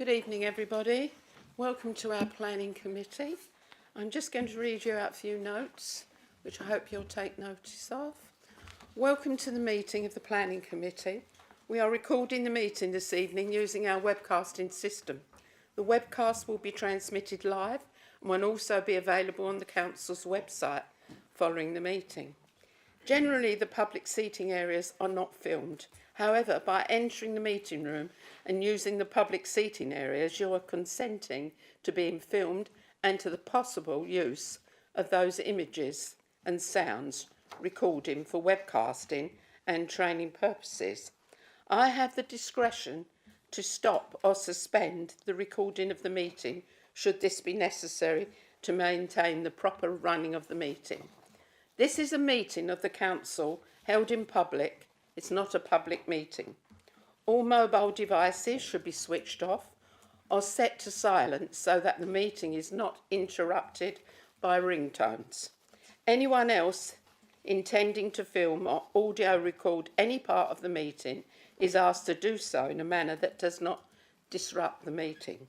Good evening, everybody. Welcome to our planning committee. I'm just going to read you out a few notes, which I hope you'll take notice of. Welcome to the meeting of the planning committee. We are recording the meeting this evening using our webcasting system. The webcast will be transmitted live and will also be available on the council's website following the meeting. Generally, the public seating areas are not filmed. However, by entering the meeting room and using the public seating areas, you are consenting to being filmed and to the possible use of those images and sounds recording for webcasting and training purposes. I have the discretion to stop or suspend the recording of the meeting should this be necessary to maintain the proper running of the meeting. This is a meeting of the council held in public. It's not a public meeting. All mobile devices should be switched off or set to silent so that the meeting is not interrupted by ringtones. Anyone else intending to film or audio record any part of the meeting is asked to do so in a manner that does not disrupt the meeting.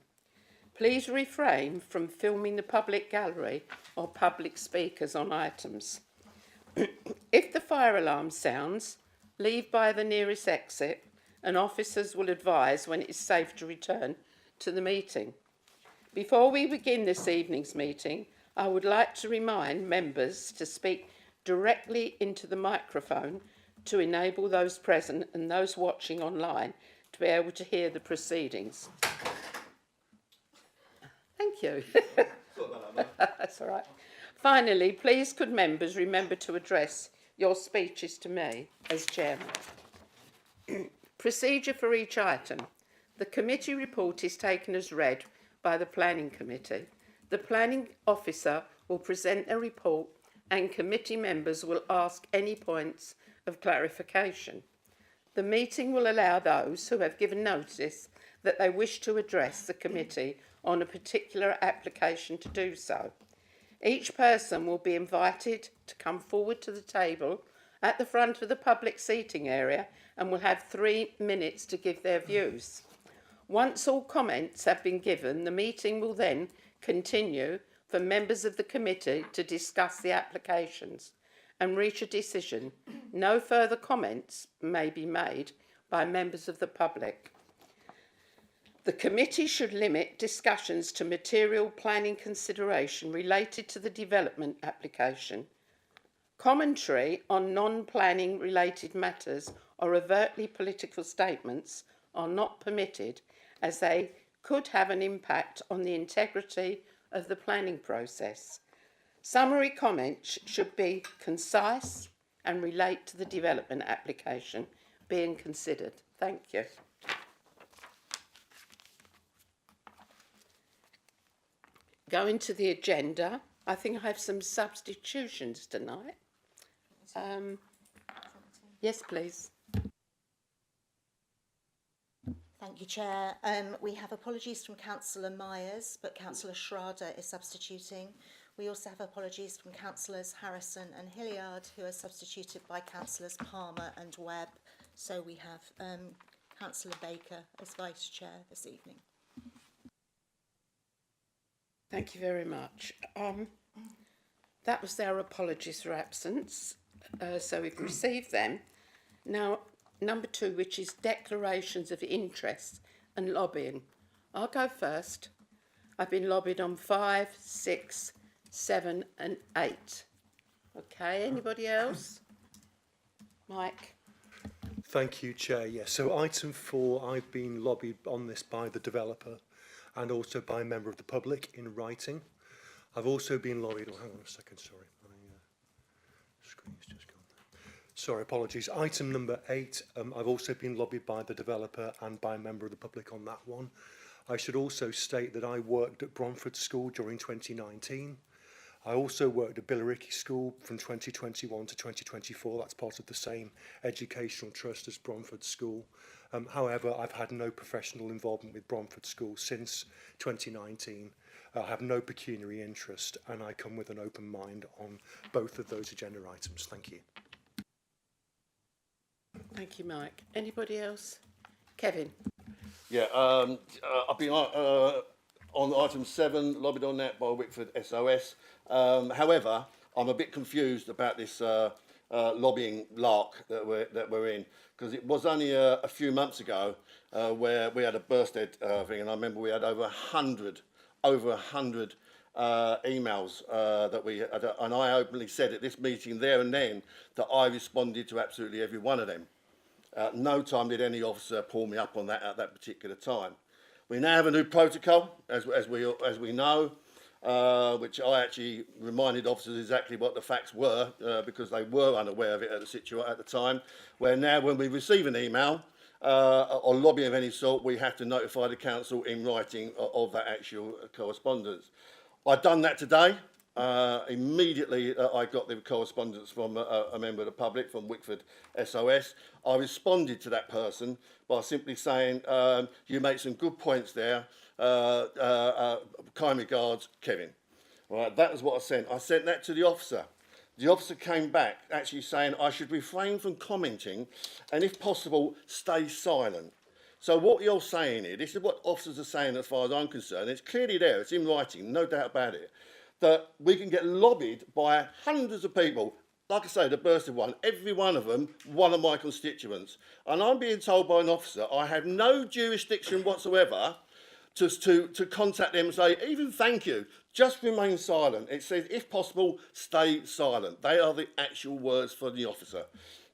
Please refrain from filming the public gallery or public speakers on items. If the fire alarm sounds, leave by the nearest exit and officers will advise when it is safe to return to the meeting. Before we begin this evening's meeting, I would like to remind members to speak directly into the microphone to enable those present and those watching online to be able to hear the proceedings. Thank you. That's all right. Finally, please could members remember to address your speeches to me as chairman. Procedure for each item. The committee report is taken as read by the planning committee. The planning officer will present a report and committee members will ask any points of clarification. The meeting will allow those who have given notice that they wish to address the committee on a particular application to do so. Each person will be invited to come forward to the table at the front of the public seating area and will have 3 minutes to give their views. Once all comments have been given, the meeting will then continue for members of the committee to discuss the applications and reach a decision. No further comments may be made by members of the public. The committee should limit discussions to material planning consideration related to the development application. Commentary on non-planning related matters or overtly political statements are not permitted as they could have an impact on the integrity of the planning process. Summary comments should be concise and relate to the development application being considered. Thank you. Going to the agenda, I think I have some substitutions tonight. Yes, please. Thank you, Chair. We have apologies from Councillor Myers, but Councillor Schrader is substituting. We also have apologies from Councillors Harrison and Hilliard, who are substituted by Councillors Palmer and Webb. So we have Councillor Baker as Vice Chair this evening. Thank you very much. That was their apologies for absence, so we've received them. Now, number 2, which is declarations of interest and lobbying. I'll go first. I've been lobbied on 5, 6, 7 and 8. Okay, anybody else? Mike? Thank you, Chair. Yes, so item 4, I've been lobbied on this by the developer and also by a member of the public in writing. I've also been lobbied, hang on a second, sorry, my screen's just gone. Sorry, apologies. Item number 8, I've also been lobbied by the developer and by a member of the public on that one. I should also state that I worked at Bromford School during 2019. I also worked at Billericay School from 2021 to 2024. That's part of the same educational trust as Bromford School. However, I've had no professional involvement with Bromford School since 2019. I have no pecuniary interest and I come with an open mind on both of those agenda items. Thank you. Thank you, Mike. Anybody else? Kevin? Yeah, I've been on item 7, lobbied on that by Wickford SOS. However, I'm a bit confused about this lobbying lark that we're in, because it was only a few months ago where we had a Bursted thing, and I remember we had over 100 emails that we had, and I openly said at this meeting there and then that I responded to absolutely every one of them. No time did any officer pull me up on that at that particular time. We now have a new protocol, as we know, which I actually reminded officers exactly what the facts were, because they were unaware of it at the time. Where now, when we receive an email or lobby of any sort, we have to notify the council in writing of that actual correspondence. I've done that today. Immediately I got the correspondence from a member of the public from Wickford SOS. I responded to that person by simply saying, you made some good points there, kind regards, Kevin. Right, that was what I sent. I sent that to the officer. The officer came back actually saying I should refrain from commenting and if possible stay silent. So what you're saying here, this is what officers are saying as far as I'm concerned, it's clearly there, it's in writing, no doubt about it, that we can get lobbied by hundreds of people. Like I say, the Bursted one, every one of them, one of my constituents. And I'm being told by an officer I have no jurisdiction whatsoever to contact them and say, even thank you, just remain silent. It says, if possible, stay silent. They are the actual words for the officer.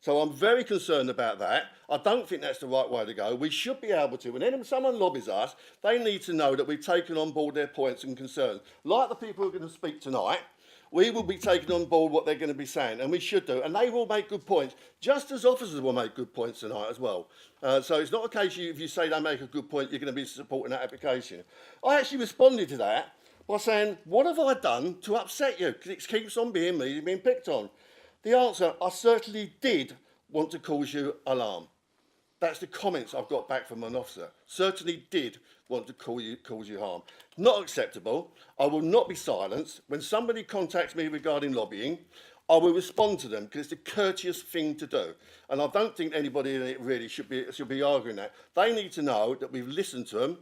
So I'm very concerned about that. I don't think that's the right way to go. We should be able to, when someone lobbies us, they need to know that we've taken on board their points and concerns. Like the people who are going to speak tonight, we will be taking on board what they're going to be saying, and we should do. And they will make good points, just as officers will make good points tonight as well. So it's not a case if you say they make a good point, you're going to be supporting that application. I actually responded to that by saying, what have I done to upset you? Because it keeps on being me being picked on. The answer, I certainly did want to cause you alarm. That's the comments I've got back from an officer. Certainly did want to cause you harm. Not acceptable. I will not be silenced. When somebody contacts me regarding lobbying, I will respond to them because it's the courteous thing to do. And I don't think anybody in it really should be arguing that. They need to know that we've listened to them,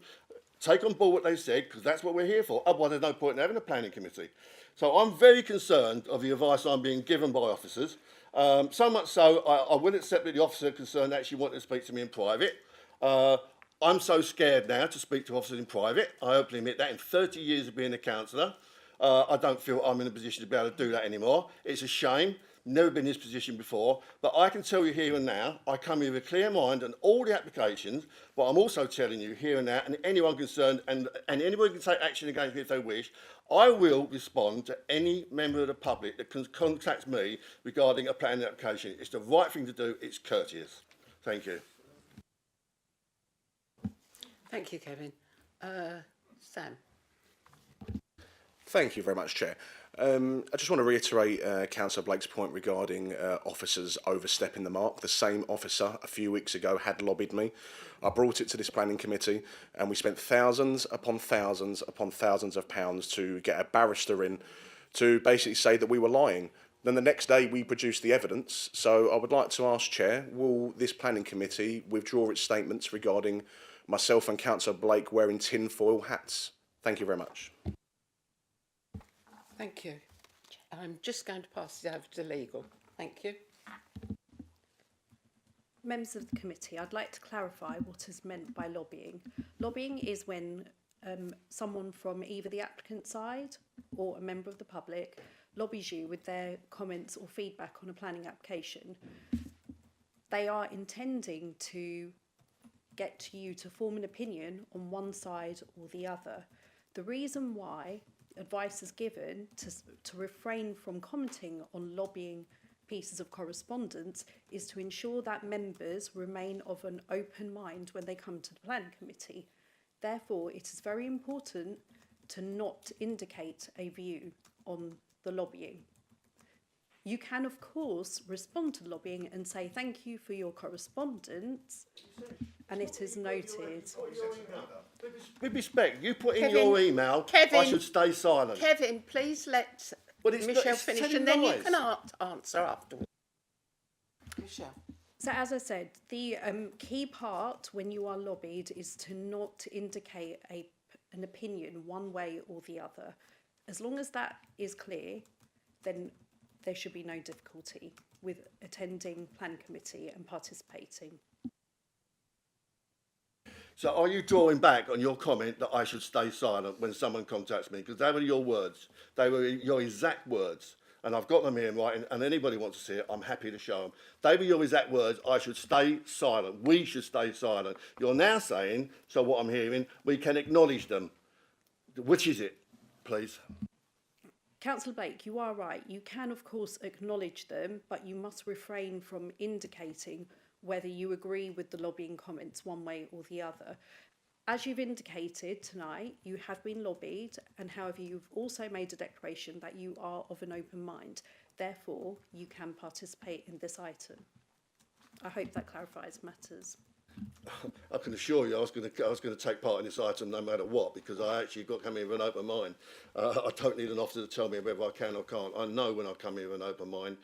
take on board what they said, because that's what we're here for. Otherwise, there's no point in having a planning committee. So I'm very concerned of the advice I'm being given by officers. So much so, I will accept that the officer concerned actually wanted to speak to me in private. I'm so scared now to speak to officers in private. I openly admit that in 30 years of being a councillor, I don't feel I'm in a position to be able to do that anymore. It's a shame. Never been in this position before, but I can tell you here and now, I come here with a clear mind and all the applications, but I'm also telling you here and now, and anyone concerned, and anybody can take action against me if they wish, I will respond to any member of the public that contacts me regarding a planning application. It's the right thing to do, it's courteous. Thank you. Thank you, Kevin. Sam. Thank you very much, Chair. I just want to reiterate Councillor Blake's point regarding officers overstepping the mark. The same officer a few weeks ago had lobbied me. I brought it to this planning committee and we spent thousands upon thousands upon thousands of pounds to get a barrister in to basically say that we were lying. Then the next day we produced the evidence. So I would like to ask, Chair, will this planning committee withdraw its statements regarding myself and Councillor Blake wearing tinfoil hats? Thank you very much. Thank you. I'm just going to pass it over to legal. Thank you. Members of the committee, I'd like to clarify what is meant by lobbying. Lobbying is when someone from either the applicant side or a member of the public lobbies you with their comments or feedback on a planning application. They are intending to get you to form an opinion on one side or the other. The reason why advice is given to refrain from commenting on lobbying pieces of correspondence is to ensure that members remain of an open mind when they come to the planning committee. Therefore, it is very important to not indicate a view on the lobbying. You can, of course, respond to lobbying and say thank you for your correspondence, and it is noted. With respect, you put in Kevin, your email, Kevin, I should stay silent. Kevin, please let Well, it's Michelle it's finish telling and then you lies. can answer afterwards. Michelle. So as I said, the key part when you are lobbied is to not indicate an opinion one way or the other. As long as that is clear, then there should be no difficulty with attending planning committee and participating. So are you drawing back on your comment that I should stay silent when someone contacts me? Because they were your words. They were your exact words. And I've got them here in writing, and anybody wants to see it, I'm happy to show them. They were your exact words, I should stay silent. We should stay silent. You're now saying, so what I'm hearing, we can acknowledge them. Which is it, please? Councillor Blake, you are right. You can, of course, acknowledge them, but you must refrain from indicating whether you agree with the lobbying comments one way or the other. As you've indicated tonight, you have been lobbied, and however, you've also made a declaration that you are of an open mind. Therefore, you can participate in this item. I hope that clarifies matters. I can assure you I was going to take part in this item no matter what, because I actually got come here with an open mind. I don't need an officer to tell me whether I can or can't. I know when I come here with an open mind.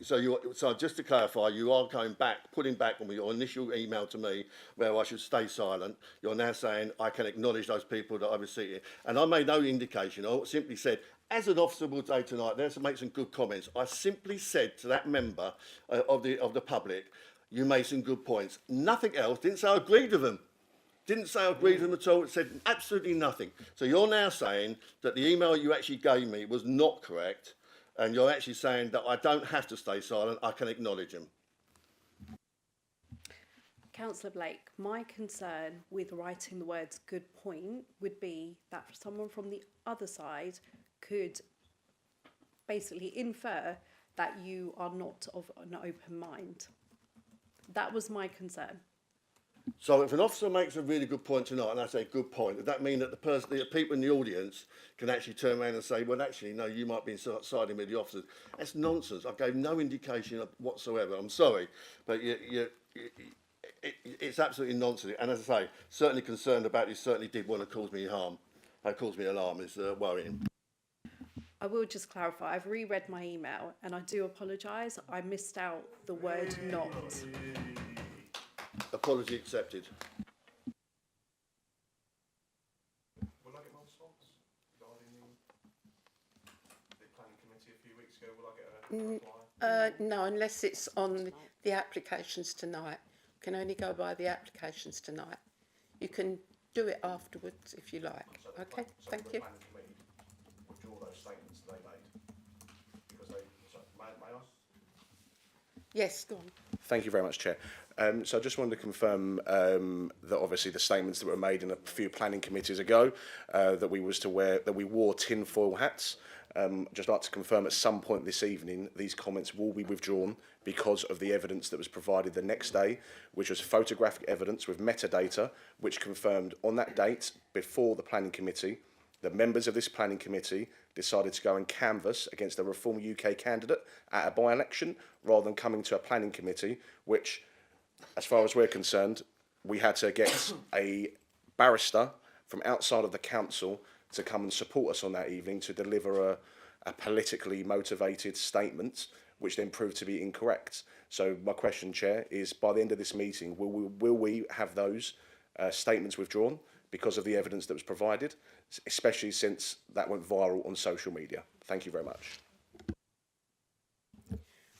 So just to clarify, you are putting back on your initial email to me where I should stay silent. You're now saying I can acknowledge those people that I was seeking. And I made no indication. I simply said, as an officer will say tonight, there's to make some good comments. I simply said to that member of the public, you made some good points. Nothing else. Didn't say I agreed with them. Didn't say I agreed with them at all. It said absolutely nothing. So you're now saying that the email you actually gave me was not correct, and you're actually saying that I don't have to stay silent. I can acknowledge them. Councillor Blake, my concern with writing the words good point would be that someone from the other side could basically infer that you are not of an open mind. That was my concern. So if an officer makes a really good point tonight, and I say good point, does that mean that the people in the audience can actually turn around and say, well, actually, no, you might be siding with the officers? That's nonsense. I gave no indication whatsoever. I'm sorry, but it's absolutely nonsense. And as I say, certainly concerned about this, certainly did want to cause me harm. That caused me alarm. It's worrying. I will just clarify, I've reread my email and I do apologise. I missed out the word not. Apology accepted. Will I get my response regarding the planning committee a few weeks ago? Will I get a reply? No, unless it's on the applications tonight. Can only go by the applications tonight. You can do it afterwards if you like. Okay, thank you. The planning committee withdraw those statements they made because may I ask? Yes, go on. Thank you very much, Chair. So I just wanted to confirm that obviously the statements that were made in a few planning committees ago that we wore tinfoil hats. Just like to confirm at some point this evening these comments will be withdrawn because of the evidence that was provided the next day, which was photographic evidence with metadata, which confirmed on that date before the planning committee, the members of this planning committee decided to go and canvass against a Reform UK candidate at a by-election rather than coming to a planning committee, which, as far as we're concerned, we had to get a barrister from outside of the council to come and support us on that evening to deliver a politically motivated statement, which then proved to be incorrect. So my question, Chair, is by the end of this meeting, will we have those statements withdrawn because of the evidence that was provided, especially since that went viral on social media? Thank you very much.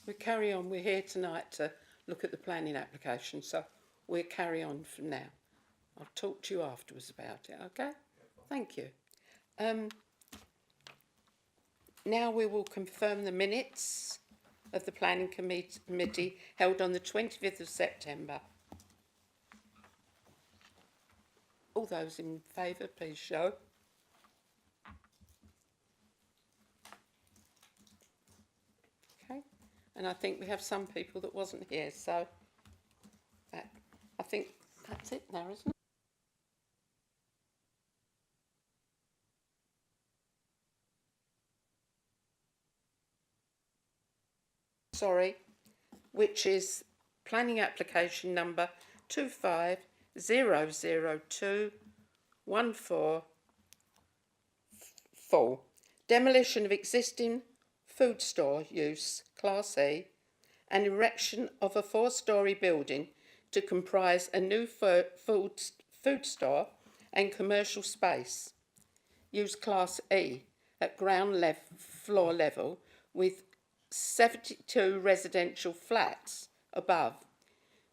We'll carry on. We're here tonight to look at the planning application, so we'll carry on from now. I'll talk to you afterwards about it, okay? Thank you. Now we will confirm the minutes of the planning committee held on the 25th of September. All those in favour, please show. Okay, and I think we have some people that wasn't here, so I think that's it now, isn't it? Sorry, which is planning application number 2500214, demolition of existing food store use, Class E, and erection of a 4-storey building to comprise a new food store and commercial space. Use Class E at floor level with 72 residential flats above.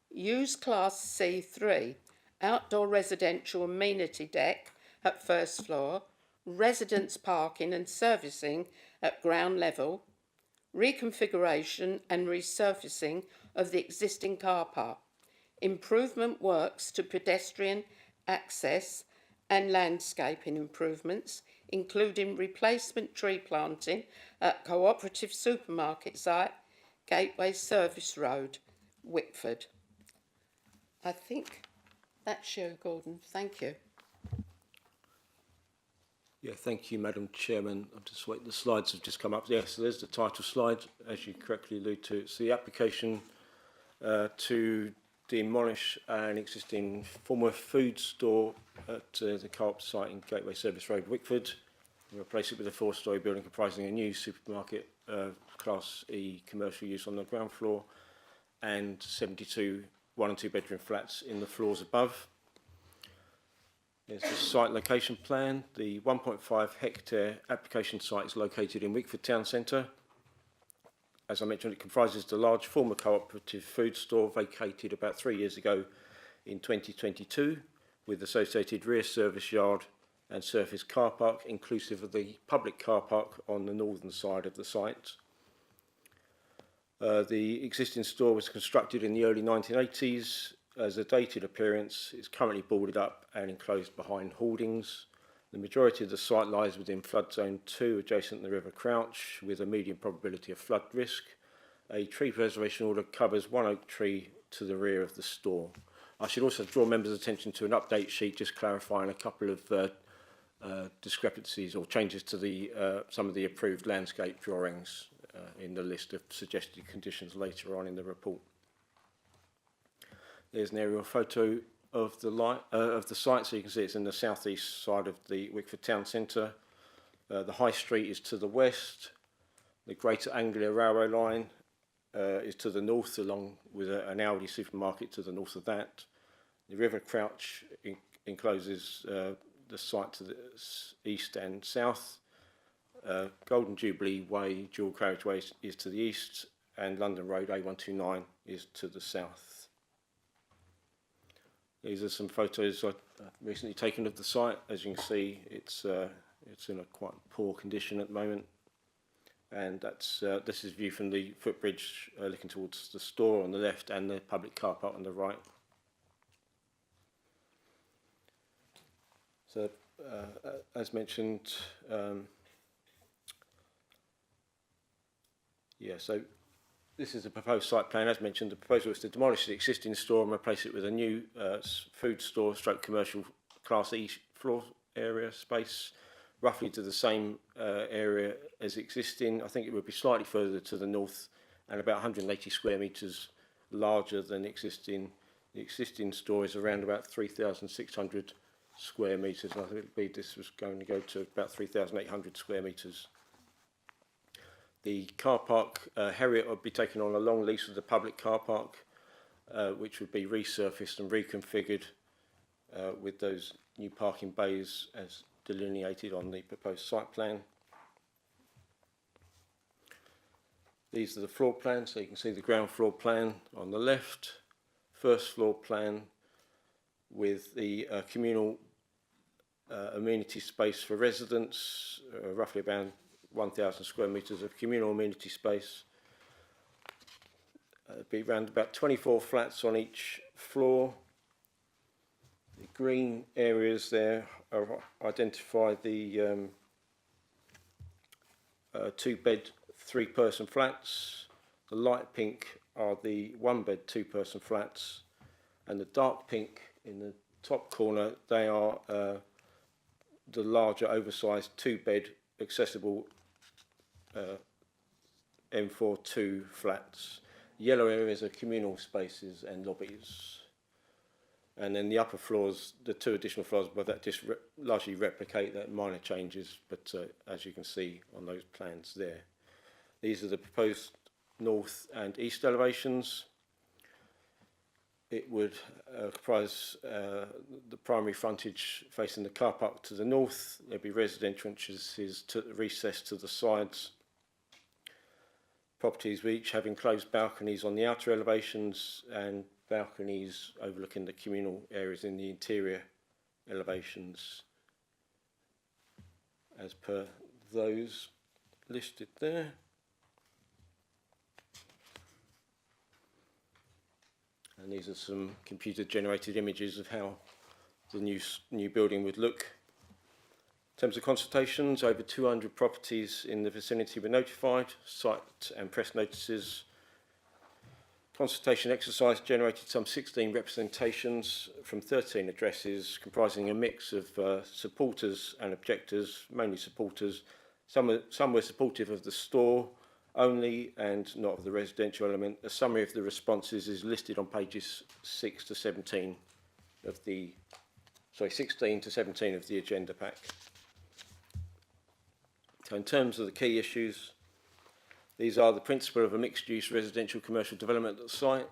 Use Class C3 outdoor residential amenity deck at first floor, residence parking and servicing at ground level, reconfiguration and resurfacing of the existing car park, improvement works to pedestrian access and landscaping improvements, including replacement tree planting at Cooperative Supermarket site, Gateway Service Road, Wickford. I think that's you, Gordon. Thank you. Yeah, thank you, Madam Chairman. I'm just waiting, the slides have just come up. Yes, so there's the title slide, as you correctly allude to. It's the application to demolish an existing former food store at the Co-op site in Gateway Service Road, Wickford, and replace it with a 4-storey building comprising a new supermarket, Class E commercial use on the ground floor, and 72 1- and 2-bedroom flats in the floors above. There's the site location plan. The 1.5 hectare application site is located in Wickford Town Centre. As I mentioned, it comprises the large former cooperative food store vacated about 3 years ago in 2022, with associated rear service yard and surface car park, inclusive of the public car park on the northern side of the site. The existing store was constructed in the early 1980s. As a dated appearance, it's currently boarded up and enclosed behind hoardings. The majority of the site lies within flood zone 2, adjacent to the River Crouch, with a medium probability of flood risk. A tree preservation order covers one oak tree to the rear of the store. I should also draw members' attention to an update sheet just clarifying a couple of discrepancies or changes to the some of the approved landscape drawings in the list of suggested conditions later on in the report. There's an aerial photo of the site, so you can see it's in the southeast side of the Wickford Town Centre. The High Street is to the west. The Greater Anglia Railway Line is to the north, along with an Aldi supermarket to the north of that. The River Crouch encloses the site to the east and south. Golden Jubilee Way, dual carriageway, is to the east, and London Road A129 is to the south. These are some photos I've recently taken of the site. As you can see, it's in a quite poor condition at the moment, and this is view from the footbridge looking towards the store on the left and the public car park on the right. So, as mentioned, so this is a proposed site plan. As mentioned, the proposal is to demolish the existing store and replace it with a new food store stroke commercial Class E floor area space, roughly to the same area as existing. I think it would be slightly further to the north and about 180 square metres larger than existing. The existing store is around about 3,600 square metres, and I believe this was going to go to about 3,800 square metres. The car park, Heriot, would be taken on a long lease with the public car park, which would be resurfaced and reconfigured with those new parking bays as delineated on the proposed site plan. These are the floor plans, so you can see the ground floor plan on the left, first floor plan with the communal amenity space for residents, roughly about 1,000 square metres of communal amenity space. It'd be around about 24 flats on each floor. The green areas there are identify the 2-bed, 3-person flats. The light pink are the 1-bed, 2-person flats, and the dark pink in the top corner, they are the larger, oversized 2-bed accessible M42 flats. Yellow areas are communal spaces and lobbies. And then the upper floors, the 2 additional floors above that, just largely replicate that, minor changes, but as you can see on those plans there. These are the proposed north and east elevations. It would comprise the primary frontage facing the car park to the north. There'd be residential entrances recessed to the sides. Properties with each having closed balconies on the outer elevations and balconies overlooking the communal areas in the interior elevations, as per those listed there. And these are some computer-generated images of how the new building would look. In terms of consultations, over 200 properties in the vicinity were notified, site and press notices. Consultation exercise generated some 16 representations from 13 addresses, comprising a mix of supporters and objectors, mainly supporters. Some were supportive of the store only and not of the residential element. A summary of the responses is listed on pages 16 to 17 of the agenda pack. So in terms of the key issues, these are the principle of a mixed-use residential commercial development at the site,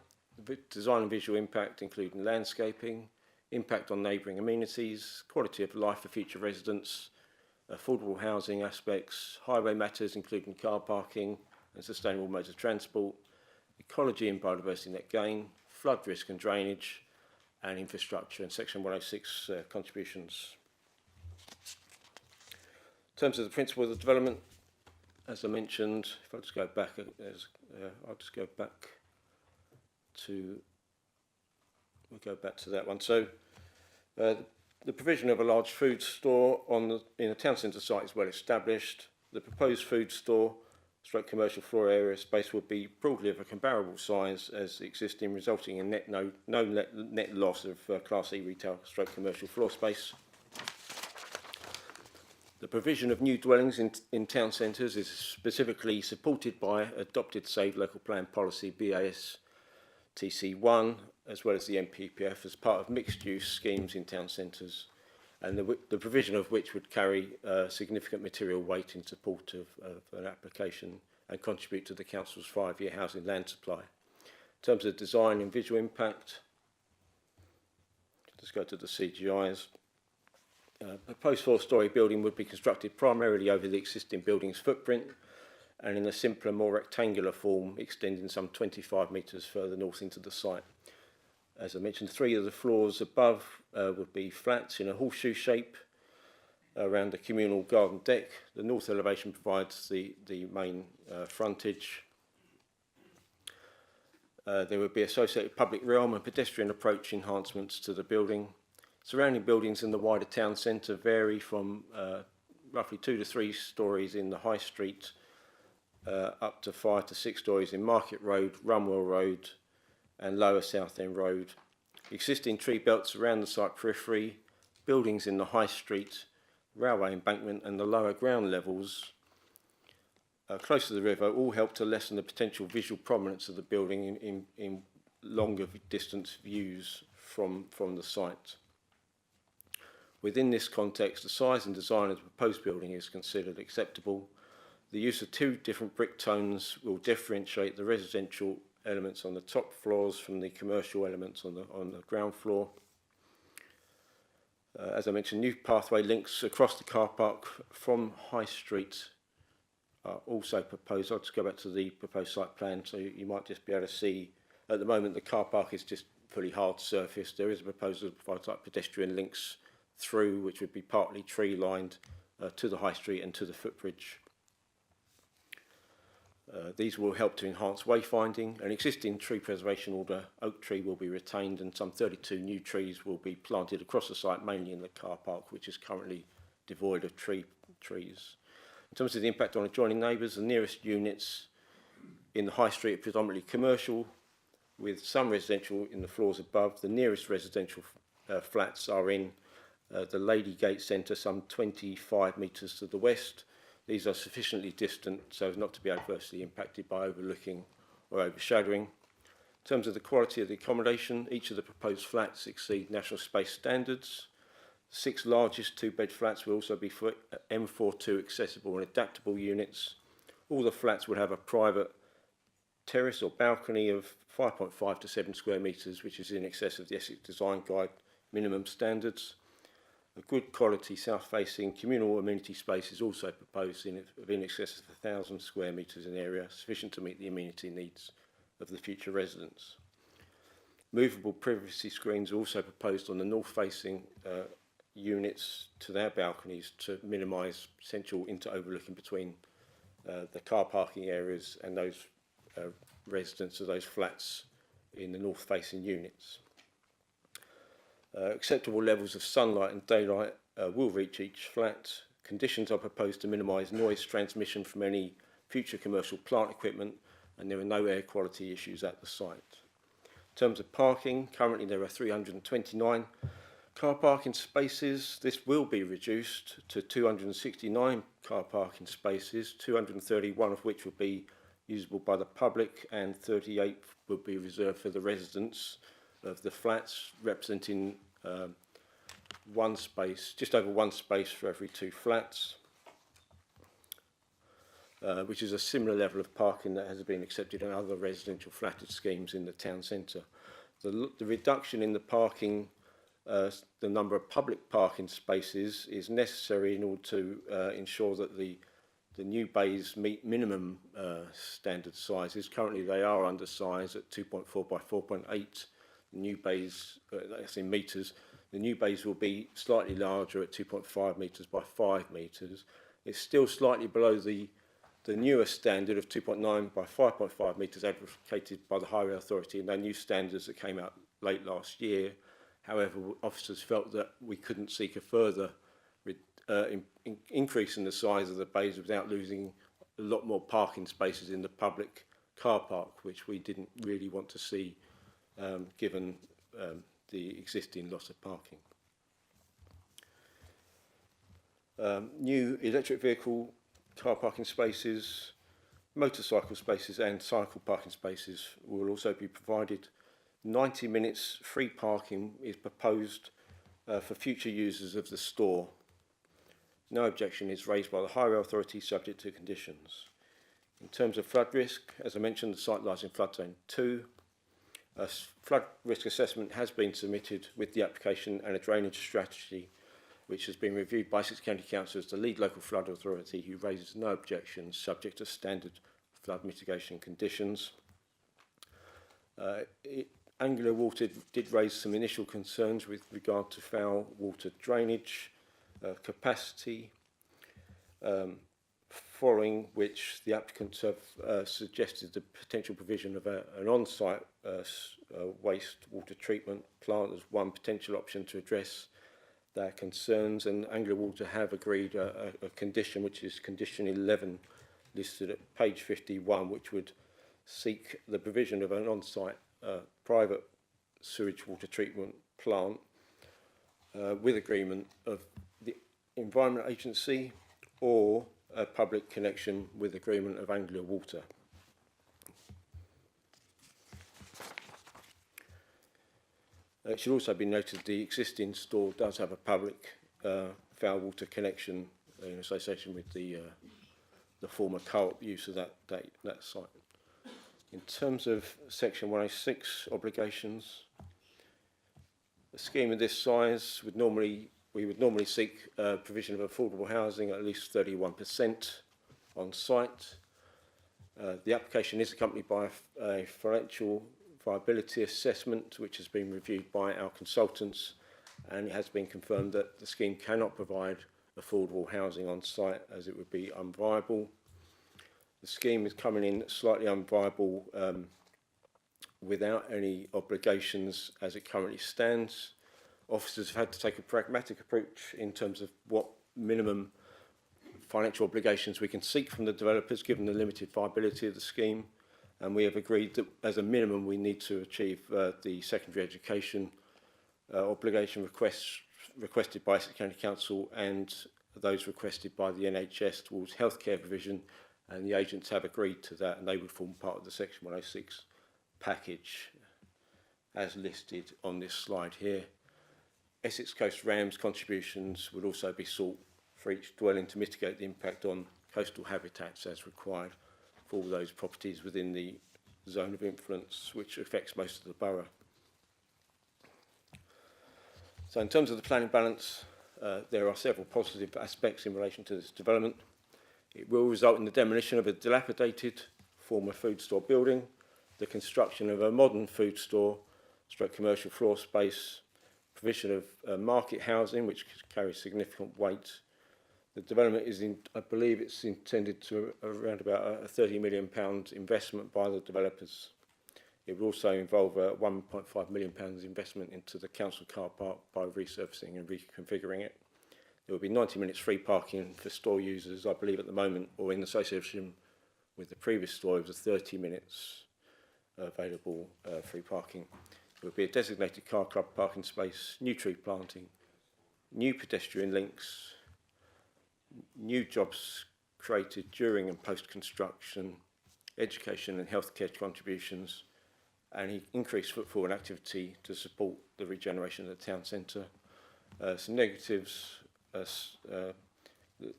the design and visual impact including landscaping, impact on neighbouring amenities, quality of life for future residents, affordable housing aspects, highway matters including car parking and sustainable modes of transport, ecology and biodiversity net gain, flood risk and drainage, and infrastructure and Section 106 contributions. In terms of the principle of the development, as I mentioned, if I just go back, I'll just go back to, we'll go back to that one. So the provision of a large food store in a town centre site is well established. The proposed food store stroke commercial floor area space will be broadly of a comparable size as existing, resulting in no net loss of Class E retail stroke commercial floor space. The provision of new dwellings in town centres is specifically supported by adopted Save Local Plan Policy BAS TC1, as well as the MPPF, as part of mixed-use schemes in town centres, and the provision of which would carry significant material weight in support of an application and contribute to the Council's 5-year housing land supply. In terms of design and visual impact, let's go to the CGIs. A proposed 4-storey building would be constructed primarily over the existing building's footprint and in a simpler, more rectangular form, extending some 25 metres further north into the site. As I mentioned, 3 of the floors above would be flats in a horseshoe shape around the communal garden deck. The north elevation provides the main frontage. There would be associated public realm and pedestrian approach enhancements to the building. Surrounding buildings in the wider town centre vary from roughly 2 to 3 storeys in the High Street, up to 5 to 6 storeys in Market Road, Rumwell Road and Lower Southend Road. Existing tree belts around the site periphery, buildings in the High Street, railway embankment and the lower ground levels close to the river all help to lessen the potential visual prominence of the building in longer distance views from the site. Within this context, the size and design of the proposed building is considered acceptable. The use of 2 different brick tones will differentiate the residential elements on the top floors from the commercial elements on the ground floor. As I mentioned, new pathway links across the car park from High Street are also proposed. I'll just go back to the proposed site plan, so you might just be able to see. At the moment, the car park is just fully hard surface. There is a proposal to provide like pedestrian links through, which would be partly tree lined to the High Street and to the footbridge. These will help to enhance wayfinding. An existing tree preservation order, oak tree, will be retained, and some 32 new trees will be planted across the site, mainly in the car park, which is currently devoid of trees. In terms of the impact on adjoining neighbours, the nearest units in the High Street are predominantly commercial, with some residential in the floors above. The nearest residential flats are in the Ladygate Centre, some 25 metres to the west. These are sufficiently distant so as not to be adversely impacted by overlooking or overshadowing. In terms of the quality of the accommodation, each of the proposed flats exceed national space standards. The 6 largest 2-bed flats will also be for M42 accessible and adaptable units. All the flats will have a private terrace or balcony of 5.5 to 7 square metres, which is in excess of the Essex Design Guide minimum standards. A good quality south-facing communal amenity space is also proposed of in excess of 1,000 square metres in area, sufficient to meet the amenity needs of the future residents. Movable privacy screens are also proposed on the north-facing units to their balconies to minimise potential inter-overlooking between the car parking areas and those residents of those flats in the north-facing units. Acceptable levels of sunlight and daylight will reach each flat. Conditions are proposed to minimise noise transmission from any future commercial plant equipment, and there are no air quality issues at the site. In terms of parking, currently there are 329 car parking spaces. This will be reduced to 269 car parking spaces, 231 of which will be usable by the public and 38 will be reserved for the residents of the flats, representing one space, just over one space for every 2 flats, which is a similar level of parking that has been accepted in other residential flatted schemes in the town centre. The reduction in the parking, the number of public parking spaces, is necessary in order to ensure that the new bays meet minimum standard sizes. Currently they are undersized at 2.4 by 4.8. The new bays, that's in metres. The new bays will be slightly larger at 2.5 metres by 5 metres. It's still slightly below the newer standard of 2.9 by 5.5 metres advocated by the Highway Authority and their new standards that came out late last year. However, officers felt that we couldn't seek a further increase in the size of the bays without losing a lot more parking spaces in the public car park, which we didn't really want to see given the existing loss of parking. New electric vehicle car parking spaces, motorcycle spaces and cycle parking spaces will also be provided. 90 minutes free parking is proposed for future users of the store. No objection is raised by the Highway Authority, subject to conditions. In terms of flood risk, as I mentioned, the site lies in flood zone 2. A flood risk assessment has been submitted with the application and a drainage strategy, which has been reviewed by Essex County Council as the lead local flood authority, who raises no objections subject to standard flood mitigation conditions. Angular Water did raise some initial concerns with regard to foul water drainage capacity, following which the applicants have suggested the potential provision of an on-site wastewater treatment plant as one potential option to address their concerns, and Angular Water have agreed a condition, which is condition 11, listed at page 51, which would seek the provision of an on-site private sewage water treatment plant with agreement of the Environment Agency or a public connection with agreement of Angular Water. It should also be noted the existing store does have a public foul water connection in association with the former co-op use of that site. In terms of Section 106 obligations, a scheme of this size we would normally seek provision of affordable housing at least 31% on site. The application is accompanied by a financial viability assessment, which has been reviewed by our consultants, and it has been confirmed that the scheme cannot provide affordable housing on site as it would be unviable. The scheme is coming in slightly unviable without any obligations as it currently stands. Officers have had to take a pragmatic approach in terms of what minimum financial obligations we can seek from the developers given the limited viability of the scheme, and we have agreed that as a minimum we need to achieve the secondary education obligation requested by Essex County Council and those requested by the NHS towards healthcare provision, and the agents have agreed to that, and they would form part of the Section 106 package as listed on this slide here. Essex Coast Ram's contributions would also be sought for each dwelling to mitigate the impact on coastal habitats as required for all those properties within the zone of influence, which affects most of the borough. So in terms of the planning balance, there are several positive aspects in relation to this development. It will result in the demolition of a dilapidated former food store building, the construction of a modern food store, stroke commercial floor space, provision of market housing, which carries significant weight. The development is, I believe it's intended to around about a £30 million investment by the developers. It will also involve a £1.5 million investment into the council car park by resurfacing and reconfiguring it. There will be 90 minutes free parking for store users, I believe at the moment, or in association with the previous store, it was 30 minutes available free parking. There will be a designated car club parking space, new tree planting, new pedestrian links, new jobs created during and post-construction, education and healthcare contributions, and increased footfall and activity to support the regeneration of the town centre. Some negatives,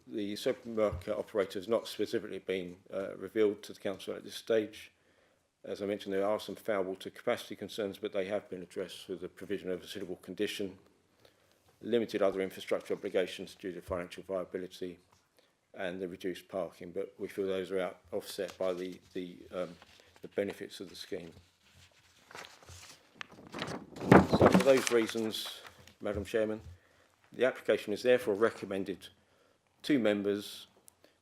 the supermarket operator has not specifically been revealed to the council at this stage. As I mentioned, there are some foul water capacity concerns, but they have been addressed with the provision of a suitable condition, limited other infrastructure obligations due to financial viability, and the reduced parking, but we feel those are offset by the benefits of the scheme. So for those reasons, Madam Chairman, the application is therefore recommended to members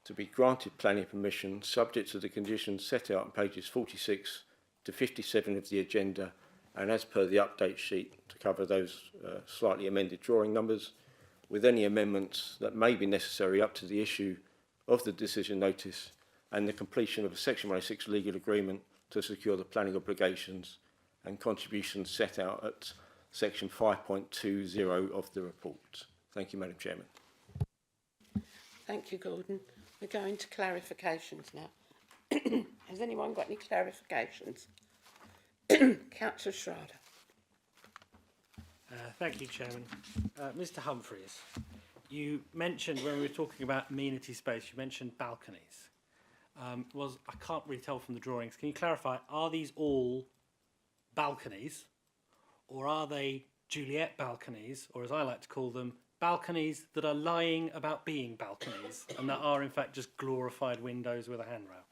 to be granted planning permission subject to the conditions set out on pages 46 to 57 of the agenda, and as per the update sheet to cover those slightly amended drawing numbers, with any amendments that may be necessary up to the issue of the decision notice and the completion of a Section 106 legal agreement to secure the planning obligations and contributions set out at Section 5.20 of the report. Thank you, Madam Chairman. Thank you, Gordon. We're going to clarifications now. Has anyone got any clarifications? Councillor Schrader. Thank you, Chairman. Mr Humphreys, you mentioned when we were talking about amenity space, you mentioned balconies. I can't really tell from the drawings. Can you clarify, are these all balconies, or are they Juliet balconies, or as I like to call them, balconies that are lying about being balconies and that are in fact just glorified windows with a handrail?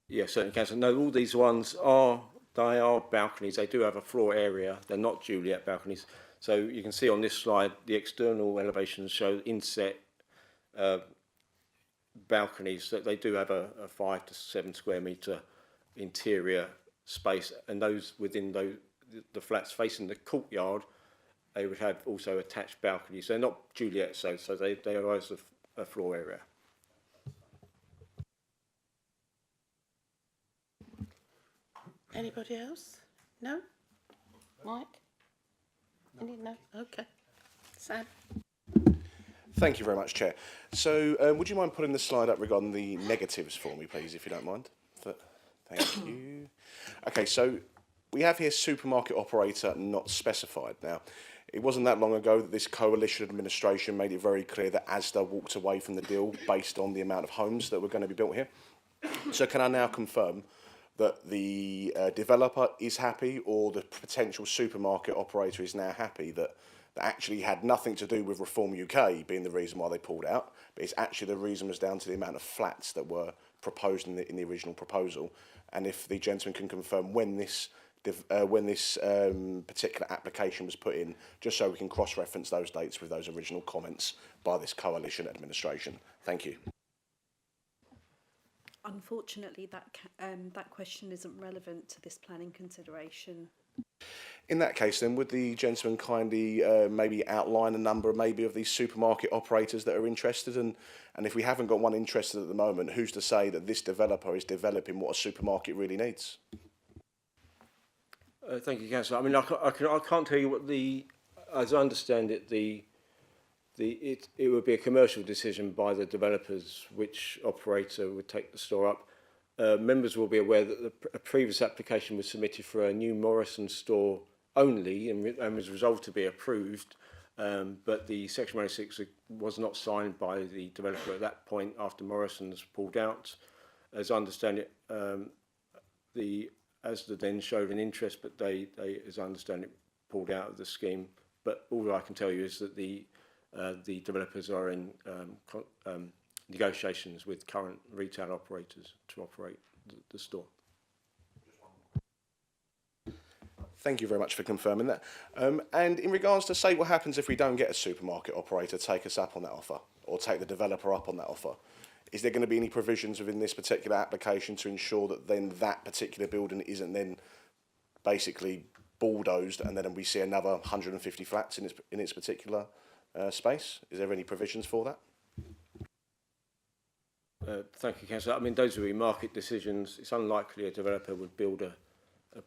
Yes, certainly, Councillor. No, all these ones are balconies. They do have a floor area. They're not Juliet balconies. So you can see on this slide, the external elevations show inset balconies. That they do have a 5 to 7 square metre interior space, and those within the flats facing the courtyard, they would have also attached balconies. They're not Juliet, so they are as a floor area. Anybody else? No? Mike? No? Okay. Sam? Thank you very much, Chair. So would you mind putting the slide up regarding the negatives for me, please, if you don't mind? Thank you. Okay, so we have here supermarket operator not specified. Now, it wasn't that long ago that this coalition administration made it very clear that Asda walked away from the deal based on the amount of homes that were going to be built here. So can I now confirm that the developer is happy, or the potential supermarket operator is now happy that actually had nothing to do with Reform UK being the reason why they pulled out, but it's actually the reason was down to the amount of flats that were proposed in the original proposal? And if the gentleman can confirm when this particular application was put in, just so we can cross-reference those dates with those original comments by this coalition administration. Thank you. Unfortunately, that question isn't relevant to this planning consideration. In that case, then, would the gentleman kindly maybe outline a number maybe of these supermarket operators that are interested? And if we haven't got one interested at the moment, who's to say that this developer is developing what a supermarket really needs? Thank you, Councillor. I mean, I can't tell you what as I understand it, it would be a commercial decision by the developers which operator would take the store up. Members will be aware that a previous application was submitted for a new Morrison store only and was resolved to be approved, but the Section 106 was not signed by the developer at that point after Morrison's pulled out. As I understand it, the Asda then showed an interest, but they, as I understand it, pulled out of the scheme. But all I can tell you is that the developers are in negotiations with current retail operators to operate the store. Thank you very much for confirming that. And in regards to, say, what happens if we don't get a supermarket operator take us up on that offer, or take the developer up on that offer? Is there going to be any provisions within this particular application to ensure that then that particular building isn't then basically bulldozed and then we see another 150 flats in its particular space? Is there any provisions for that? Thank you, Councillor. I mean, those would be market decisions. It's unlikely a developer would build a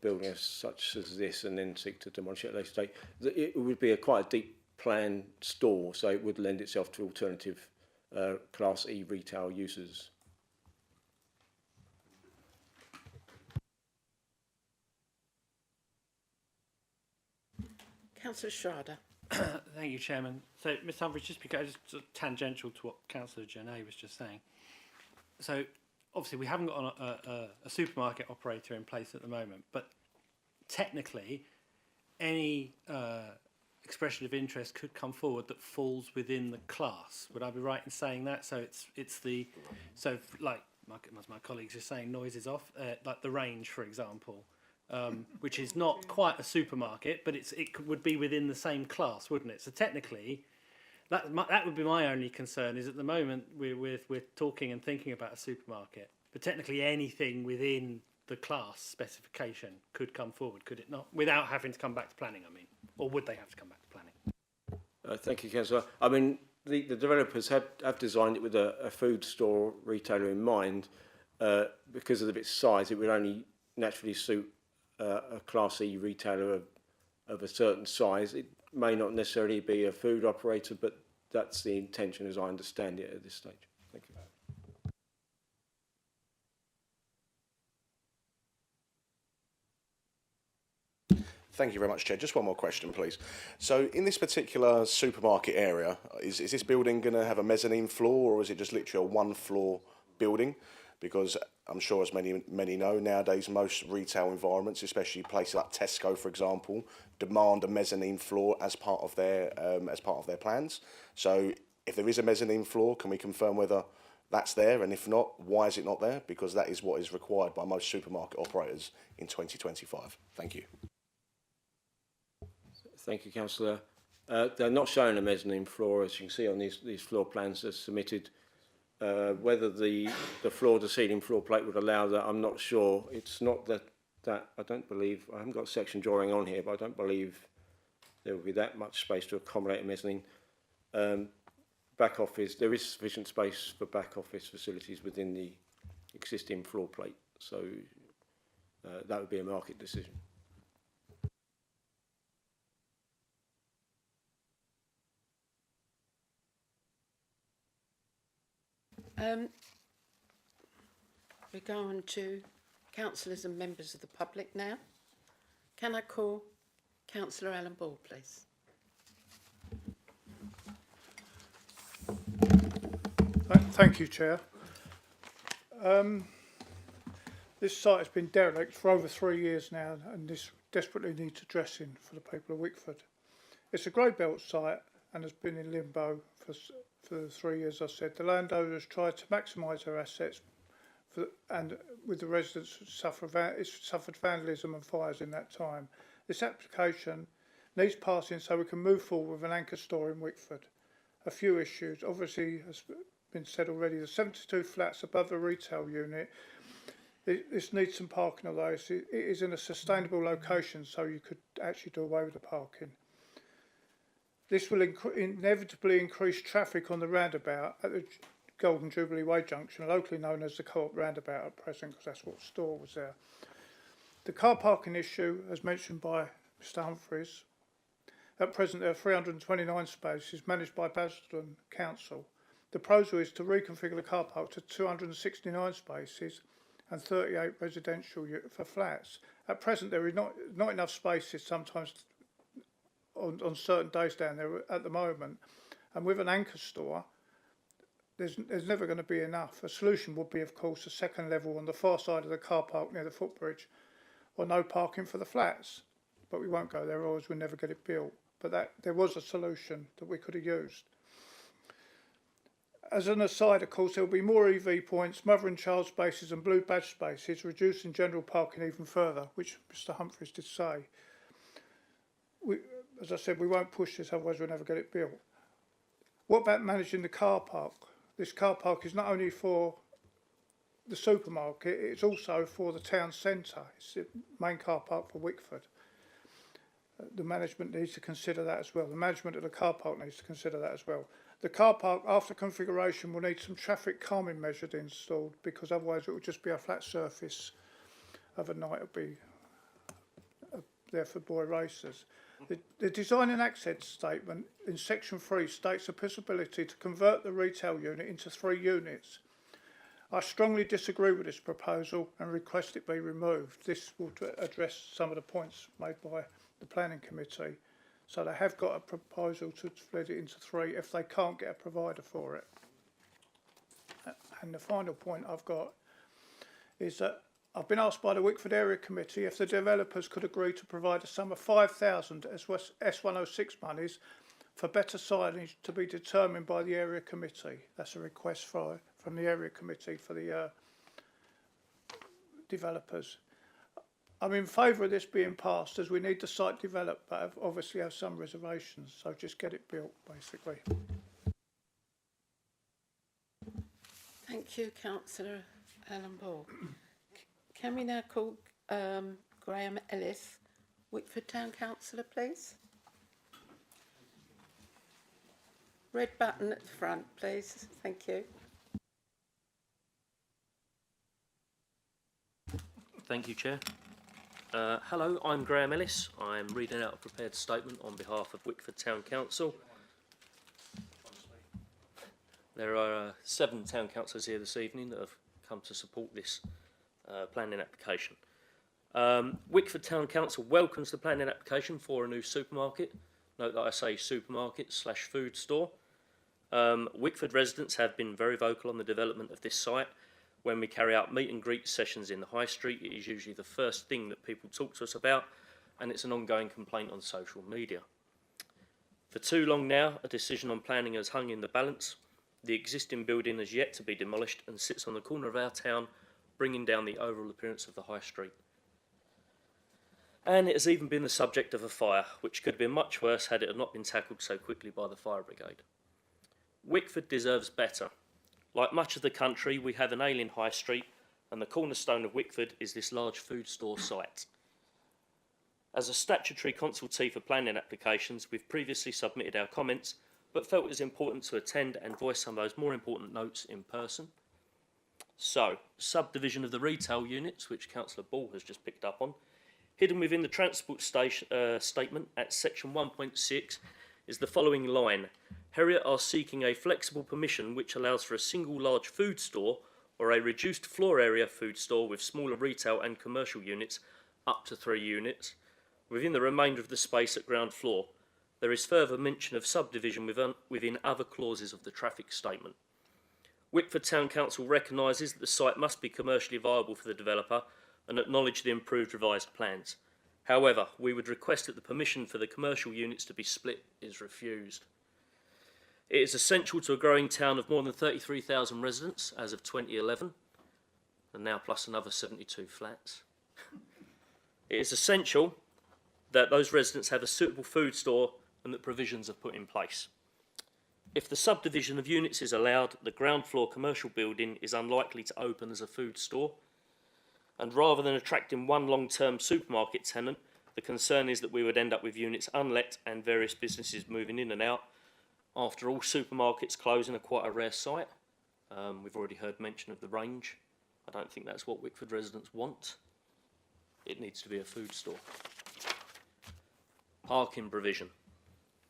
building as such as this and then seek to demolish it at a later stage. It would be quite a deep plan store, so it would lend itself to alternative Class E retail uses. Councillor Schrader. Thank you, Chairman. So, Ms Humphries, just because just sort of tangential to what Councillor Genet was just saying. So, obviously, we haven't got a supermarket operator in place at the moment, but technically, any expression of interest could come forward that falls within the class. Would I be right in saying that? So like my colleagues are saying, noise is off, like the Range, for example. Which is not quite a supermarket, but it would be within the same class, wouldn't it? So technically, that would be my only concern. Is at the moment we're talking and thinking about a supermarket, but technically anything within the class specification could come forward, could it not? Without having to come back to planning, I mean, or would they have to come back to planning? Thank you, Councillor. I mean, the developers have designed it with a food store retailer in mind. Because of its size, it would only naturally suit a Class E retailer of a certain size. It may not necessarily be a food operator, but that's the intention as I understand it at this stage. Thank you. Thank you very much, Chair. Just one more question, please. So in this particular supermarket area, is this building going to have a mezzanine floor, or is it just literally a one-floor building? Because I'm sure, as many know, nowadays most retail environments, especially places like Tesco, for example, demand a mezzanine floor as part of their plans. So if there is a mezzanine floor, can we confirm whether that's there, and if not, why is it not there? Because that is what is required by most supermarket operators in 2025. Thank you. Thank you, Councillor. They're not showing a mezzanine floor, as you can see on these floor plans as submitted. Whether the floor-to-ceiling floor plate would allow that, I'm not sure. It's not that I don't believe, I haven't got a section drawing on here, but I don't believe there will be that much space to accommodate a mezzanine. Back office, there is sufficient space for back office facilities within the existing floor plate, so that would be a market decision. We go on to councillors and members of the public now. Can I call Councillor Alan Ball, please? Thank you, Chair. This site has been derelict for over 3 years now, and this desperately needs addressing for the people of Wickford. It's a grey belt site and has been in limbo for the 3 years I said. The landowners tried to maximise their assets, and with the residents suffered vandalism and fires in that time. This application needs passing so we can move forward with an anchor store in Wickford. A few issues, obviously, has been said already. The 72 flats above the retail unit, this needs some parking, although it is in a sustainable location, so you could actually do away with the parking. This will inevitably increase traffic on the roundabout at the Golden Jubilee Way junction, locally known as the Co-op roundabout at present, because that's what store was there. The car parking issue, as mentioned by Mr Humphries, at present there are 329 spaces managed by Basildon Council. The proposal is to reconfigure the car park to 269 spaces and 38 residential for flats. At present there is not enough spaces sometimes on certain days down there at the moment, and with an anchor store there's never going to be enough. A solution would be, of course, a second level on the far side of the car park near the footbridge, or no parking for the flats. But we won't go there, or else we'll never get it built. But there was a solution that we could have used. As an aside, of course, there will be more EV points, mother and child spaces and blue badge spaces, reducing general parking even further, which Mr Humphries did say. As I said, we won't push this, otherwise we'll never get it built. What about managing the car park? This car park is not only for the supermarket, it's also for the town centre. It's the main car park for Wickford. The management needs to consider that as well. The management of the car park needs to consider that as well. The car park, after configuration, will need some traffic calming measures installed, because otherwise it will just be a flat surface overnight. It'll be there for boy racers. The design and access statement in section 3 states a possibility to convert the retail unit into 3 units. I strongly disagree with this proposal and request it be removed. This will address some of the points made by the planning committee. So they have got a proposal to split it into 3 if they can't get a provider for it. And the final point I've got is that I've been asked by the Wickford Area Committee if the developers could agree to provide a sum of 5,000 as S106 monies for better signage to be determined by the Area Committee. That's a request from the Area Committee for the developers. I'm in favour of this being passed, as we need the site developed, but obviously have some reservations, so just get it built, basically. Thank you, Councillor Alan Ball. Can we now call Graham Ellis, Wickford Town Councillor, please? Red button at the front, please. Thank you. Thank you, Chair. Hello, I'm Graham Ellis. I'm reading out a prepared statement on behalf of Wickford Town Council. There are 7 town councillors here this evening that have come to support this planning application. Wickford Town Council welcomes the planning application for a new supermarket. Note that I say supermarket / food store. Wickford residents have been very vocal on the development of this site. When we carry out meet and greet sessions in the High Street, it is usually the first thing that people talk to us about, and it's an ongoing complaint on social media. For too long now, a decision on planning has hung in the balance. The existing building is yet to be demolished and sits on the corner of our town, bringing down the overall appearance of the High Street. And it has even been the subject of a fire, which could have been much worse had it not been tackled so quickly by the fire brigade. Wickford deserves better. Like much of the country, we have an ailing High Street, and the cornerstone of Wickford is this large food store site. As a statutory consultee for planning applications, we've previously submitted our comments, but felt it was important to attend and voice some of those more important notes in person. So, subdivision of the retail units, which Councillor Ball has just picked up on, hidden within the transport statement at section 1.6 is the following line: Heriot are seeking a flexible permission which allows for a single large food store or a reduced floor area food store with smaller retail and commercial units up to 3 units within the remainder of the space at ground floor. There is further mention of subdivision within other clauses of the traffic statement. Wickford Town Council recognises that the site must be commercially viable for the developer and acknowledge the improved revised plans. However, we would request that the permission for the commercial units to be split is refused. It is essential to a growing town of more than 33,000 residents as of 2011, and now plus another 72 flats. It is essential that those residents have a suitable food store and that provisions are put in place. If the subdivision of units is allowed, the ground floor commercial building is unlikely to open as a food store, and rather than attracting one long-term supermarket tenant, the concern is that we would end up with units unlet and various businesses moving in and out. After all, supermarkets closing are quite a rare sight. We've already heard mention of the range. I don't think that's what Wickford residents want. It needs to be a food store. Parking provision.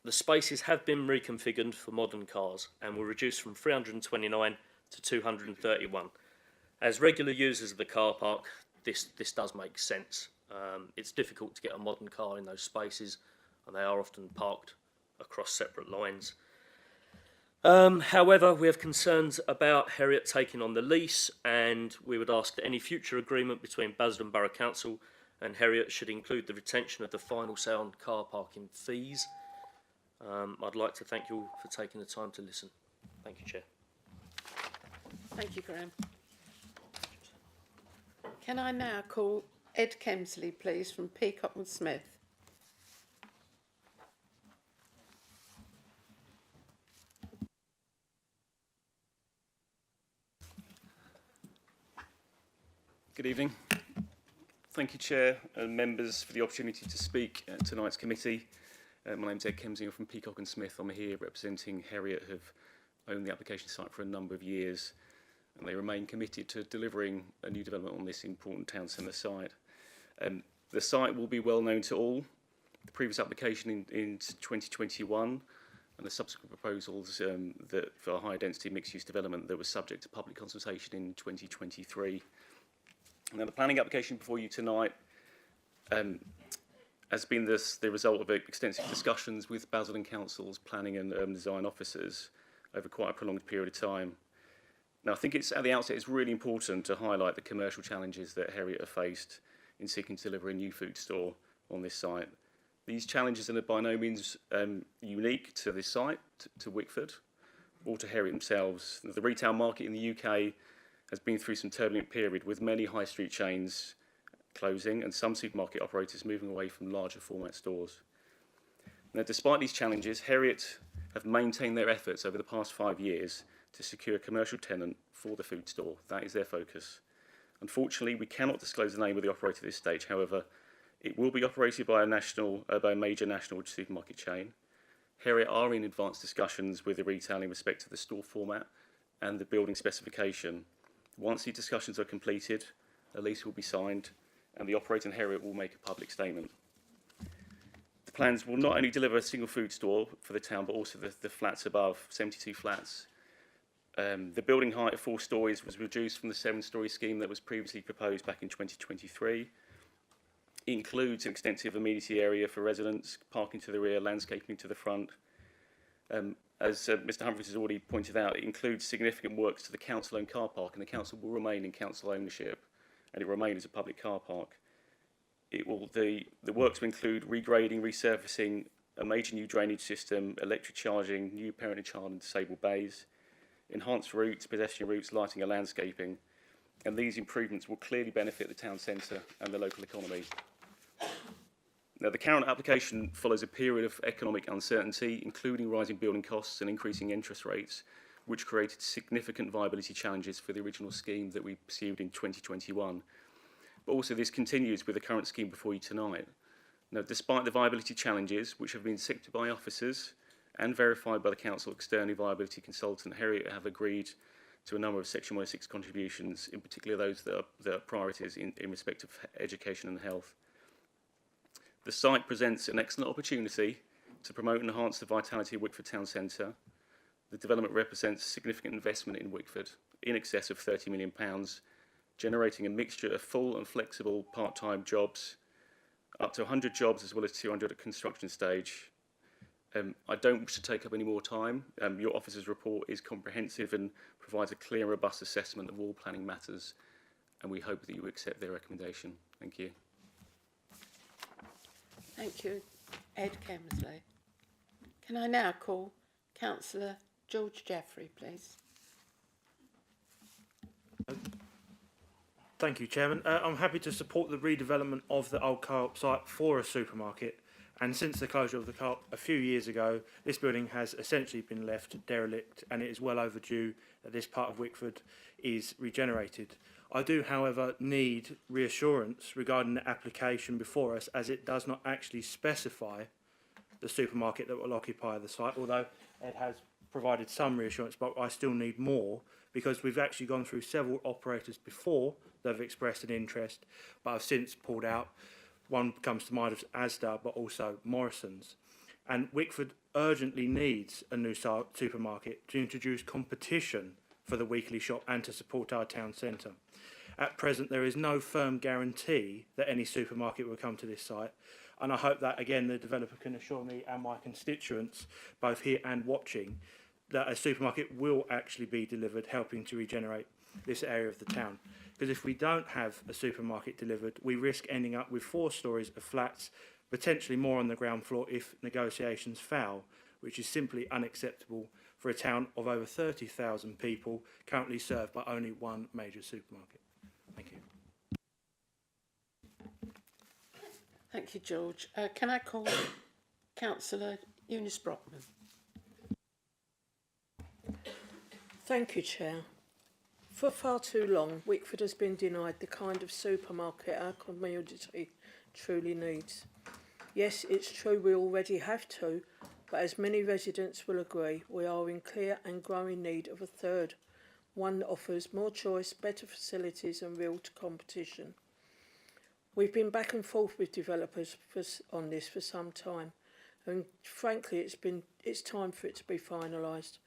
The spaces have been reconfigured for modern cars and were reduced from 329 to 231. As regular users of the car park, this does make sense. It's difficult to get a modern car in those spaces, and they are often parked across separate lines. However, we have concerns about Heriot taking on the lease, and we would ask that any future agreement between Basildon Borough Council and Heriot should include the retention of the final say on car parking fees. I'd like to thank you all for taking the time to listen. Thank you, Chair. Thank you, Graham. Can I now call Ed Kemsley, please, from Peacock and Smith? Good evening. Thank you, Chair and members, for the opportunity to speak at tonight's committee. My name's Ed Kemsley. I'm from Peacock and Smith. I'm here representing Heriot, who have owned the application site for a number of years, and they remain committed to delivering a new development on this important town centre site. The site will be well known to all. The previous application in 2021 and the subsequent proposals that for a high density mixed use development that was subject to public consultation in 2023. Now, the planning application before you tonight has been the result of extensive discussions with Basildon Council's planning and design officers over quite a prolonged period of time. Now, I think at the outset it's really important to highlight the commercial challenges that Heriot have faced in seeking to deliver a new food store on this site. These challenges are by no means unique to this site, to Wickford, or to Heriot themselves. The retail market in the UK has been through some turbulent period, with many high street chains closing and some supermarket operators moving away from larger format stores. Now, despite these challenges, Heriot have maintained their efforts over the past 5 years to secure a commercial tenant for the food store. That is their focus. Unfortunately, we cannot disclose the name of the operator at this stage. However, it will be operated by a major national supermarket chain. Heriot are in advanced discussions with the retailer in respect to the store format and the building specification. Once these discussions are completed, a lease will be signed and the operator and Heriot will make a public statement. The plans will not only deliver a single food store for the town, but also the flats above, 72 flats. The building height of 4 stories was reduced from the 7-storey scheme that was previously proposed back in 2023. It includes an extensive amenity area for residents, parking to the rear, landscaping to the front. As Mr Humphries has already pointed out, it includes significant works to the council-owned car park, and the council will remain in council ownership, and it will remain as a public car park. The works will include regrading, resurfacing, a major new drainage system, electric charging, new parent and child and disabled bays, enhanced routes, pedestrian routes, lighting and landscaping, and these improvements will clearly benefit the town centre and the local economy. Now, the current application follows a period of economic uncertainty, including rising building costs and increasing interest rates, which created significant viability challenges for the original scheme that we pursued in 2021. But also this continues with the current scheme before you tonight. Now, despite the viability challenges, which have been accepted by officers and verified by the council external viability consultant, Heriot have agreed to a number of Section 106 contributions, in particular those that are priorities in respect of education and health. The site presents an excellent opportunity to promote and enhance the vitality of Wickford Town Centre. The development represents significant investment in Wickford, in excess of £30 million, generating a mixture of full and flexible part-time jobs, up to 100 jobs as well as 200 at construction stage. I don't wish to take up any more time. Your officer's report is comprehensive and provides a clear and robust assessment of all planning matters, and we hope that you accept their recommendation. Thank you. Thank you, Ed Kemsley. Can I now call Councillor George Jeffrey, please? Thank you, Chairman. I'm happy to support the redevelopment of the old co-op site for a supermarket. And since the closure of the co-op a few years ago, this building has essentially been left derelict, and it is well overdue that this part of Wickford is regenerated. I do, however, need reassurance regarding the application before us, as it does not actually specify the supermarket that will occupy the site, although it has provided some reassurance, but I still need more, because we've actually gone through several operators before that have expressed an interest, but have since pulled out. One comes to mind as Asda, but also Morrison's. And Wickford urgently needs a new supermarket to introduce competition for the weekly shop and to support our town centre. At present, there is no firm guarantee that any supermarket will come to this site, and I hope that, again, the developer can assure me and my constituents, both here and watching, that a supermarket will actually be delivered, helping to regenerate this area of the town. Because if we don't have a supermarket delivered, we risk ending up with 4 stories of flats, potentially more on the ground floor if negotiations fail, which is simply unacceptable for a town of over 30,000 people currently served by only one major supermarket. Thank you. Thank you, George. Can I call Councillor Eunice Brockman? Thank you, Chair. For far too long, Wickford has been denied the kind of supermarket our community truly needs. Yes, it's true we already have two, but as many residents will agree, we are in clear and growing need of a third, one that offers more choice, better facilities and real competition. We've been back and forth with developers on this for some time, and frankly it's time for it to be finalised.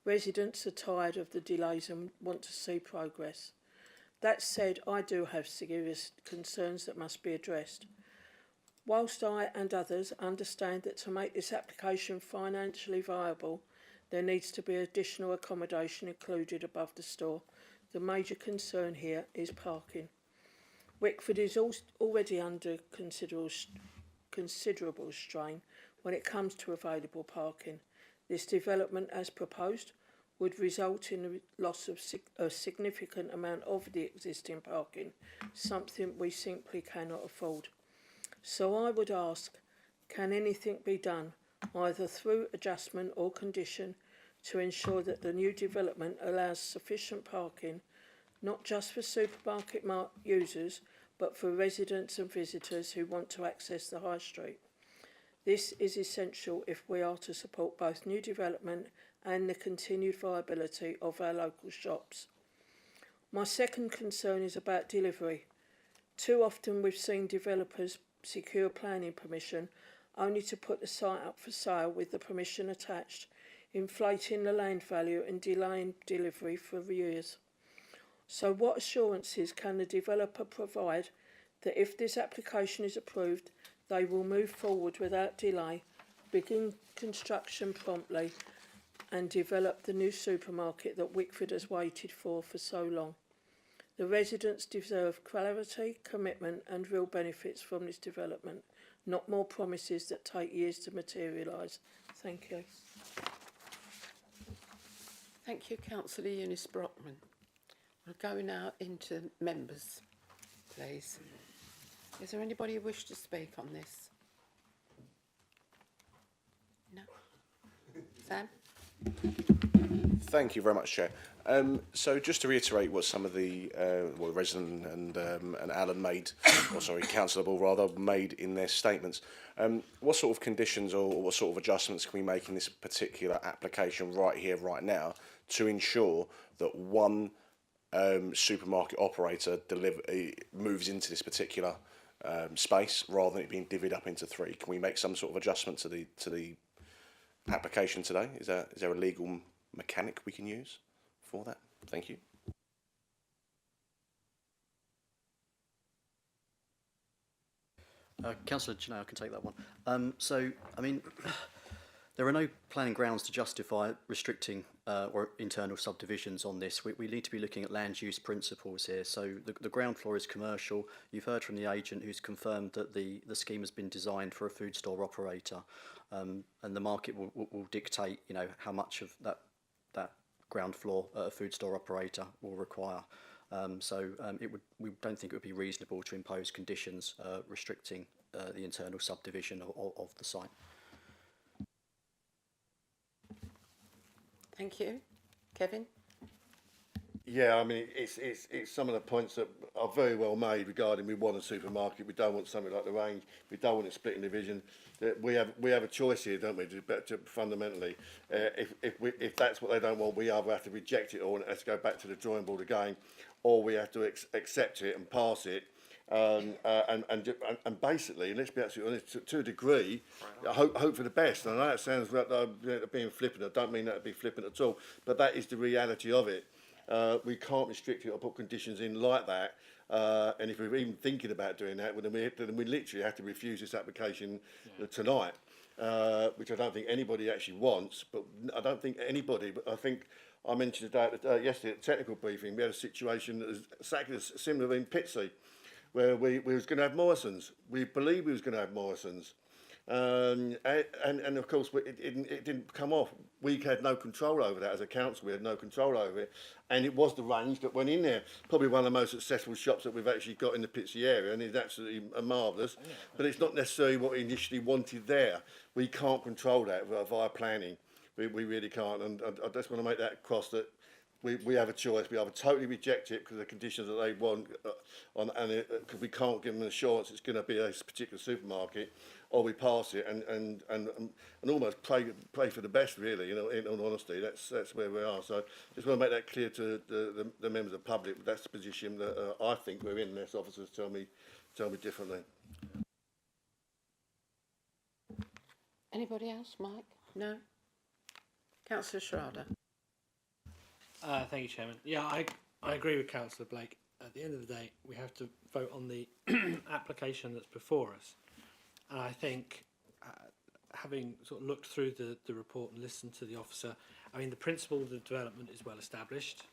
Residents are tired of the delays and want to see progress. That said, I do have serious concerns that must be addressed. Whilst I and others understand that to make this application financially viable, there needs to be additional accommodation included above the store, the major concern here is parking. Wickford is already under considerable strain when it comes to available parking. This development, as proposed, would result in the loss of a significant amount of the existing parking, something we simply cannot afford. So I would ask, can anything be done, either through adjustment or condition, to ensure that the new development allows sufficient parking, not just for supermarket users, but for residents and visitors who want to access the high street? This is essential if we are to support both new development and the continued viability of our local shops. My second concern is about delivery. Too often we've seen developers secure planning permission only to put the site up for sale with the permission attached, inflating the land value and delaying delivery for years. So what assurances can the developer provide that if this application is approved, they will move forward without delay, begin construction promptly and develop the new supermarket that Wickford has waited for so long? The residents deserve clarity, commitment and real benefits from this development, not more promises that take years to materialise. Thank you. Thank you, Councillor Eunice Brockman. We'll go now into members, please. Is there anybody who wishes to speak on this? No? Sam? Thank you very much, Chair. So just to reiterate what some of the resident and Alan made, or sorry, Councillor Ball rather, made in their statements. What sort of conditions or what sort of adjustments can we make in this particular application right here, right now, to ensure that one supermarket operator moves into this particular space rather than it being divvied up into 3? Can we make some sort of adjustment to the application today? Is there a legal mechanic we can use for that? Thank you. Councillor Janay, I can take that one. So, I mean, there are no planning grounds to justify restricting or internal subdivisions on this. We need to be looking at land use principles here. So the ground floor is commercial. You've heard from the agent who's confirmed that the scheme has been designed for a food store operator, and the market will dictate, you know, how much of that ground floor a food store operator will require. We don't think it would be reasonable to impose conditions restricting the internal subdivision of the site. Thank you. Kevin? Yeah, I mean, it's some of the points that are very well made regarding we want a supermarket, we don't want something like the Range, we don't want it split in division. We have a choice here, don't we? Fundamentally, if that's what they don't want, we either have to reject it or it has to go back to the drawing board again, or we have to accept it and pass it. And basically, and let's be absolutely honest, to a degree, I hope for the best. And I know that sounds like being flippant. I don't mean that to be flippant at all, but that is the reality of it. We can't restrict it or put conditions in like that. And if we're even thinking about doing that, then we literally have to refuse this application tonight. which I don't think anybody actually wants, but I don't think anybody, but I think I mentioned yesterday at the technical briefing, we had a situation that was exactly similar in Pitsea, where we was going to have Morrison's. We believed we was going to have Morrison's. And of course, it didn't come off. We had no control over that as a council. We had no control over it. And it was the range that went in there. Probably one of the most successful shops that we've actually got in the Pitsea area, and it's absolutely marvellous. But it's not necessarily what we initially wanted there. We can't control that via planning. We really can't. And I just want to make that across that we have a choice. We either totally reject it because of the conditions that they want, because we can't give them an assurance it's going to be a particular supermarket, or we pass it and almost pray for the best, really. You know, in all honesty, that's where we are. So just want to make that clear to the members of the public. That's the position that I think we're in. Unless officers tell me differently. Anybody else, Mike? No? Councillor Schrader. Thank you, Chairman. Yeah, I agree with Councillor Blake. At the end of the day, we have to vote on the application that's before us. And I think, having sort of looked through the report and listened to the officer, I mean, the principle of the development is well established.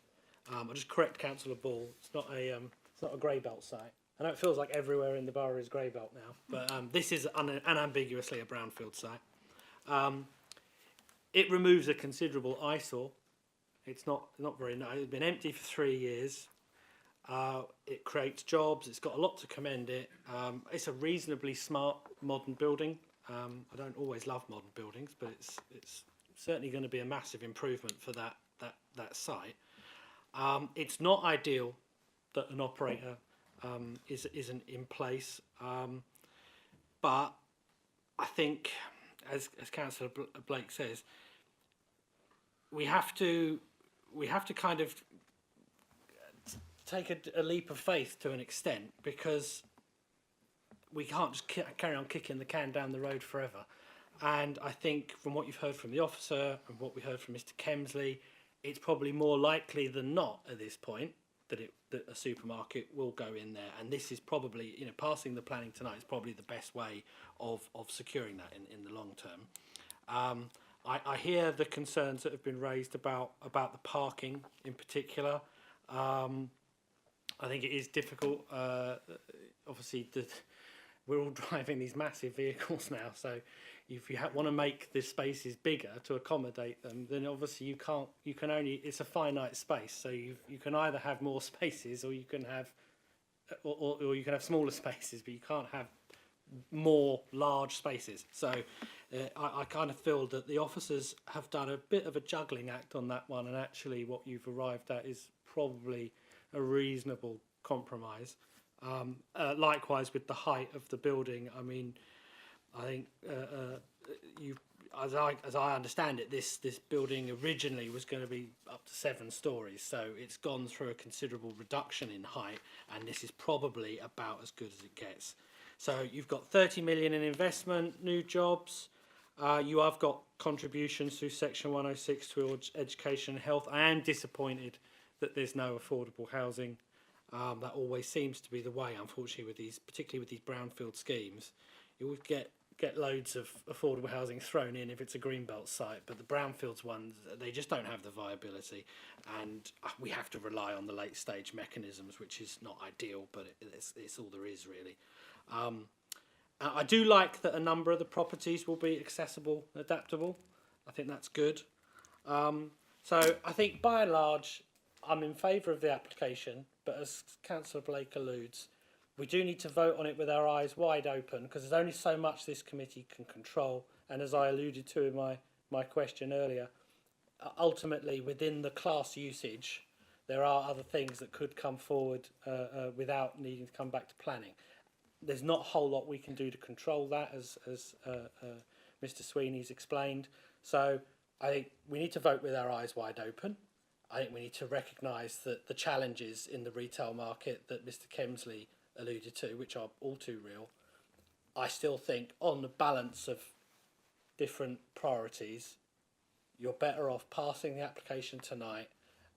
I'll just correct Councillor Ball. It's not a grey belt site. I know it feels like everywhere in the borough is grey belt now, but this is unambiguously a brownfield site. It removes a considerable eyesore. It's not very nice. It's been empty for 3 years. It creates jobs. It's got a lot to commend it. It's a reasonably smart modern building. I don't always love modern buildings, but it's certainly going to be a massive improvement for that site. It's not ideal that an operator isn't in place, but I think, as Councillor Blake says, we have to kind of take a leap of faith to an extent, because we can't just carry on kicking the can down the road forever. And I think from what you've heard from the officer and what we heard from Mr. Kemsley, it's probably more likely than not at this point that a supermarket will go in there. And this is probably, passing the planning tonight is probably the best way of securing that in the long term. I hear the concerns that have been raised about the parking in particular. I think it is difficult. Obviously, we're all driving these massive vehicles now, so if you want to make the spaces bigger to accommodate them, then obviously you can only, it's a finite space, so you can either have more spaces or you can have or you can have smaller spaces, but you can't have more large spaces. So I kind of feel that the officers have done a bit of a juggling act on that one, and actually what you've arrived at is probably a reasonable compromise. Likewise with the height of the building. I mean, I think as I understand it, this building originally was going to be up to 7 stories, so it's gone through a considerable reduction in height, and this is probably about as good as it gets. So you've got 30 million in investment, new jobs. You have got contributions through Section 106 towards education and health. I am disappointed that there's no affordable housing. That always seems to be the way, unfortunately, with these, particularly with these brownfield schemes. You would get loads of affordable housing thrown in if it's a greenbelt site, but the brownfields ones, they just don't have the viability, and we have to rely on the late stage mechanisms, which is not ideal, but it's all there is really. I do like that a number of the properties will be accessible, adaptable. I think that's good. So I think by and large, I'm in favour of the application, but as Councillor Blake alludes, we do need to vote on it with our eyes wide open, because there's only so much this committee can control. And as I alluded to in my question earlier, ultimately within the class usage, there are other things that could come forward without needing to come back to planning. There's not a whole lot we can do to control that, as Mr. Sweeney's explained. So I think we need to vote with our eyes wide open. I think we need to recognise that the challenges in the retail market that Mr. Kemsley alluded to, which are all too real, I still think on the balance of different priorities, you're better off passing the application tonight,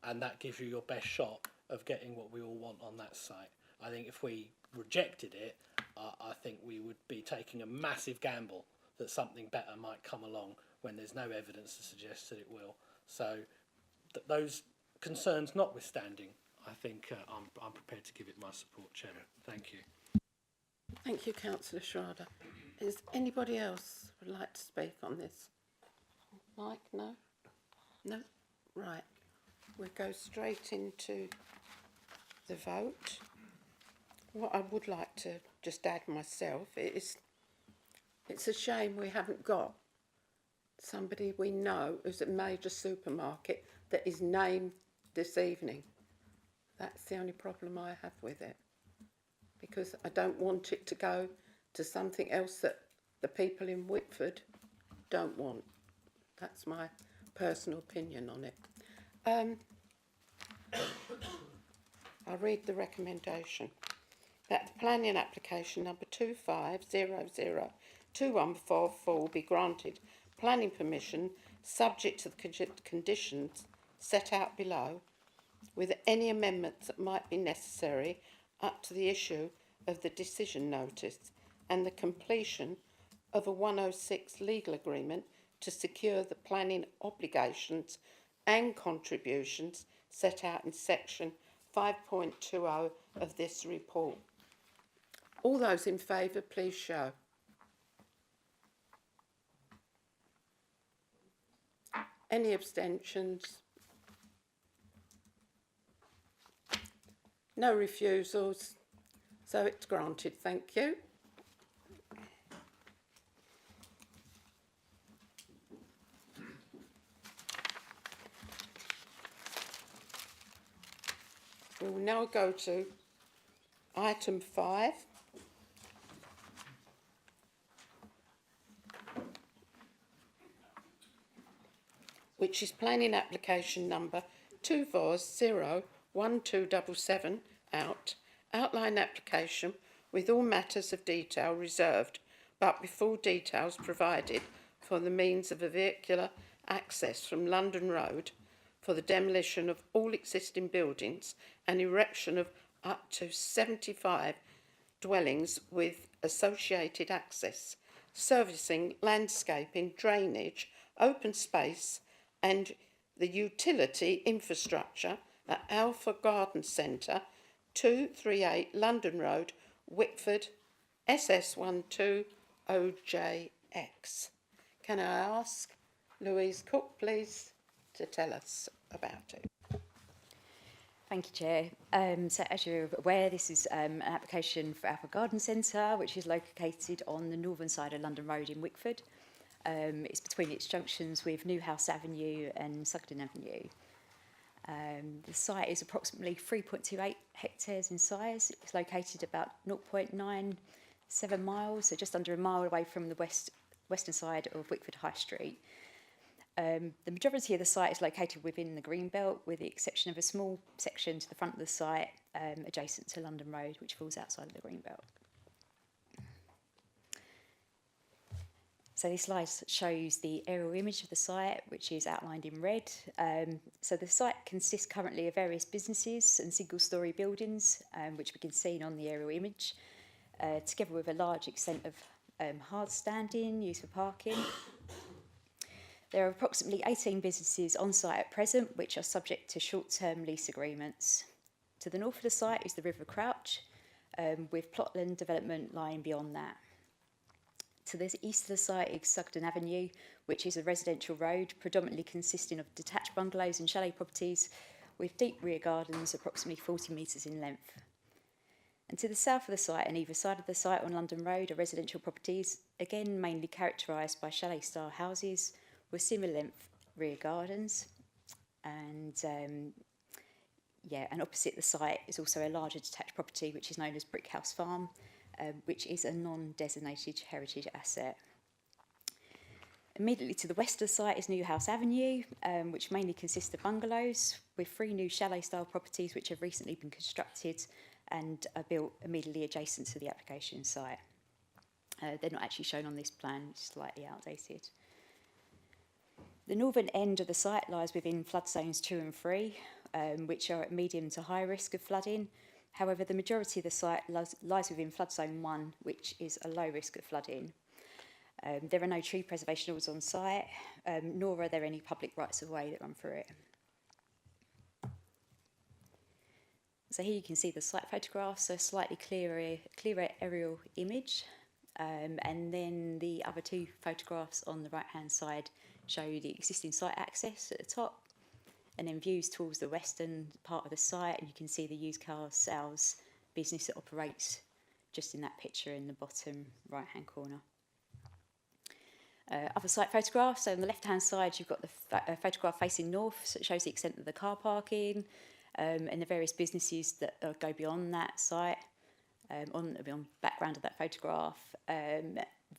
and that gives you your best shot of getting what we all want on that site. I think if we rejected it, I think we would be taking a massive gamble that something better might come along when there's no evidence to suggest that it will. So those concerns notwithstanding, I think I'm prepared to give it my support, Chairman. Thank you. Thank you, Councillor Schrader. Is anybody else would like to speak on this? Mike, no? No? Right. We'll go straight into the vote. What I would like to just add myself is it's a shame we haven't got somebody we know who's a major supermarket that is named this evening. That's the only problem I have with it, because I don't want it to go to something else that the people in Whitford don't want. That's my personal opinion on it. I'll read the recommendation. That the planning application number 25002144 be granted planning permission subject to the conditions set out below, with any amendments that might be necessary up to the issue of the decision notice and the completion of a 106 legal agreement to secure the planning obligations and contributions set out in section 5.20 of this report. All those in favour, please show. Any abstentions? No refusals, so it's granted. Thank you. We will now go to item 5. Which is planning application number 24001277 outline application with all matters of detail reserved, but with full details provided for the means of a vehicular access from London Road for the demolition of all existing buildings and erection of up to 75 dwellings with associated access, servicing, landscaping, drainage, open space and the utility infrastructure at Alpha Garden Centre, 238 London Road, Whitford, SS12OJX. Can I ask Louise Cook, please, to tell us about it? Thank you, Chair. So as you're aware, this is an application for Alpha Garden Centre, which is located on the northern side of London Road in Wickford. It's between its junctions with Newhouse Avenue and Sugden Avenue. The site is approximately 3.28 hectares in size. It's located about 0.97 miles, so just under a mile away from the western side of Wickford High Street. The majority of the site is located within the Greenbelt, with the exception of a small section to the front of the site adjacent to London Road, which falls outside of the Greenbelt. So this slide shows the aerial image of the site, which is outlined in red. So the site consists currently of various businesses and single-storey buildings, which we can see on the aerial image, together with a large extent of hard standing used for parking. There are approximately 18 businesses on site at present, which are subject to short-term lease agreements. To the north of the site is the River Crouch, with plotland development lying beyond that. To the east of the site is Sugden Avenue, which is a residential road predominantly consisting of detached bungalows and chalet properties with deep rear gardens approximately 40 metres in length. And to the south of the site and either side of the site on London Road are residential properties, again mainly characterised by chalet-style houses with similar length rear gardens. And and opposite the site is also a larger detached property which is known as Brickhouse Farm, which is a non-designated heritage asset. Immediately to the west of the site is Newhouse Avenue, which mainly consists of bungalows, with 3 new chalet-style properties which have recently been constructed and are built immediately adjacent to the application site. They're not actually shown on this plan, it's slightly outdated. The northern end of the site lies within flood zones 2 and 3, which are at medium to high risk of flooding. However, the majority of the site lies within flood zone 1, which is a low risk of flooding. There are no tree preservation laws on site, nor are there any public rights of way that run through it. So here you can see the site photographs, so a slightly clearer aerial image. And then the other two photographs on the right-hand side show the existing site access at the top, and then views towards the western part of the site, and you can see the used car sales business that operates just in that picture in the bottom right-hand corner. Other site photographs, so on the left-hand side you've got the photograph facing north, so it shows the extent of the car parking and the various businesses that go beyond that site, on background of that photograph.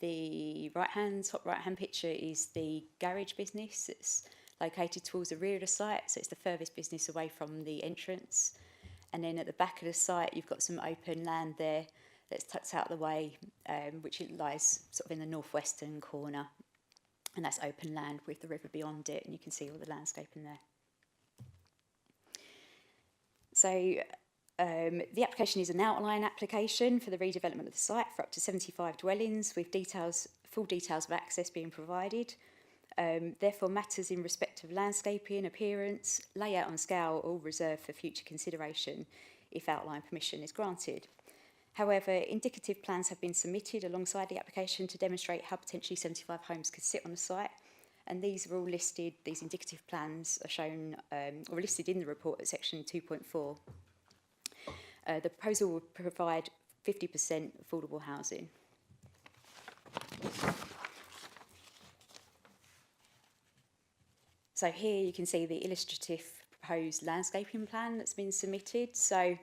The top right-hand picture is the garage business. It's located towards the rear of the site, so it's the furthest business away from the entrance. And then at the back of the site, you've got some open land there that's tucked out of the way, which it lies sort of in the northwestern corner. And that's open land with the river beyond it, and you can see all the landscaping there. So the application is an outline application for the redevelopment of the site for up to 75 dwellings, with full details of access being provided. Therefore, matters in respect of landscaping, appearance, layout and scale are all reserved for future consideration if outline permission is granted. However, indicative plans have been submitted alongside the application to demonstrate how potentially 75 homes could sit on the site, and these are all listed. These indicative plans are shown or listed in the report at section 2.4. The proposal will provide 50% affordable housing. So here you can see the illustrative proposed landscaping plan that's been submitted. So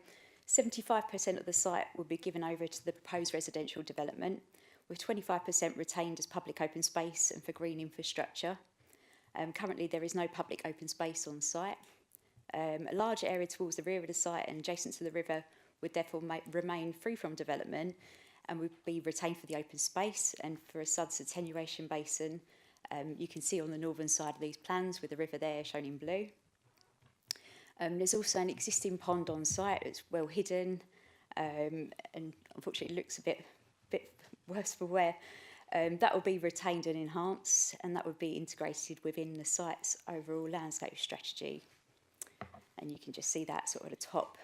75% of the site will be given over to the proposed residential development, with 25% retained as public open space and for green infrastructure. Currently there is no public open space on site. A large area towards the rear of the site and adjacent to the river would therefore remain free from development and would be retained for the open space and for a SUDS attenuation basin. You can see on the northern side of these plans with the river there shown in blue. There's also an existing pond on site that's well hidden and unfortunately looks a bit worse for wear. That will be retained and enhanced, and that would be integrated within the site's overall landscape strategy. And you can just see that sort of at the top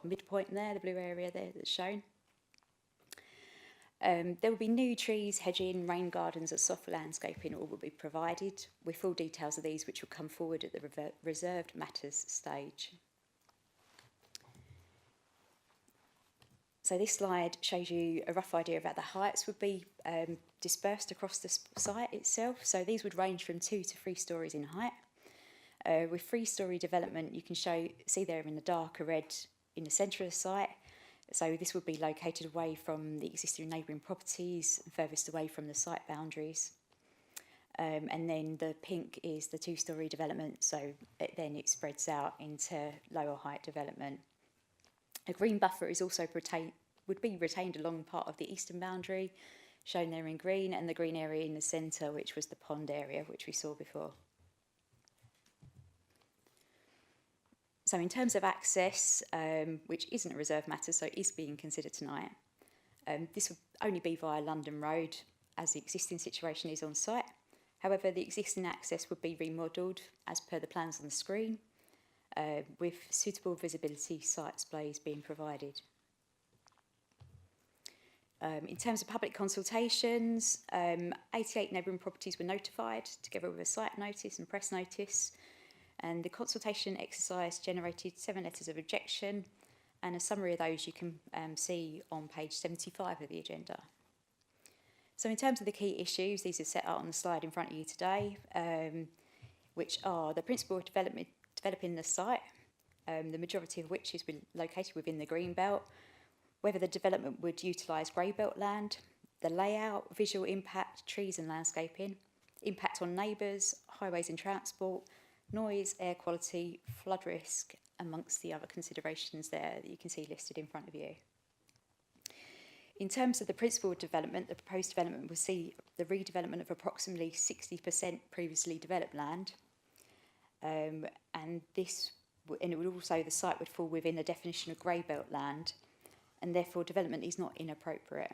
midpoint there, the blue area there that's shown. There will be new trees, hedging, rain gardens and soft landscaping all will be provided, with full details of these which will come forward at the reserved matters stage. So this slide shows you a rough idea about the heights would be dispersed across the site itself. So these would range from 2 to 3 stories in height. With 3-storey development, you can see there in the darker red in the centre of the site. So this would be located away from the existing neighbouring properties, furthest away from the site boundaries. And then the pink is the 2-storey development, so then it spreads out into lower height development. A green buffer is also would be retained along part of the eastern boundary, shown there in green, and the green area in the centre, which was the pond area, which we saw before. So in terms of access, which isn't a reserved matter, so is being considered tonight, this would only be via London Road, as the existing situation is on site. However, the existing access would be remodelled as per the plans on the screen, with suitable visibility site displays being provided. In terms of public consultations, 88 neighbouring properties were notified, together with a site notice and press notice. And the consultation exercise generated 7 letters of objection, and a summary of those you can see on page 75 of the agenda. So in terms of the key issues, these are set out on the slide in front of you today, which are the principle of developing the site, the majority of which is located within the green belt, whether the development would utilise grey belt land, the layout, visual impact, trees and landscaping, impact on neighbours, highways and transport, noise, air quality, flood risk, amongst the other considerations there that you can see listed in front of you. In terms of the principal development, the proposed development will see the redevelopment of approximately 60% previously developed land, and it would also, the site would fall within the definition of grey belt land, and therefore development is not inappropriate.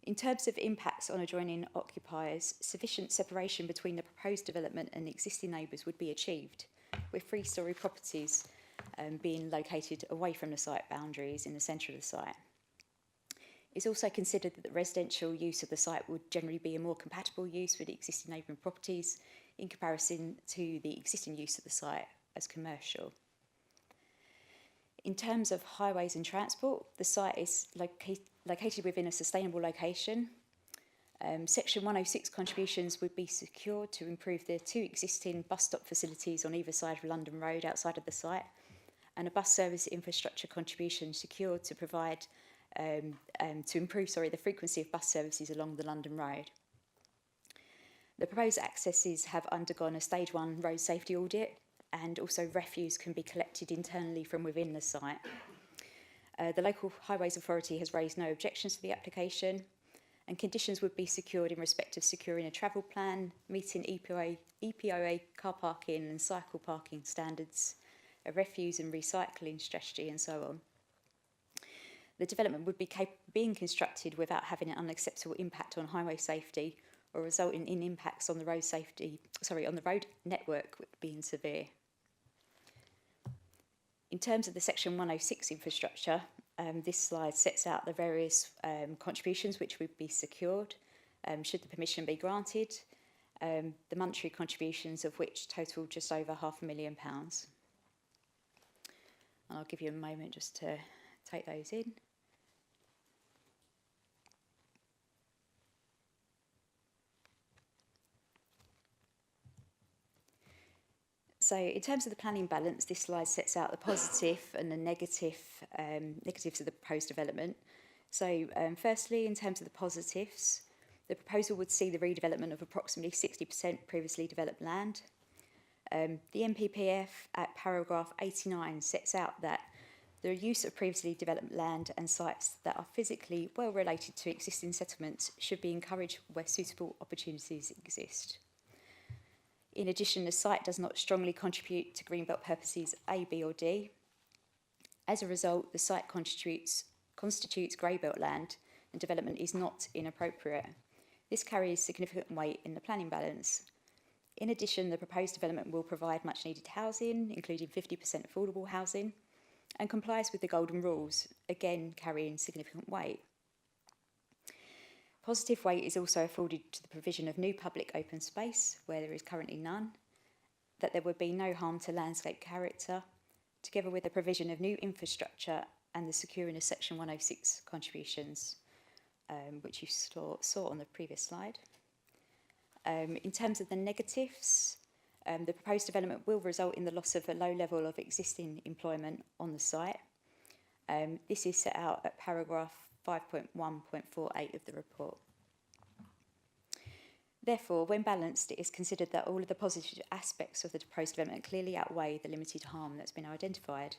In terms of impacts on adjoining occupiers, sufficient separation between the proposed development and existing neighbours would be achieved, with 3-storey properties being located away from the site boundaries in the centre of the site. It's also considered that the residential use of the site would generally be a more compatible use with the existing neighbouring properties in comparison to the existing use of the site as commercial. In terms of highways and transport, the site is located within a sustainable location. Section 106 contributions would be secured to improve the 2 existing bus stop facilities on either side of London Road outside of the site, and a bus service infrastructure contribution secured to provide to improve the frequency of bus services along the London Road. The proposed accesses have undergone a stage 1 road safety audit, and also refuse can be collected internally from within the site. The local highways authority has raised no objections to the application, and conditions would be secured in respect of securing a travel plan, meeting EPOA car parking and cycle parking standards, a refuse and recycling strategy, and so on. The development would be being constructed without having an unacceptable impact on highway safety or resulting in impacts on the road network being severe. In terms of the Section 106 infrastructure, this slide sets out the various contributions which would be secured should the permission be granted, the monetary contributions of which total just over £500,000. I'll give you a moment just to take those in. So in terms of the planning balance, this slide sets out the positive and the negatives of the proposed development. So firstly, in terms of the positives, the proposal would see the redevelopment of approximately 60% previously developed land. The NPPF at paragraph 89 sets out that the use of previously developed land and sites that are physically well related to existing settlements should be encouraged where suitable opportunities exist. In addition, the site does not strongly contribute to Greenbelt purposes A, B or D. As a result, the site constitutes Greybelt land and development is not inappropriate. This carries significant weight in the planning balance. In addition, the proposed development will provide much needed housing, including 50% affordable housing, and complies with the Golden Rules, again carrying significant weight. Positive weight is also afforded to the provision of new public open space, where there is currently none, that there would be no harm to landscape character, together with the provision of new infrastructure and the securing of Section 106 contributions, which you saw on the previous slide. In terms of the negatives, the proposed development will result in the loss of a low level of existing employment on the site. This is set out at paragraph 5.1.48 of the report. Therefore, when balanced, it is considered that all of the positive aspects of the proposed development clearly outweigh the limited harm that's been identified,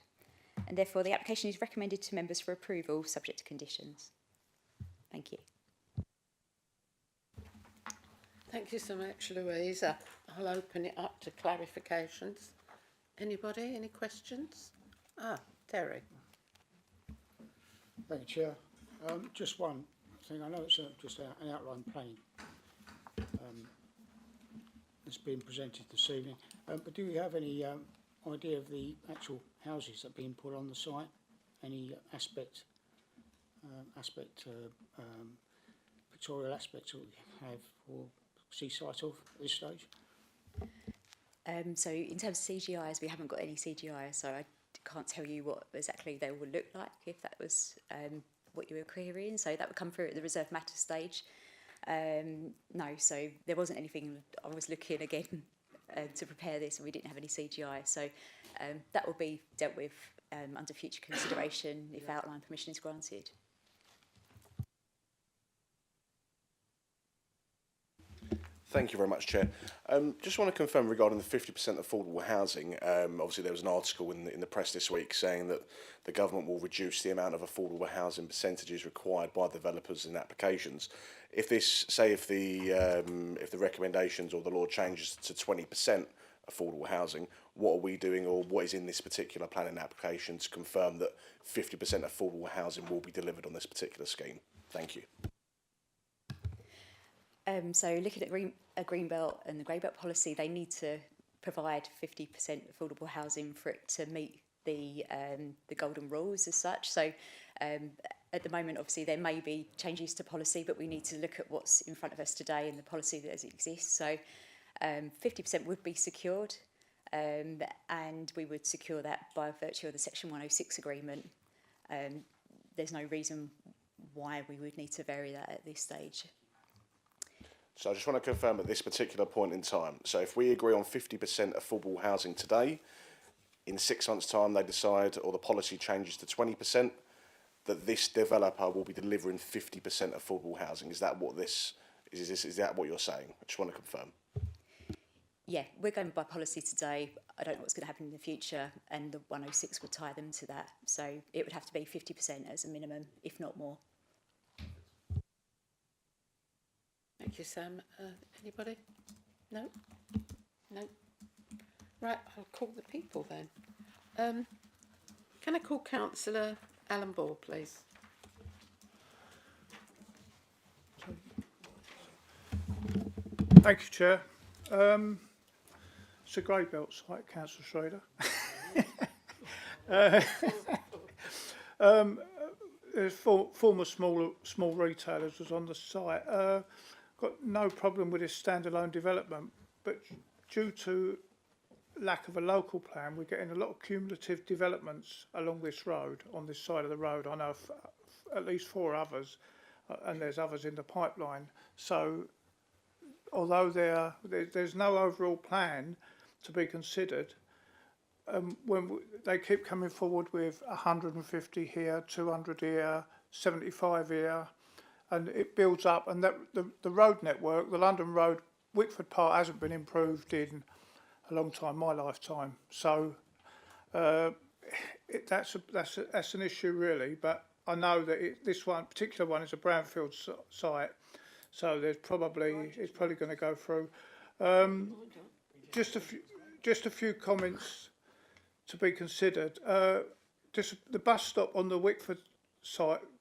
and therefore the application is recommended to members for approval, subject to conditions. Thank you. Thank you so much, Louisa. I'll open it up to clarifications. Anybody, any questions? Terry. Thank you, Chair. Just one thing. I know it's just an outline planning that's being presented this evening, but do you have any idea of the actual houses that are being put on the site? Any pictorial aspects that we have or see sight of at this stage? So in terms of CGIs, we haven't got any CGI, so I can't tell you what exactly they will look like if that was what you were querying. So that would come through at the reserve matter stage. No, so there wasn't anything. I was looking again to prepare this and we didn't have any CGI. So that will be dealt with under future consideration if outline permission is granted. Thank you very much, Chair. Just want to confirm regarding the 50% affordable housing. Obviously, there was an article in the press this week saying that the government will reduce the amount of affordable housing percentages required by developers in applications. If this, say, if the recommendations or the law changes to 20% affordable housing, what are we doing, or what is in this particular planning application to confirm that 50% affordable housing will be delivered on this particular scheme? Thank you. So looking at a green belt and the grey belt policy, they need to provide 50% affordable housing for it to meet the golden rules as such. So at the moment, obviously, there may be changes to policy, but we need to look at what's in front of us today and the policy that exists. So 50% would be secured, and we would secure that by virtue of the Section 106 agreement. There's no reason why we would need to vary that at this stage. So I just want to confirm at this particular point in time. So if we agree on 50% affordable housing today, in 6 months' time they decide, or the policy changes to 20%, that this developer will be delivering 50% affordable housing. Is that what this is? Is that what you're saying? I just want to confirm. Yeah, we're going by policy today. I don't know what's going to happen in the future, and the 106 would tie them to that. So it would have to be 50% as a minimum, if not more. Thank you, Sam. Anybody? No? No? Right, I'll call the people then. Can I call Councillor Alan Ball, please? Thank you, Chair. It's a grey belt site, Councillor Schrader. There's former small retailers was on the site. Got no problem with this standalone development, but due to lack of a local plan, we're getting a lot of cumulative developments along this road, on this side of the road. I know at least 4 others, and there's others in the pipeline. So although there's no overall plan to be considered, they keep coming forward with 150 here, 200 here, 75 here, and it builds up. And the road network, the London Road, Wickford Part, hasn't been improved in a long time, my lifetime. So that's an issue really. But I know that this particular one is a brownfield site, so it's probably going to go through. Just a few comments to be considered. The bus stop on the Wickford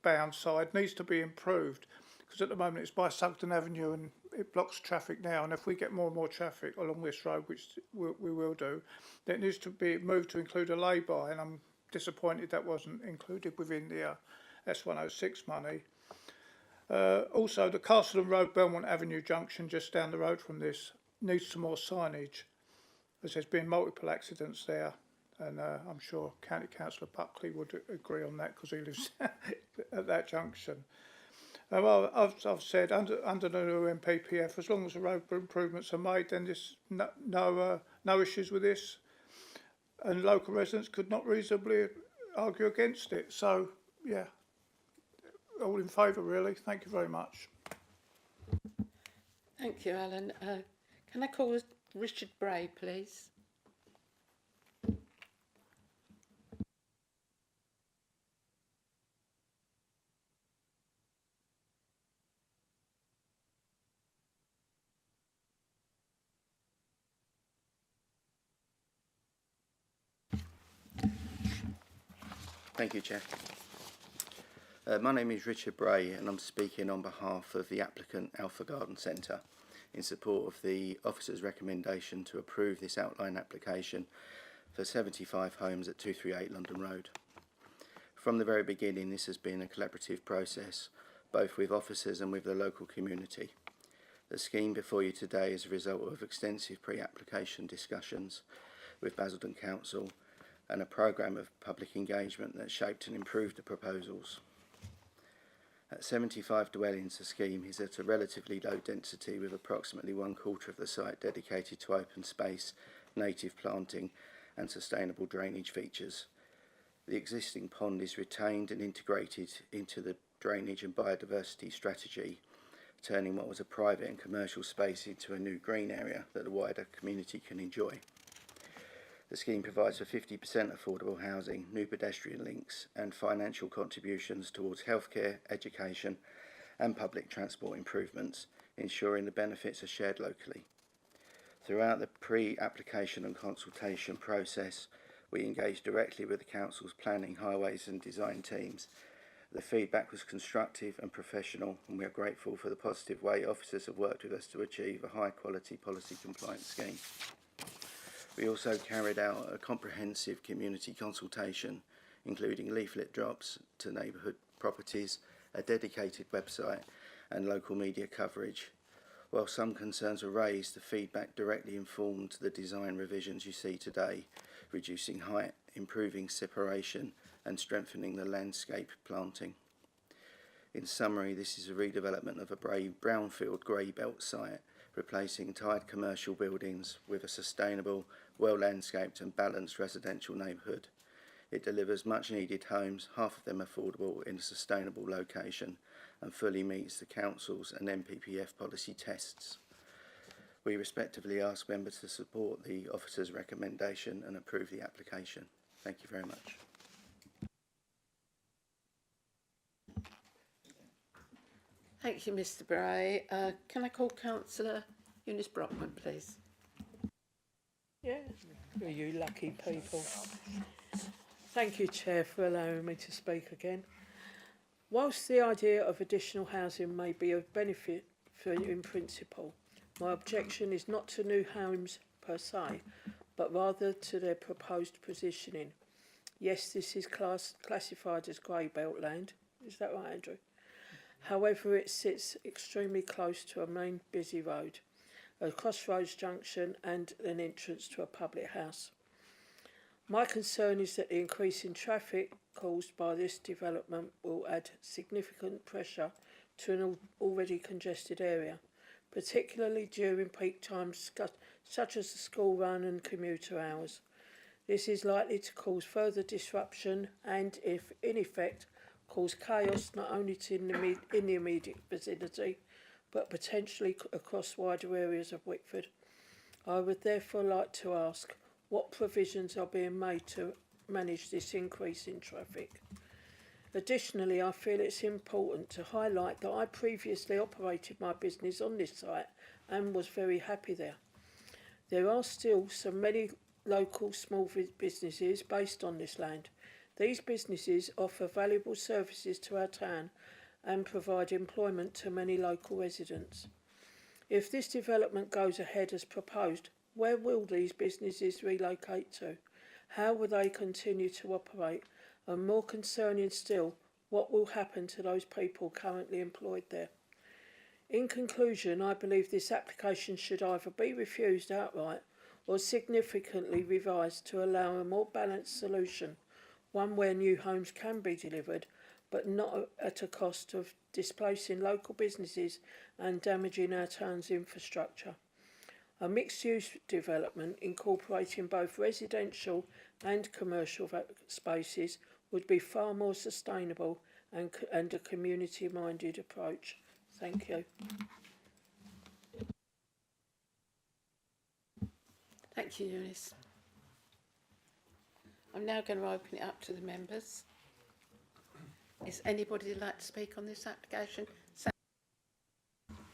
bound side needs to be improved, because at the moment it's by Sugden Avenue and it blocks traffic now. And if we get more and more traffic along this road, which we will do, then it needs to be moved to include a lay-by. And I'm disappointed that wasn't included within the S106 money. Also, the Castle Road Belmont Avenue junction just down the road from this needs some more signage, as there's been multiple accidents there, and I'm sure County Councillor Buckley would agree on that because he lives at that junction. Well, I've said under the new MPPF, as long as the road improvements are made, then there's no issues with this, and local residents could not reasonably argue against it. So yeah, all in favour really. Thank you very much. Thank you, Alan. Can I call Richard Bray, please? Thank you, Chair. My name is Richard Bray, and I'm speaking on behalf of the applicant Alpha Garden Centre in support of the officer's recommendation to approve this outline application for 75 homes at 238 London Road. From the very beginning, this has been a collaborative process, both with officers and with the local community. The scheme before you today is a result of extensive pre-application discussions with Basildon Council and a programme of public engagement that shaped and improved the proposals. At 75 dwellings, the scheme is at a relatively low density, with approximately 1/4 of the site dedicated to open space, native planting and sustainable drainage features. The existing pond is retained and integrated into the drainage and biodiversity strategy, turning what was a private and commercial space into a new green area that the wider community can enjoy. The scheme provides for 50% affordable housing, new pedestrian links and financial contributions towards healthcare, education and public transport improvements, ensuring the benefits are shared locally. Throughout the pre-application and consultation process, we engaged directly with the Council's planning, highways and design teams The feedback was constructive and professional, and we are grateful for the positive way officers have worked with us to achieve a high quality policy compliance scheme. We also carried out a comprehensive community consultation, including leaflet drops to neighbourhood properties, a dedicated website and local media coverage. While some concerns were raised, the feedback directly informed the design revisions you see today, reducing height, improving separation and strengthening the landscape planting. In summary, this is a redevelopment of a brownfield grey belt site, replacing tired commercial buildings with a sustainable, well-landscaped and balanced residential neighbourhood. It delivers much needed homes, half of them affordable, in a sustainable location, and fully meets the Council's and NPPF policy tests. We respectively ask members to support the officer's recommendation and approve the application. Thank you very much. Thank you, Mr. Bray. Can I call Councillor Eunice Brockman, please? Yeah, you lucky people. Thank you, Chair, for allowing me to speak again. Whilst the idea of additional housing may be of benefit for you in principle, my objection is not to new homes per se, but rather to their proposed positioning. Yes, this is classified as grey belt land. Is that right, Andrew? However, it sits extremely close to a main busy road, a crossroads junction and an entrance to a public house. My concern is that the increase in traffic caused by this development will add significant pressure to an already congested area, particularly during peak times such as the school run and commuter hours. This is likely to cause further disruption and, if in effect, cause chaos not only in the immediate vicinity, but potentially across wider areas of Wickford. I would therefore like to ask what provisions are being made to manage this increase in traffic. Additionally, I feel it's important to highlight that I previously operated my business on this site and was very happy there. There are still many local small businesses based on this land. These businesses offer valuable services to our town and provide employment to many local residents. If this development goes ahead as proposed, where will these businesses relocate to? How will they continue to operate? And more concerning still, what will happen to those people currently employed there? In conclusion, I believe this application should either be refused outright or significantly revised to allow a more balanced solution, one where new homes can be delivered, but not at a cost of displacing local businesses and damaging our town's infrastructure. A mixed-use development incorporating both residential and commercial spaces would be far more sustainable and a community-minded approach. Thank you. Thank you, Eunice. I'm now going to open it up to the members. Is anybody who'd like to speak on this application?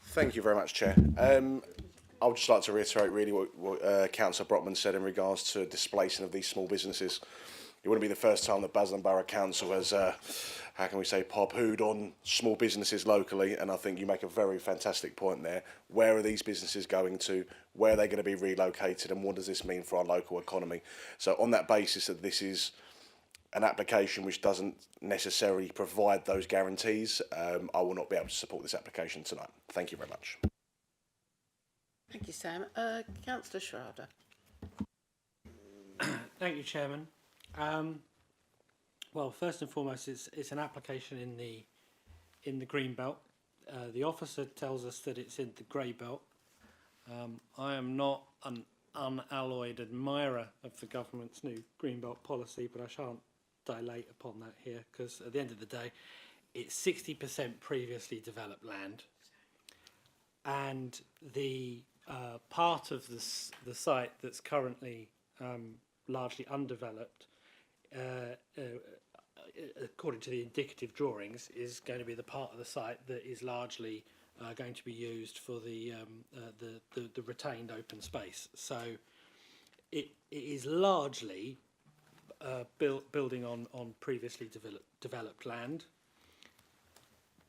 Thank you very much, Chair. I would just like to reiterate really what Councillor Brockman said in regards to displacing of these small businesses. It wouldn't be the first time that Basildon Borough Council has, how can we say, pop-hooed on small businesses locally, and I think you make a very fantastic point there. Where are these businesses going to? Where are they going to be relocated, and what does this mean for our local economy? So on that basis that this is an application which doesn't necessarily provide those guarantees, I will not be able to support this application tonight. Thank you very much. Thank you, Sam. Councillor Schrader. Thank you, Chairman. Well, first and foremost, it's an application in the green belt. The officer tells us that it's in the grey belt. I am not an unalloyed admirer of the government's new green belt policy, but I shan't dilate upon that here because at the end of the day, it's 60% previously developed land, and the part of the site that's currently largely undeveloped, according to the indicative drawings, is going to be the part of the site that is largely going to be used for the retained open space. So it is largely building on previously developed land.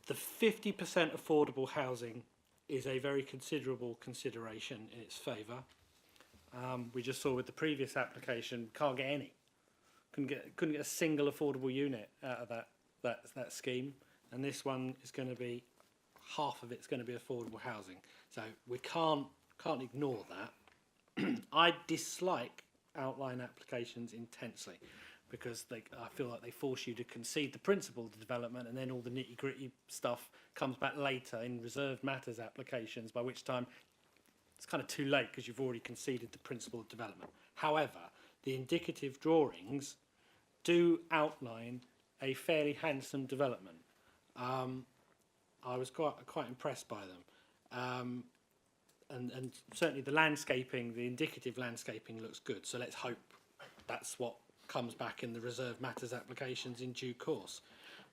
the 50% affordable housing is a very considerable consideration in its favour. We just saw with the previous application, can't get any. Couldn't get a single affordable unit out of that scheme, and this one is going to be, half of it's going to be affordable housing. So we can't ignore that. I dislike outline applications intensely because I feel like they force you to concede the principle of the development, and then all the nitty-gritty stuff comes back later in reserved matters applications, by which time it's kind of too late because you've already conceded the principle of development. However, the indicative drawings do outline a fairly handsome development. I was quite impressed by them. And certainly the landscaping, the indicative landscaping looks good. So let's hope that's what comes back in the reserved matters applications in due course.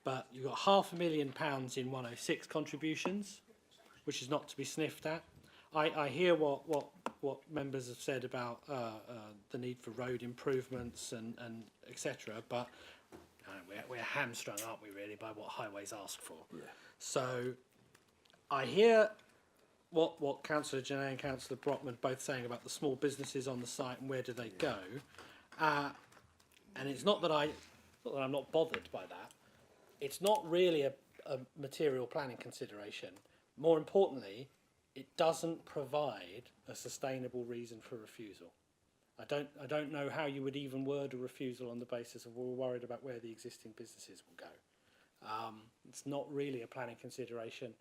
But you've got £500,000 in 106 contributions, which is not to be sniffed at. I hear what members have said about the need for road improvements and etc. But we're hamstrung, aren't we, really, by what highways ask for? Yeah. So I hear what Councillor Janae and Councillor Brockman both saying about the small businesses on the site and where do they go. And it's not that I'm not bothered by that. It's not really a material planning consideration. More importantly, it doesn't provide a sustainable reason for refusal. I don't know how you would even word a refusal on the basis of we're worried about where the existing businesses will go. It's not really a planning consideration.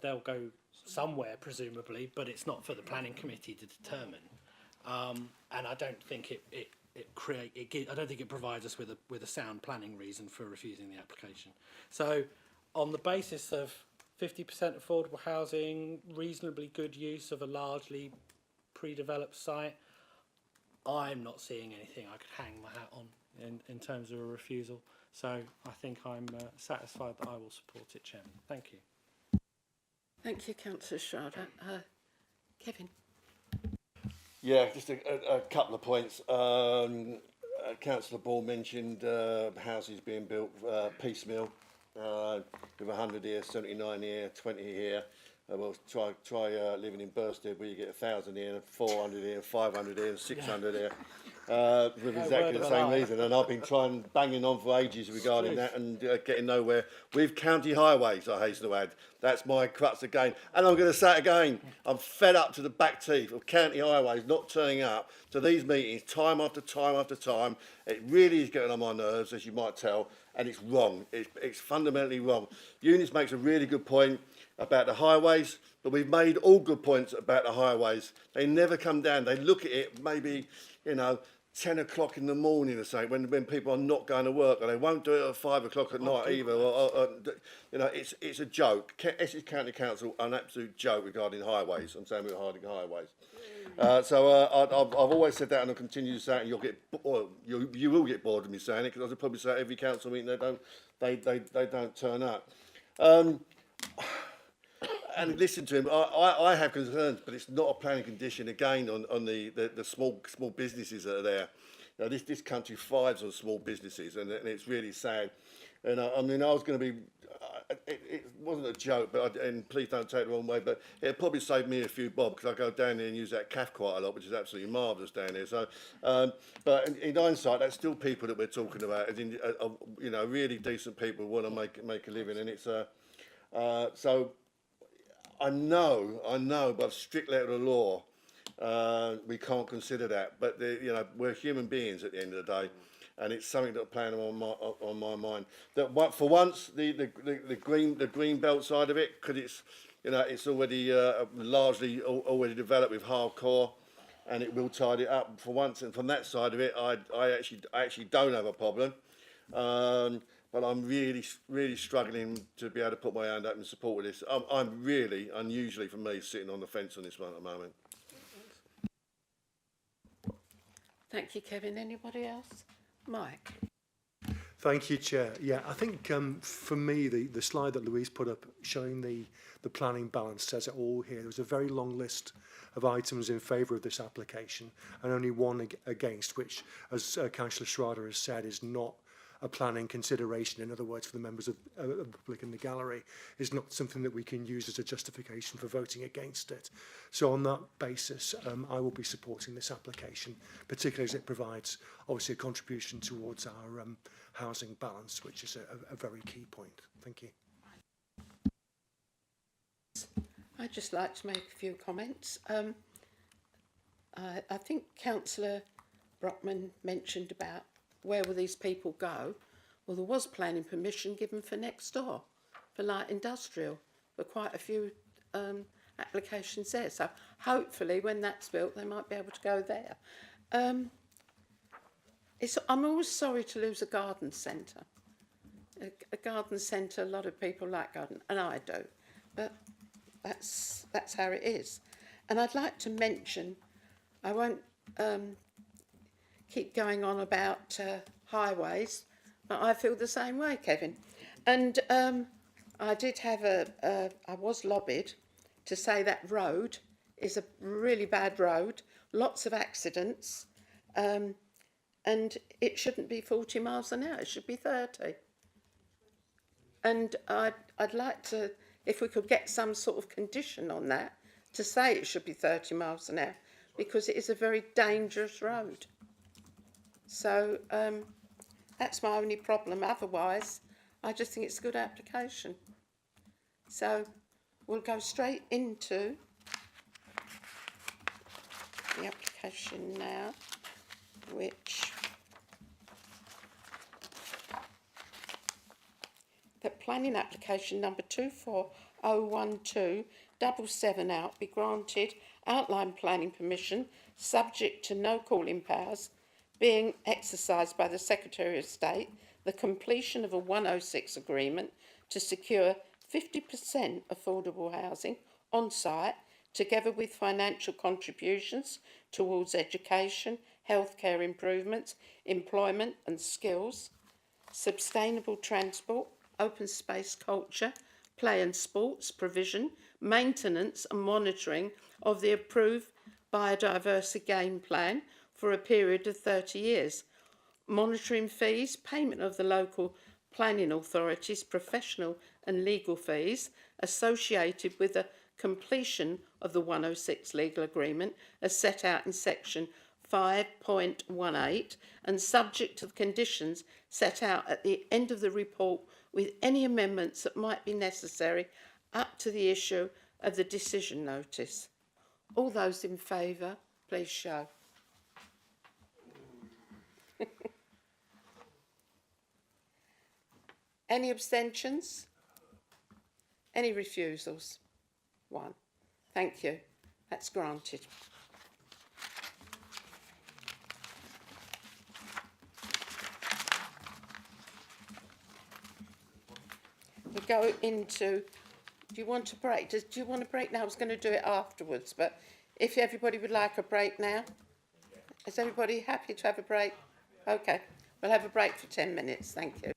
They'll go somewhere presumably, but it's not for the planning committee to determine. And I don't think I don't think it provides us with a sound planning reason for refusing the application. So, on the basis of 50% affordable housing, reasonably good use of a largely pre-developed site, I'm not seeing anything I could hang my hat on in terms of a refusal. So I think I'm satisfied that I will support it, Chairman. Thank you. Thank you, Councillor Schrader. Kevin. Yeah, just a couple of points. Councillor Ball mentioned houses being built piecemeal, with 100 here, 79 here, 20 here. Well, try living in Bursted where you get 1,000 here, 400 here, 500 here, 600 here, with exactly the same reason. And I've been banging on for ages regarding that and getting nowhere with county highways, I hasten to add. That's my crux again. And I'm going to say it again. I'm fed up to the back teeth of county highways not turning up to these meetings time after time after time. It really is getting on my nerves, as you might tell, and it's wrong. It's fundamentally wrong. Eunice makes a really good point about the highways, but we've made all good points about the highways. They never come down. They look at it maybe, 10 o'clock in the morning or something when people are not going to work, and they won't do it at 5 o'clock at night either. It's a joke. Essex County Council are an absolute joke regarding highways. I'm saying regarding highways. I've always said that, and I'll continue to say it. And you will get bored of me saying it, because I'll probably say at every council meeting they don't turn up. And listen to him. I have concerns, but it's not a planning condition. Again, on the small businesses that are there. This country thrives on small businesses, and it's really sad. And I was going to be. It wasn't a joke, but and please don't take it the wrong way. But it'll probably save me a few bob, because I go down there and use that CAF quite a lot, which is absolutely marvellous down there. So, but in hindsight, that's still people that we're talking about. As in, really decent people who want to make a living, and it's so. I know, by strict letter of the law, we can't consider that. But we're human beings at the end of the day, and it's something that's playing on my mind. That for once, the green belt side of it, because it's already largely already developed with hardcore, and it will tidy it up for once. And from that side of it, I actually don't have a problem. But I'm really struggling to be able to put my hand up in support of this. I'm really, unusually for me, sitting on the fence on this one at the moment. Thank you, Kevin. Anybody else? Mike. Thank you, Chair. Yeah, I think for me, the slide that Louise put up showing the planning balance says it all here. There's a very long list of items in favour of this application and only one against, which, as Councillor Schrader has said, is not a planning consideration, in other words, for the members of the public in the gallery, is not something that we can use as a justification for voting against it. So on that basis, I will be supporting this application, particularly as it provides, obviously, a contribution towards our housing balance, which is a very key point. Thank you. I'd just like to make a few comments. I think Councillor Brockman mentioned about where will these people go. Well, there was planning permission given for next door, for light industrial, for quite a few applications there. So hopefully when that's built, they might be able to go there. I'm always sorry to lose a garden centre. A garden centre, a lot of people like garden, and I do, but that's how it is. And I'd like to mention, I won't keep going on about highways, but I feel the same way, Kevin. And I did have I was lobbied to say that road is a really bad road, lots of accidents, and it shouldn't be 40 miles an hour, it should be 30. And I'd like to, if we could get some sort of condition on that, to say it should be 30 miles an hour, because it is a very dangerous road. So that's my only problem. Otherwise, I just think it's a good application. So we'll go straight into the application now, which the planning application number 24012 77 out be granted outline planning permission subject to no calling powers being exercised by the Secretary of State, the completion of a 106 agreement to secure 50% affordable housing on site, together with financial contributions towards education, healthcare improvements, employment and skills, sustainable transport, open space culture, play and sports provision, maintenance and monitoring of the approved biodiversity game plan for a period of 30 years, monitoring fees, payment of the local planning authorities' professional and legal fees associated with the completion of the 106 legal agreement as set out in section 5.18 and subject to the conditions set out at the end of the report with any amendments that might be necessary up to the issue of the decision notice. All those in favour, please show. Any abstentions? Any refusals? One. Thank you. That's granted. We go into, do you want a break? Do you want a break now? I was going to do it afterwards, but if everybody would like a break now, is everybody happy to have a break? Okay, we'll have a break for 10 minutes. Thank you.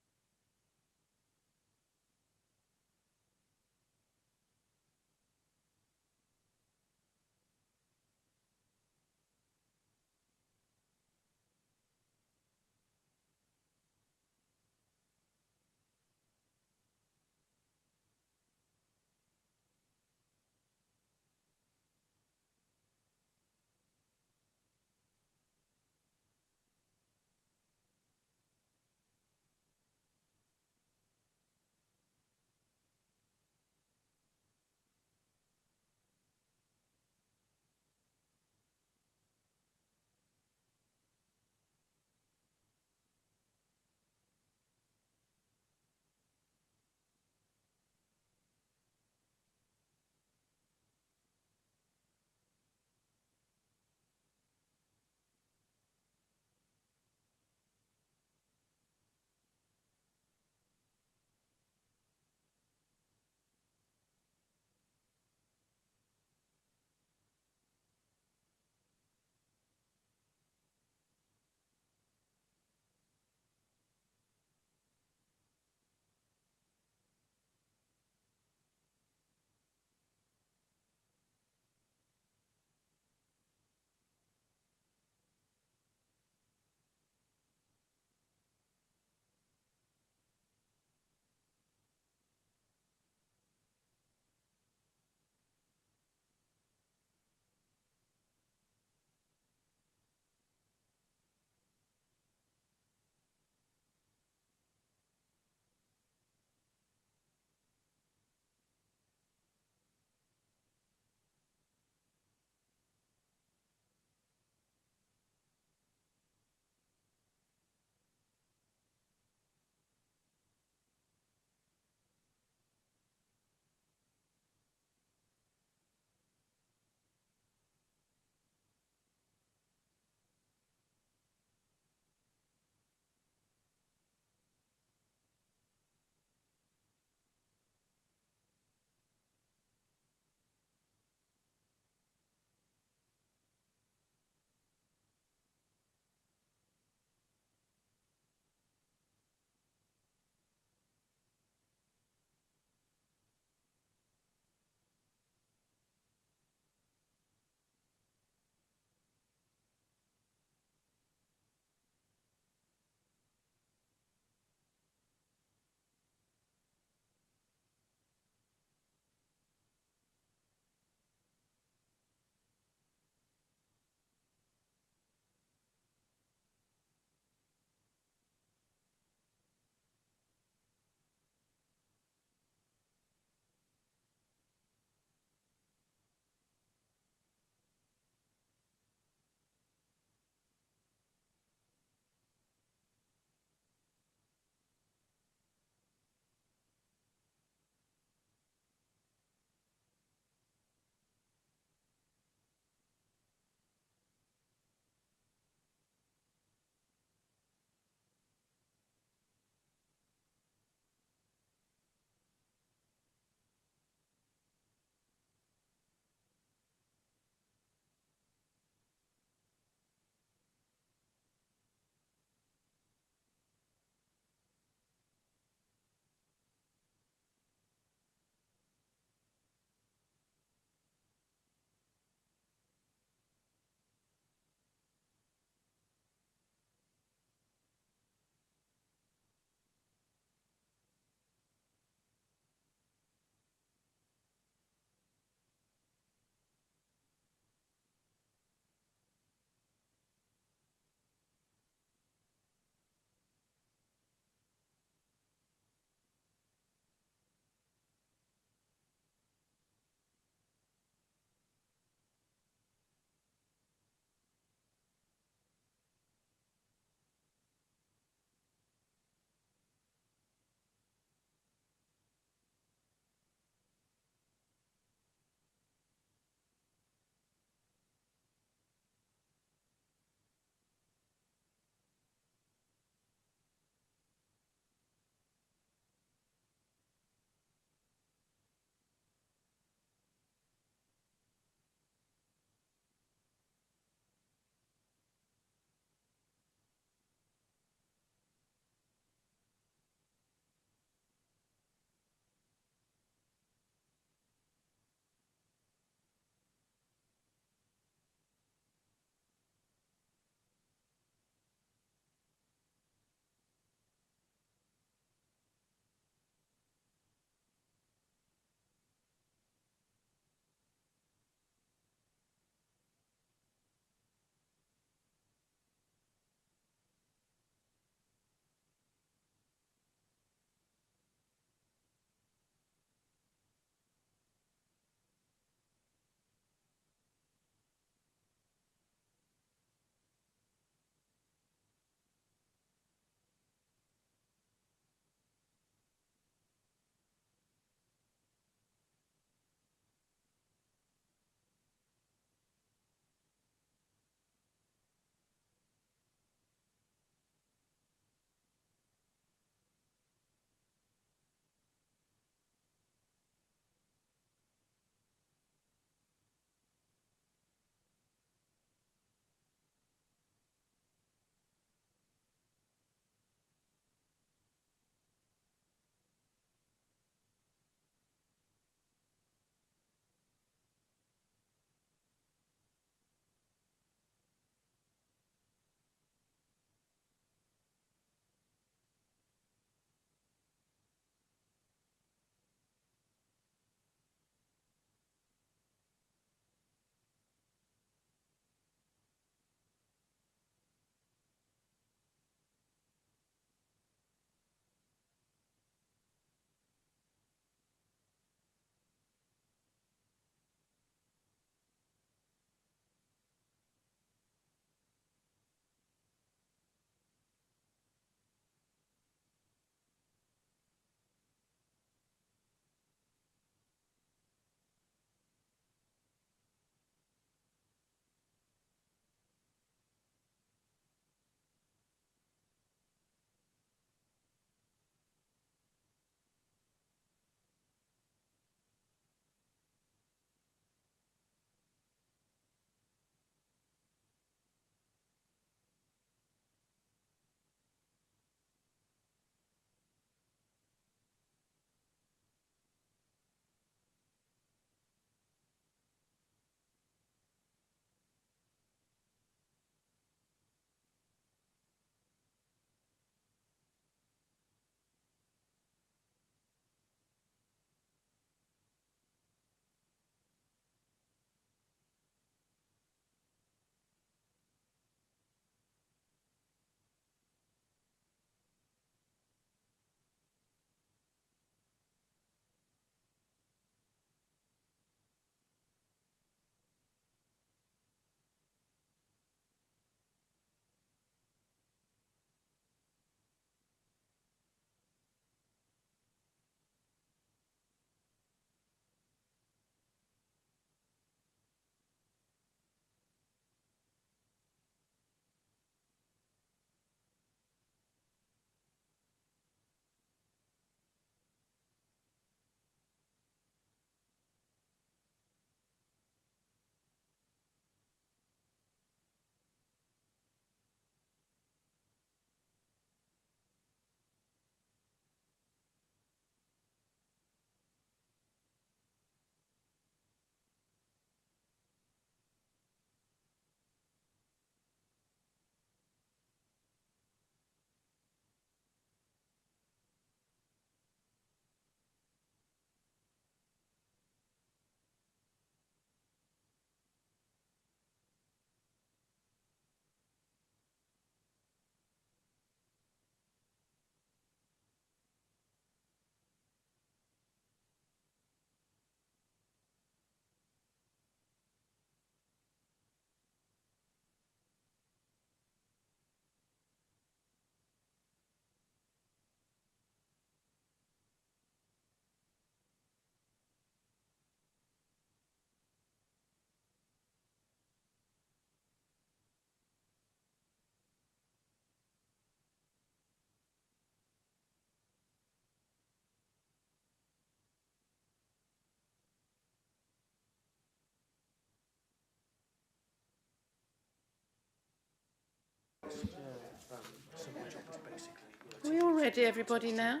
Are we all ready, everybody, now?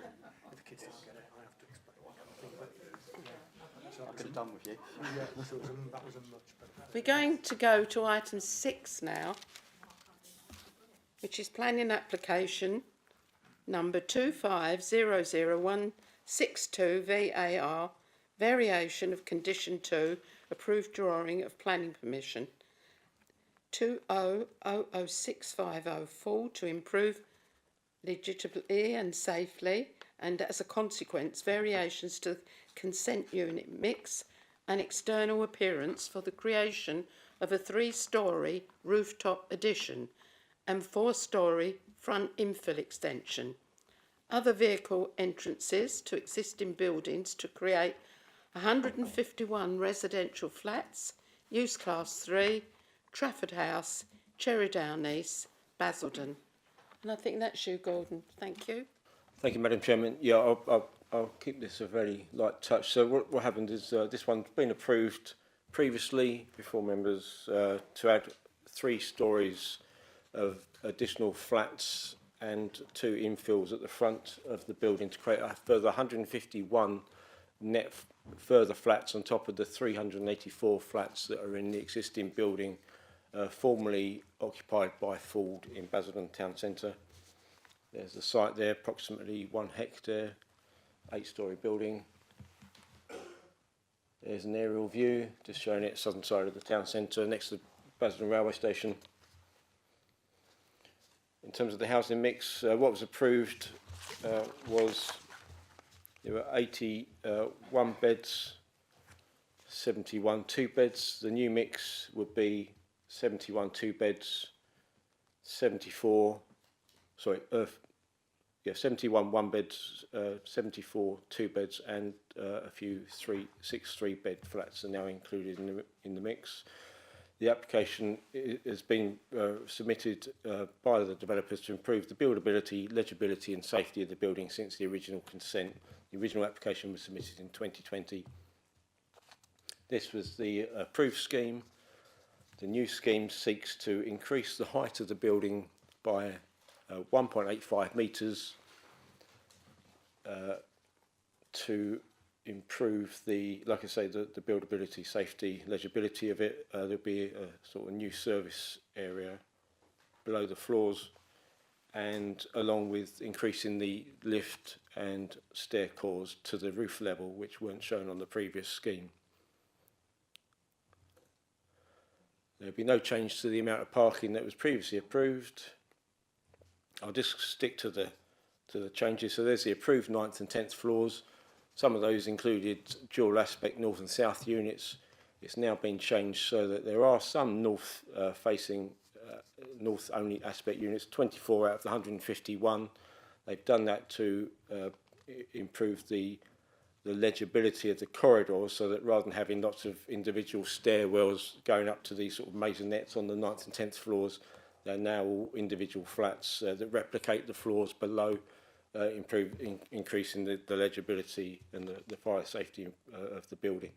I could have done with you. We're going to go to item 6 now, which is planning application number 2500162 VAR, variation of condition 2, approved drawing of planning permission 2000650 to improve legitimately and safely, and as a consequence variations to consent unit mix and external appearance for the creation of a 3-storey rooftop addition and 4-storey front infill extension. Other vehicle entrances to existing buildings to create 151 residential flats, use class 3, Trafford House, Cherrydown East, Basildon. And I think that's you, Gordon. Thank you. Thank you, Madam Chairman. Yeah, I'll keep this a very light touch. So what happened is this one's been approved previously before members to add 3 storeys of additional flats and 2 infills at the front of the building to create a further 151 net further flats on top of the 384 flats that are in the existing building formerly occupied by Ford in Basildon Town Centre. There's the site there, approximately 1 hectare, 8-storey building. There's an aerial view, just showing it southern side of the town centre, next to the Basildon railway station. In terms of the housing mix, what was approved was there were 81 beds, 71 2-beds. The new mix would be 71 2-beds, 71 1-beds, 74 2-beds, and a few 6 3-bed flats are now included in the mix. The application has been submitted by the developers to improve the buildability, legibility and safety of the building since the original consent. The original application was submitted in 2020. This was the approved scheme. The new scheme seeks to increase the height of the building by 1.85 metres to improve the, like I say, the buildability, safety, legibility of it. There'll be a sort of new service area below the floors, and along with increasing the lift and stair cores to the roof level, which weren't shown on the previous scheme. There'll be no change to the amount of parking that was previously approved. I'll just stick to the changes. So there's the approved 9th and 10th floors. Some of those included dual aspect north and south units. It's now been changed so that there are some north facing north only aspect units, 24 out of the 151. They've done that to improve the legibility of the corridors, so that rather than having lots of individual stairwells going up to these sort of maisonettes on the 9th and 10th floors, they're now all individual flats that replicate the floors below, increasing the legibility and the fire safety of the building.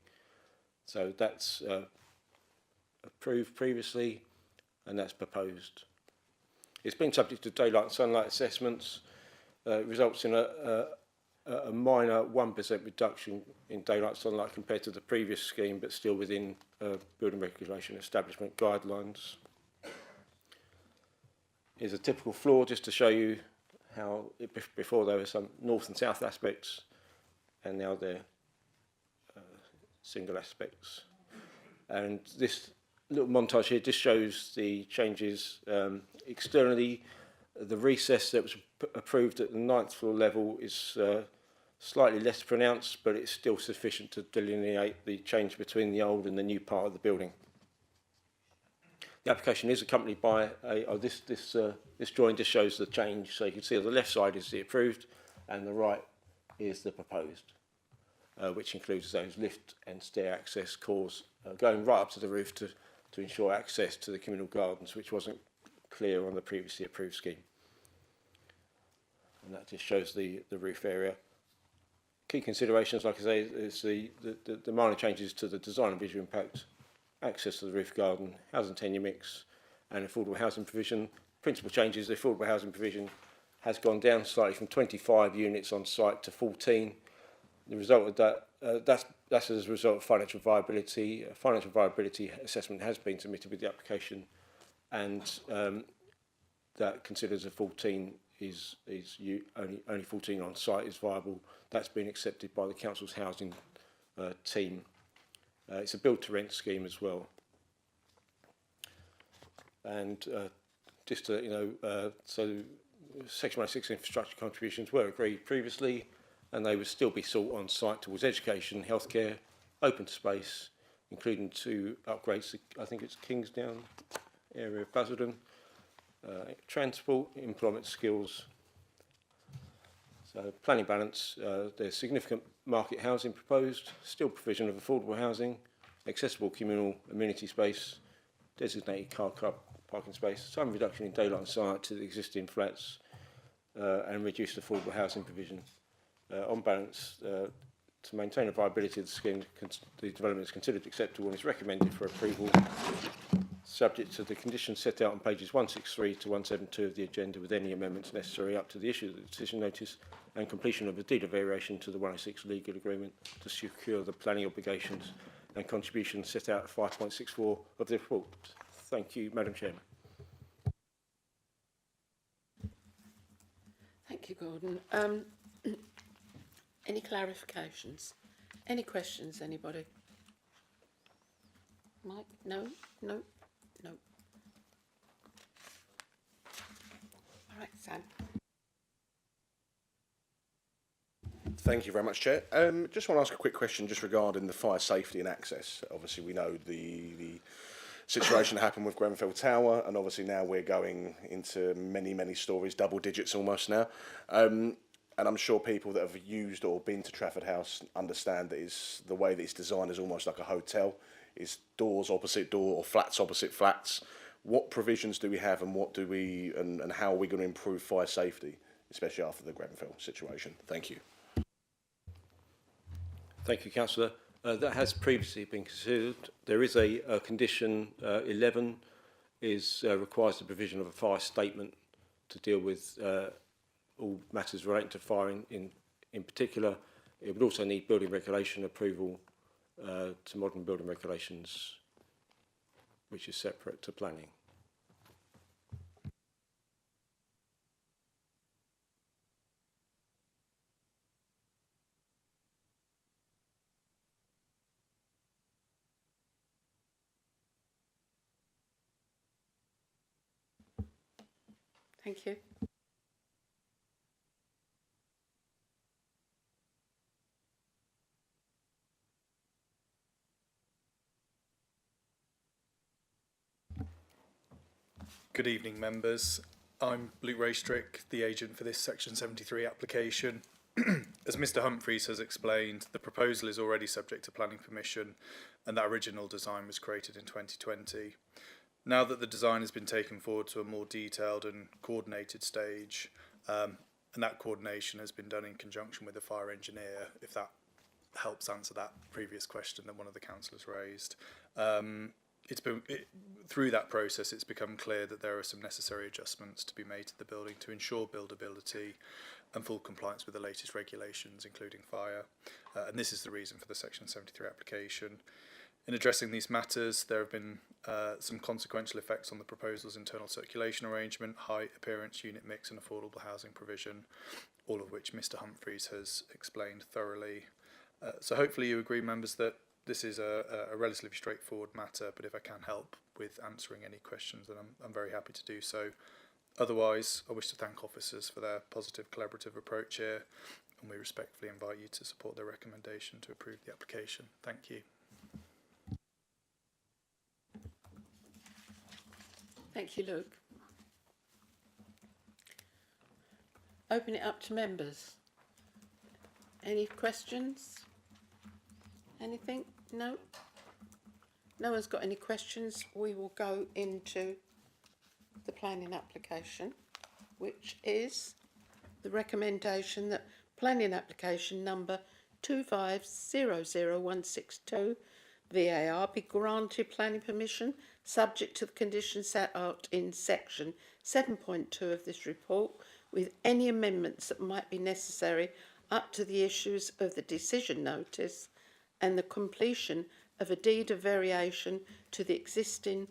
So that's approved previously, and that's proposed. It's been subject to daylight and sunlight assessments. It results in a minor 1% reduction in daylight sunlight compared to the previous scheme, but still within building regulation establishment guidelines. Here's a typical floor just to show you how before there were some north and south aspects, and now they're single aspects. And this little montage here just shows the changes externally. The recess that was approved at the 9th floor level is slightly less pronounced, but it's still sufficient to delineate the change between the old and the new part of the building. The application is accompanied by this drawing just shows the change. So you can see on the left side is the approved, and the right is the proposed, which includes those lift and stair access cores going right up to the roof to ensure access to the communal gardens, which wasn't clear on the previously approved scheme. And that just shows the roof area. Key considerations, like I say, is the minor changes to the design and visual impact, access to the roof garden, housing tenure mix and affordable housing provision. principal changes, the affordable housing provision has gone down slightly from 25 units on site to 14. The result of that, that's as a result of financial viability. A financial viability assessment has been submitted with the application, and that considers a 14 is only 14 on site is viable. That's been accepted by the council's housing team. It's a build to rent scheme as well. And just to, so Section 106 infrastructure contributions were agreed previously, and they would still be sought on site towards education, healthcare, open space, including 2 upgrades to, I think it's Kingsdown area of Basildon, transport, employment skills. So planning balance, there's significant market housing proposed, still provision of affordable housing, accessible communal amenity space, designated car club parking space, some reduction in daylight on site to the existing flats, and reduced affordable housing provision. On balance, to maintain the viability of the scheme, the development is considered acceptable and is recommended for approval, subject to the conditions set out on pages 163 to 172 of the agenda, with any amendments necessary up to the issue of the decision notice and completion of a deed of variation to the 106 legal agreement to secure the planning obligations and contributions set out at 5.64 of the report. Thank you, Madam Chairman. Thank you, Gordon. Any clarifications? Any questions, anybody? Mike? No? No? No. All right, Sam. Thank you very much, Chair. Just want to ask a quick question just regarding the fire safety and access. Obviously, we know the situation that happened with Grenfell Tower, and obviously now we're going into many stories, double digits almost now. And I'm sure people that have used or been to Trafford House understand that the way that it's designed is almost like a hotel. It's doors opposite door or flats opposite flats. What provisions do we have, and what do we, and how are we going to improve fire safety, especially after the Grenfell situation? Thank you. Thank you, Councillor. That has previously been considered. There is a condition 11 requires the provision of a fire statement to deal with all matters relating to firing in particular. It would also need building regulation approval to modern building regulations, which is separate to planning. Thank you. Good evening, members. I'm Luke Raystrick, the agent for this Section 73 application. As Mr Humphreys has explained, the proposal is already subject to planning permission, and that original design was created in 2020. Now that the design has been taken forward to a more detailed and coordinated stage, and that coordination has been done in conjunction with the fire engineer, if that helps answer that previous question that one of the councillors raised. Through that process, it's become clear that there are some necessary adjustments to be made to the building to ensure buildability and full compliance with the latest regulations, including fire. And this is the reason for the Section 73 application. In addressing these matters, there have been some consequential effects on the proposal's internal circulation arrangement, height, appearance, unit mix and affordable housing provision, all of which Mr Humphreys has explained thoroughly. So hopefully you agree, members, that this is a relatively straightforward matter, but if I can help with answering any questions, then I'm very happy to do so. Otherwise, I wish to thank officers for their positive collaborative approach here, and we respectfully invite you to support their recommendation to approve the application. Thank you. Thank you, Luke. Open it up to members. Any questions? Anything? No? No one's got any questions. We will go into the planning application, which is the recommendation that planning application number 2500162 VAR be granted planning permission, subject to the conditions set out in section 7.2 of this report, with any amendments that might be necessary up to the issues of the decision notice and the completion of a deed of variation to the existing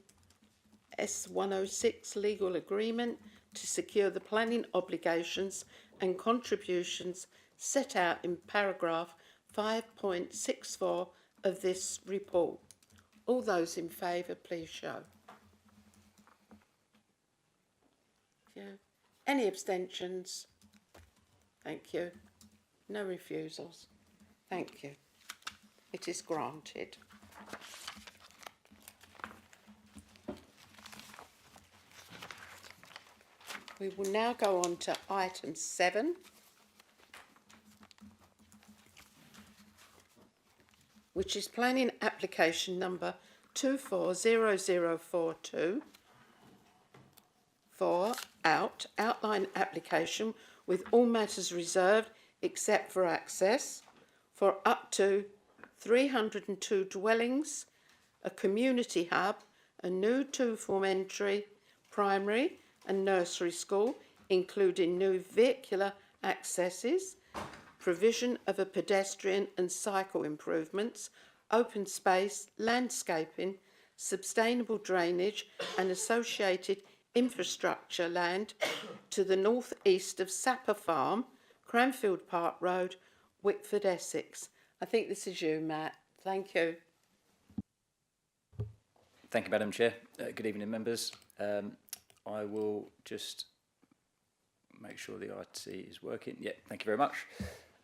S106 legal agreement to secure the planning obligations and contributions set out in paragraph 5.64 of this report. All those in favour, please show. Yeah. Any abstentions? Thank you. No refusals. Thank you. It is granted. We will now go on to item 7, which is planning application number 240042 for outline application with all matters reserved except for access for up to 302 dwellings, a community hub, a new two-form entry, primary and nursery school, including new vehicular accesses, provision of a pedestrian and cycle improvements, open space, landscaping, sustainable drainage and associated infrastructure land to the north east of Sapper Farm, Cranfield Park Road, Wickford, Essex. I think this is you, Matt. Thank you. Thank you, Madam Chair. Good evening, members. I will just make sure the IT is working. Yeah, thank you very much.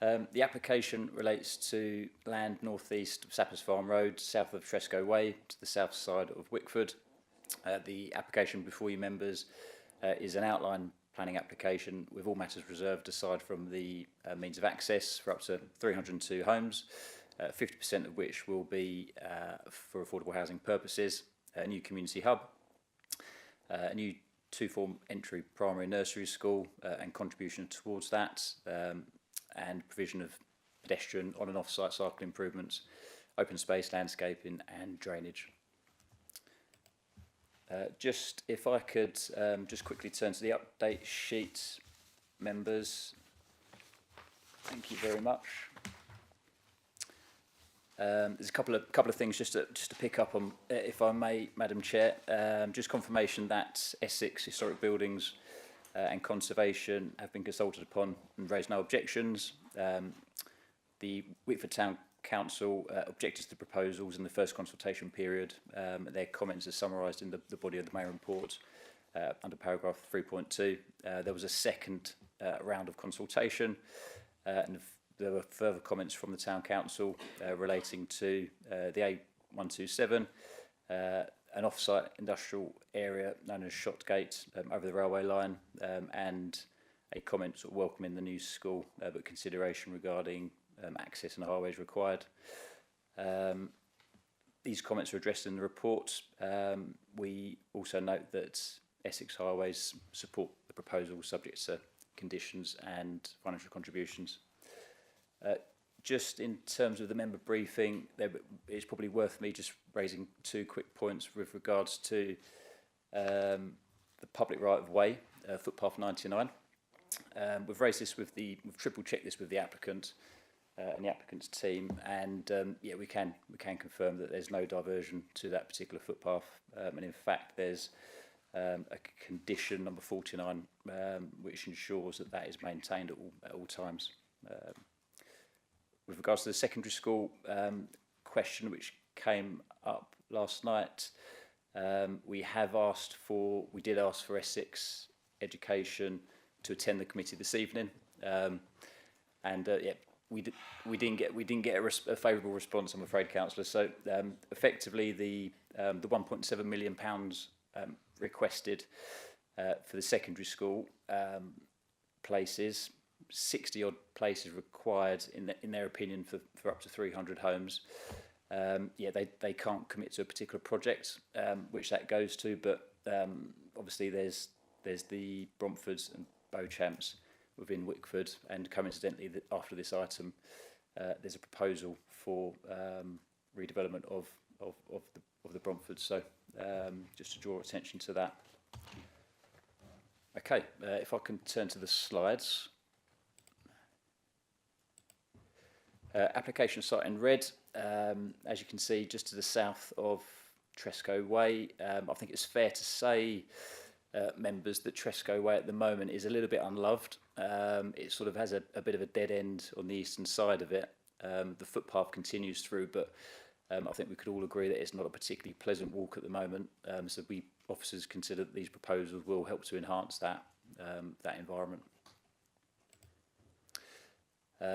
The application relates to land northeast of Sappers Farm Road, south of Tresco Way, to the south side of Wickford. The application before you members is an outline planning application with all matters reserved aside from the means of access for up to 302 homes, 50% of which will be for affordable housing purposes, a new community hub, a new two-form entry primary nursery school and contribution towards that, and provision of pedestrian on and off-site cycle improvements, open space, landscaping and drainage. Just if I could just quickly turn to the update sheet, members. Thank you very much. There's a couple of things just to pick up on, if I may, Madam Chair. Just confirmation that Essex Historic Buildings and Conservation have been consulted upon and raised no objections. The Wickford Town Council objected to the proposals in the first consultation period. Their comments are summarised in the body of the main report under paragraph 3.2. There was a second round of consultation and there were further comments from the Town Council relating to the A127, an off-site industrial area known as Shotgate over the railway line, and a comment sort of welcoming the new school, but consideration regarding access and highways required. These comments are addressed in the report. We also note that Essex Highways support the proposal subject to conditions and financial contributions. Just in terms of the member briefing, it's probably worth me just raising two quick points with regards to the public right of way, footpath 99. We've raised this we've triple checked this with the applicant and the applicant's team, and yeah, we can confirm that there's no diversion to that particular footpath, and in fact there's a condition number 49 which ensures that that is maintained at all times. With regards to the secondary school question which came up last night, we did ask for Essex Education to attend the committee this evening, and yeah, we didn't get a favourable response, I'm afraid, Councillor. So effectively, the £1.7 million requested for the secondary school places, 60 odd places required in their opinion for up to 300 homes. Yeah, they can't commit to a particular project which that goes to, but obviously there's the Bromfords and Beauchamps within Wickford, and coincidentally after this item there's a proposal for redevelopment of of the Bromford. So just to draw attention to that. Okay, if I can turn to the slides. Application site in red, as you can see, just to the south of Tresco Way. I think it's fair to say, members, that Tresco Way at the moment is a little bit unloved. It sort of has a bit of a dead end on the eastern side of it. The footpath continues through, but I think we could all agree that it's not a particularly pleasant walk at the moment. So we officers consider that these proposals will help to enhance that environment.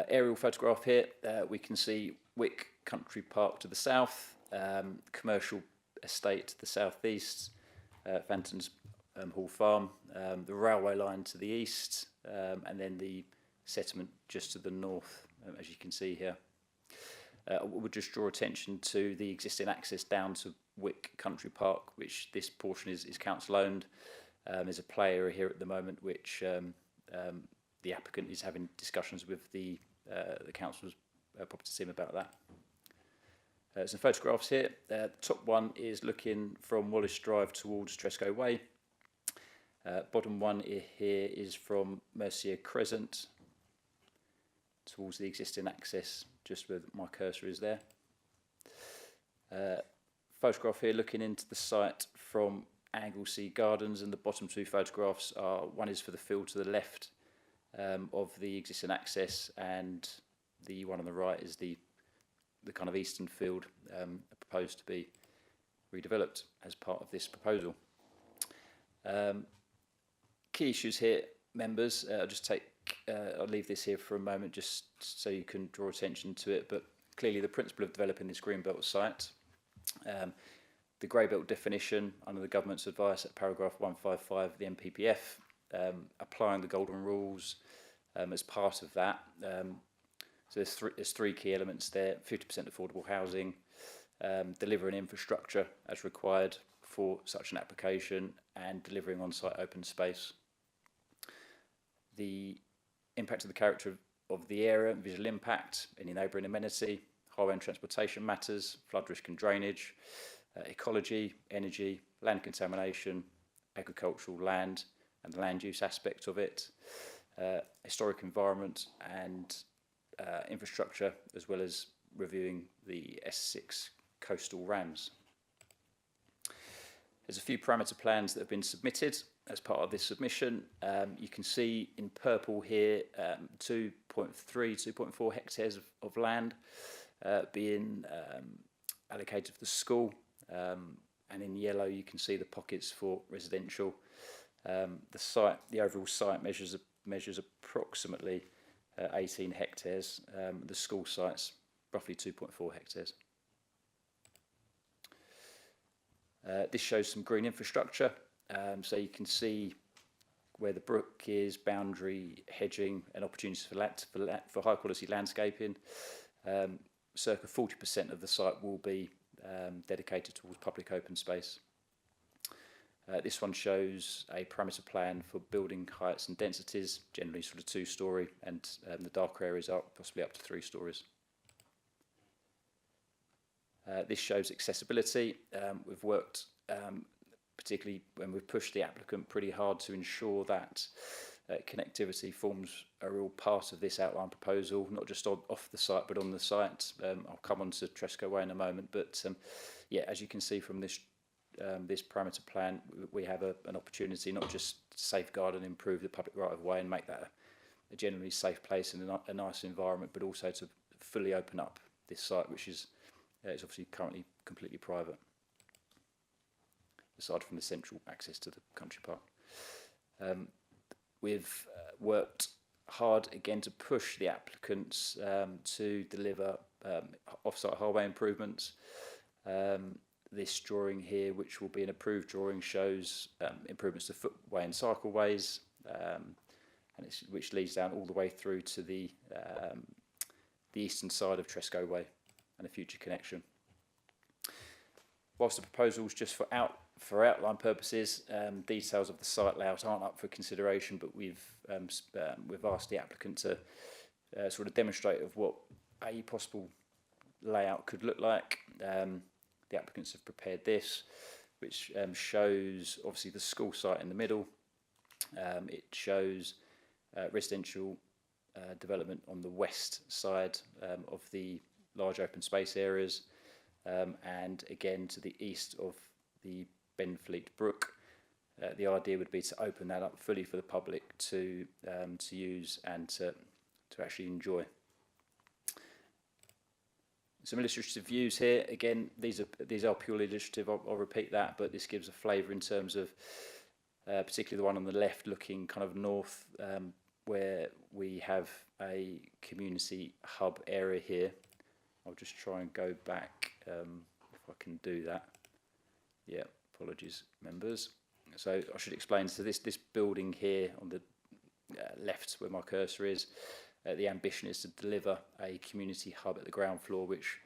Aerial photograph here, we can see Wick Country Park to the south, commercial estate to the southeast, Fantons Hall Farm, the railway line to the east, and then the settlement just to the north, as you can see here. I would just draw attention to the existing access down to Wick Country Park, which this portion is council owned. There's a play area here at the moment which the applicant is having discussions with the council's property team about that. Some photographs here. The top one is looking from Wallace Drive towards Tresco Way. Bottom one here is from Mercier Crescent towards the existing access, just where my cursor is there. Photograph here looking into the site from Anglesey Gardens, and the bottom two photographs are, one is for the field to the left of the existing access, and the one on the right is the kind of eastern field proposed to be redeveloped as part of this proposal. Key issues here, members. I'll leave this here for a moment just so you can draw attention to it. But clearly, the principle of developing this greenbelt site, the grey belt definition under the government's advice at paragraph 155 of the NPPF, applying the golden rules as part of that. So there's three key elements there: 50% affordable housing, delivering infrastructure as required for such an application, and delivering on-site open space. The impact of the character of the area, visual impact, any neighbouring amenity, highway and transportation matters, flood risk and drainage, ecology, energy, land contamination, agricultural land and the land use aspect of it, historic environment and infrastructure, as well as reviewing the S6 coastal RAMs. There's a few parameter plans that have been submitted as part of this submission. You can see in purple here 2.4 hectares of land being allocated for the school, and in yellow you can see the pockets for residential. The overall site measures approximately 18 hectares. The school site's roughly 2.4 hectares. This shows some green infrastructure, so you can see where the brook is, boundary, hedging, and opportunities for high quality landscaping. Circa 40% of the site will be dedicated towards public open space. This one shows a parameter plan for building heights and densities, generally sort of 2-storey, and the darker areas are possibly up to 3 stories. This shows accessibility. We've worked, particularly when we've pushed the applicant pretty hard to ensure that connectivity forms a real part of this outline proposal, not just off the site but on the site. I'll come on to Tresco Way in a moment, but yeah, as you can see from this parameter plan, we have an opportunity not just to safeguard and improve the public right of way and make that a generally safe place and a nice environment, but also to fully open up this site, which is it's obviously currently completely private, aside from the central access to the country park. We've worked hard again to push the applicants to deliver off-site highway improvements. This drawing here, which will be an approved drawing, shows improvements to footway and cycleways, which leads down all the way through to the eastern side of Tresco Way and a future connection. Whilst the proposals just for outline purposes, details of the site layout aren't up for consideration, but we've asked the applicant to sort of demonstrate of what a possible layout could look like. the applicants have prepared this, which shows obviously the school site in the middle. It shows residential development on the west side of the large open space areas, and again to the east of the Benfleet Brook. The idea would be to open that up fully for the public to use and to actually enjoy. Some illustrative views here. Again, these are purely illustrative. I'll repeat that, but this gives a flavour in terms of particularly the one on the left, looking kind of north, where we have a community hub area here. I'll just try and go back if I can do that. Yeah, apologies, members. So I should explain. So this building here on the left, where my cursor is, the ambition is to deliver a community hub at the ground floor, which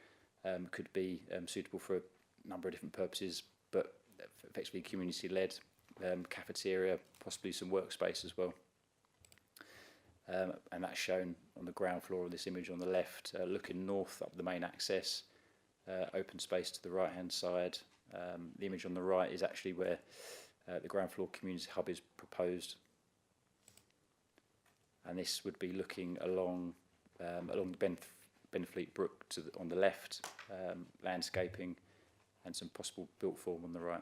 could be suitable for a number of different purposes, but effectively community-led, cafeteria, possibly some workspace as well. And that's shown on the ground floor of this image on the left, looking north up the main access, open space to the right-hand side. The image on the right is actually where the ground floor community hub is proposed. And this would be looking along the Benfleet Brook on the left, landscaping and some possible built form on the right.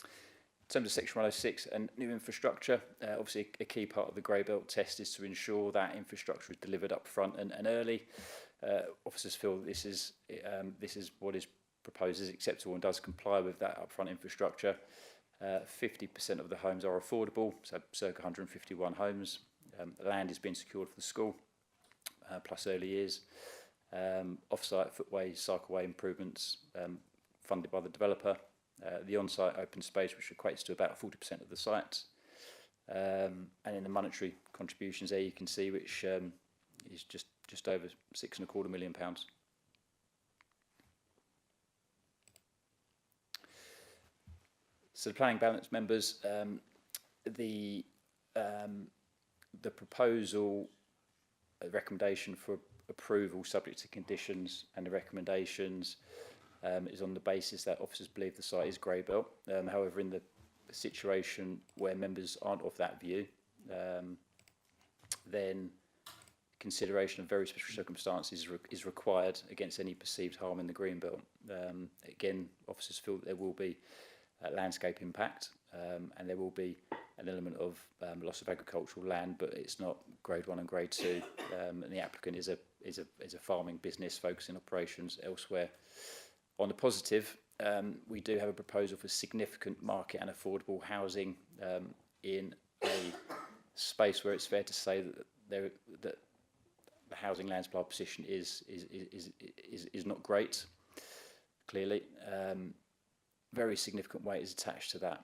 In terms of Section 106 and new infrastructure, obviously a key part of the Grey Belt test is to ensure that infrastructure is delivered up front and early. Officers feel this is what is proposed is acceptable and does comply with that upfront infrastructure. 50% of the homes are affordable, so circa 151 homes. Land is being secured for the school, plus early years. Off-site footway, cycleway improvements funded by the developer. The on-site open space, which equates to about 40% of the site. And in the monetary contributions there, you can see which is just over £6.25 million. So the planning balance members, the proposal, recommendation for approval subject to conditions and the recommendations is on the basis that officers believe the site is grey belt. However, in the situation where members aren't of that view, then consideration of very special circumstances is required against any perceived harm in the green belt. Again, officers feel that there will be landscape impact and there will be an element of loss of agricultural land, but it's not grade 1 and grade 2, and the applicant is a farming business focusing operations elsewhere. On the positive, we do have a proposal for significant market and affordable housing in a space where it's fair to say that the housing land supply position is not great. Clearly, very significant weight is attached to that.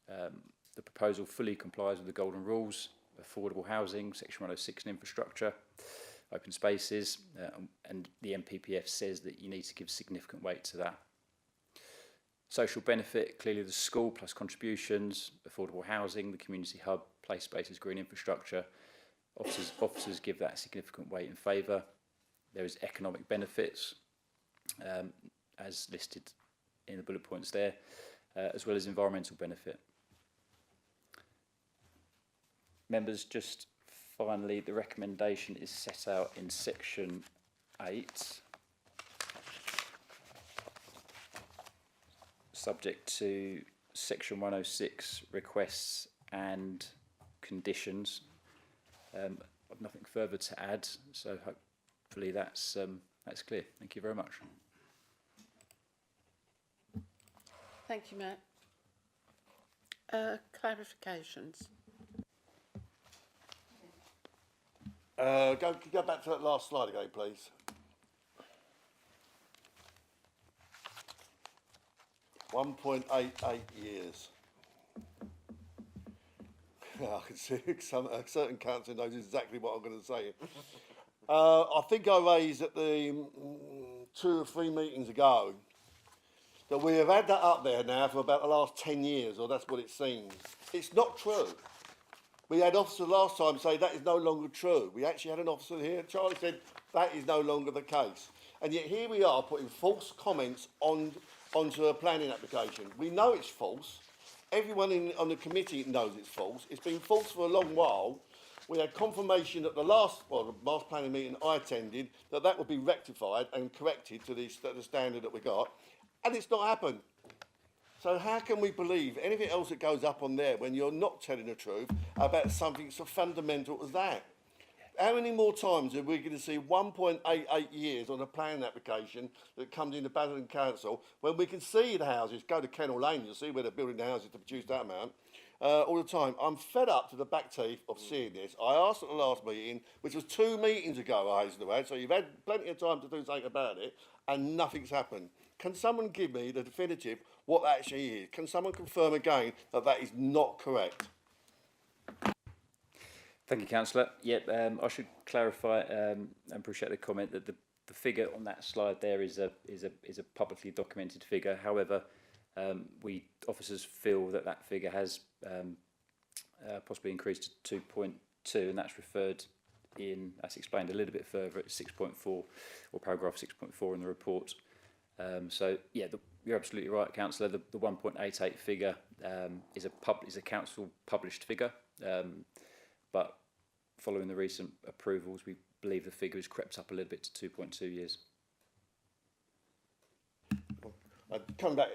The proposal fully complies with the golden rules: affordable housing, Section 106 and infrastructure, open spaces, and the NPPF says that you need to give significant weight to that. Social benefit, clearly the school plus contributions, affordable housing, the community hub, play spaces, green infrastructure. Officers give that significant weight in favour. There is economic benefits, as listed in the bullet points there, as well as environmental benefit. Members, just finally, the recommendation is set out in Section 8, subject to Section 106 requests and conditions. I've nothing further to add, so hopefully that's clear. Thank you very much. Thank you, Matt. Clarifications. Go back to that last slide again, please. $1.88 years. I can see a certain councillor knows exactly what I'm going to say. I think I raised at the 2 or 3 meetings ago that we have had that up there now for about the last 10 years, or that's what it seems. It's not true. We had officers last time say that is no longer true. We actually had an officer here, Charlie said that is no longer the case. And yet here we are putting false comments onto a planning application. We know it's false. Everyone on the committee knows it's false. It's been false for a long while. We had confirmation at the last planning meeting I attended that would be rectified and corrected to the standard that we got, and it's not happened. So how can we believe anything else that goes up on there when you're not telling the truth about something so fundamental as that? How many more times are we going to see 1.88 years on a planning application that comes into Basildon Council when we can see the houses? Go to Kennel Lane, you'll see where they're building the houses to produce that amount. All the time. I'm fed up to the back teeth of seeing this. I asked at the last meeting, which was 2 meetings ago, I hasten to add, so you've had plenty of time to do something about it, and nothing's happened. Can someone give me the definitive what that actually is? Can someone confirm again that that is not correct? Thank you, Councillor. I should clarify and appreciate the comment that the figure on that slide there is a publicly documented figure. However, we officers feel that figure has possibly increased to 2.2, and that's referred in, that's explained a little bit further at 6.4 or paragraph 6.4 in the report. You're absolutely right, Councillor. The 1.88 figure is a council published figure, but following the recent approvals, we believe the figure has crept up a little bit to 2.2 years. Coming back,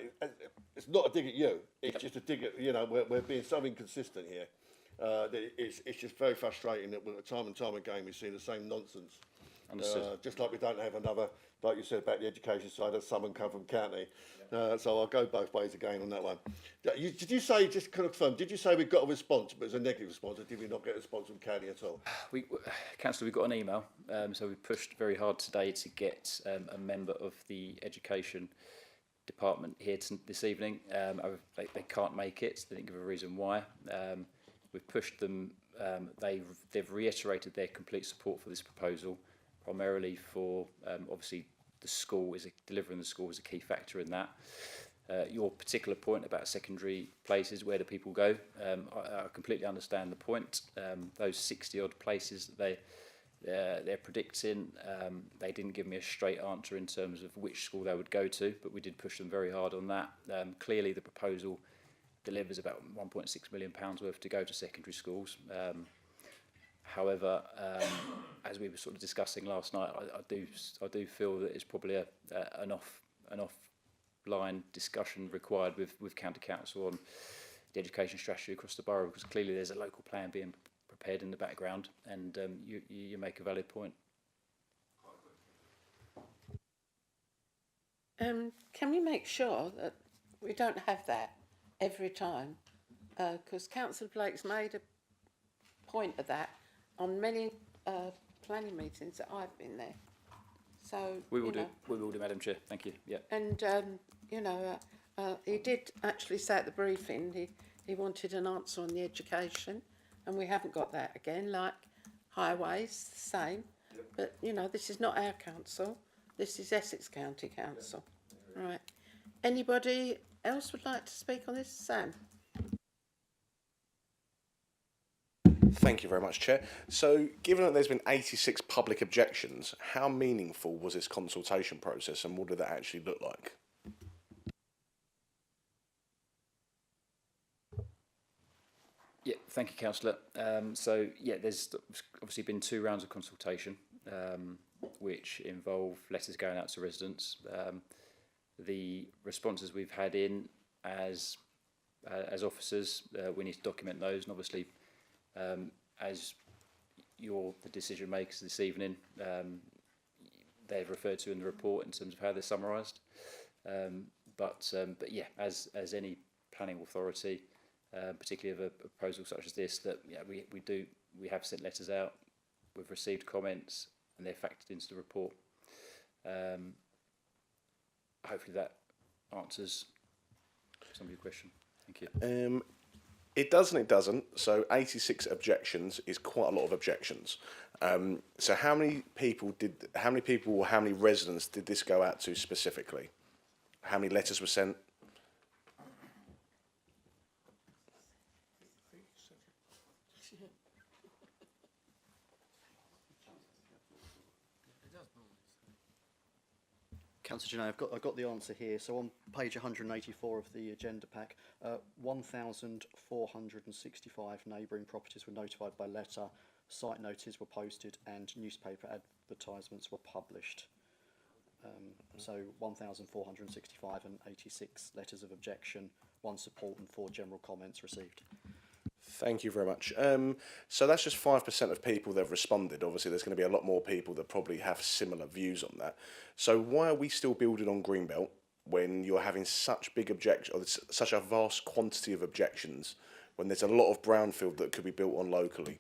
it's not a dig at you. It's just a dig at, we're being so inconsistent here. It's just very frustrating that time and time again we see the same nonsense. Understood. Just like we don't have another, like you said about the education side, as someone come from county. So I'll go both ways again on that one. Did you say, just to confirm, did you say we got a response, but it was a negative response, or did we not get a response from county at all? Councillor, we got an email, so we pushed very hard today to get a member of the education department here this evening. They can't make it. They didn't give a reason why. We've pushed them. They've reiterated their complete support for this proposal, primarily for obviously delivering the school is a key factor in that. Your particular point about secondary places, where do people go? I completely understand the point. Those 60-odd places that they're predicting, they didn't give me a straight answer in terms of which school they would go to, but we did push them very hard on that. Clearly, the proposal delivers about £1.6 million worth to go to secondary schools. However, as we were sort of discussing last night, I do feel that it's probably an offline discussion required with County Council on the education strategy across the borough, because clearly there's a local plan being prepared in the background, and you make a valid point. Can we make sure that we don't have that every time? Because Councillor Blake's made a point of that on many planning meetings that I've been there. So we will do, Madam Chair. Thank you. Yeah. And he did actually say at the briefing he wanted an answer on the education, and we haven't got that again. Like highways, the same. Yep. But this is not our council. This is Essex County Council. Yep. Right. Anybody else would like to speak on this? Sam. Thank you very much, Chair. So, given that there's been 86 public objections, how meaningful was this consultation process, and what did that actually look like? Yeah, thank you, Councillor. There's obviously been 2 rounds of consultation, which involve letters going out to residents. The responses we've had in as officers, we need to document those, and obviously, as you're the decision makers this evening, they've referred to in the report in terms of how they're summarised. But as any planning authority, particularly of a proposal such as this, that we have sent letters out, we've received comments, and they're factored into the report. Hopefully that answers some of your question. Thank you. It does and it doesn't. So 86 objections is quite a lot of objections. So how many people or how many residents did this go out to specifically? How many letters were sent? Councillor Janae, I've got the answer here. So on page 184 of the agenda pack, 1,465 neighbouring properties were notified by letter, site notices were posted and newspaper advertisements were published. So 1,465 and 86 letters of objection, 1 support and 4 general comments received. Thank you very much. So that's just 5% of people that have responded. Obviously, there's going to be a lot more people that probably have similar views on that. So why are we still building on Greenbelt when you're having such big objections, or such a vast quantity of objections, when there's a lot of brownfield that could be built on locally?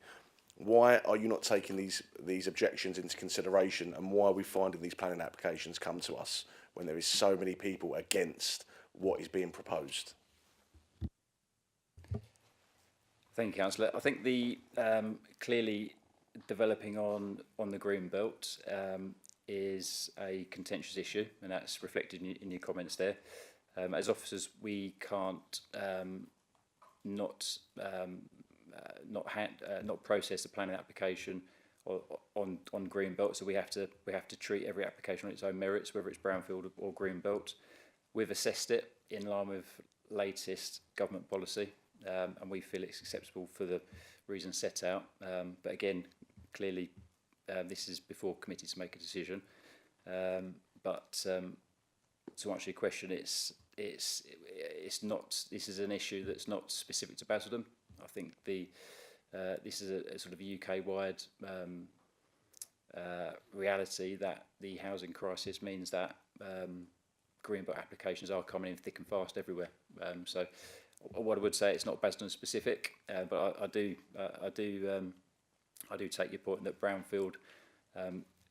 Why are you not taking these objections into consideration, and why are we finding these planning applications come to us when there is so many people against what is being proposed? Thank you, Councillor. I think the clearly developing on the green belt is a contentious issue, and that's reflected in your comments there. As officers, we can't not process the planning application on green belt, so we have to treat every application on its own merits, whether it's brownfield or green belt. We've assessed it in line with latest government policy. And we feel it's acceptable for the reasons set out. But again, clearly, this is before committee to make a decision. But to answer your question, it's not. This is an issue that's not specific to Basildon. I think this is a sort of UK-wide reality that the housing crisis means that green belt applications are coming in thick and fast everywhere. So. What I would say, it's not Basildon specific, but I do take your point that brownfield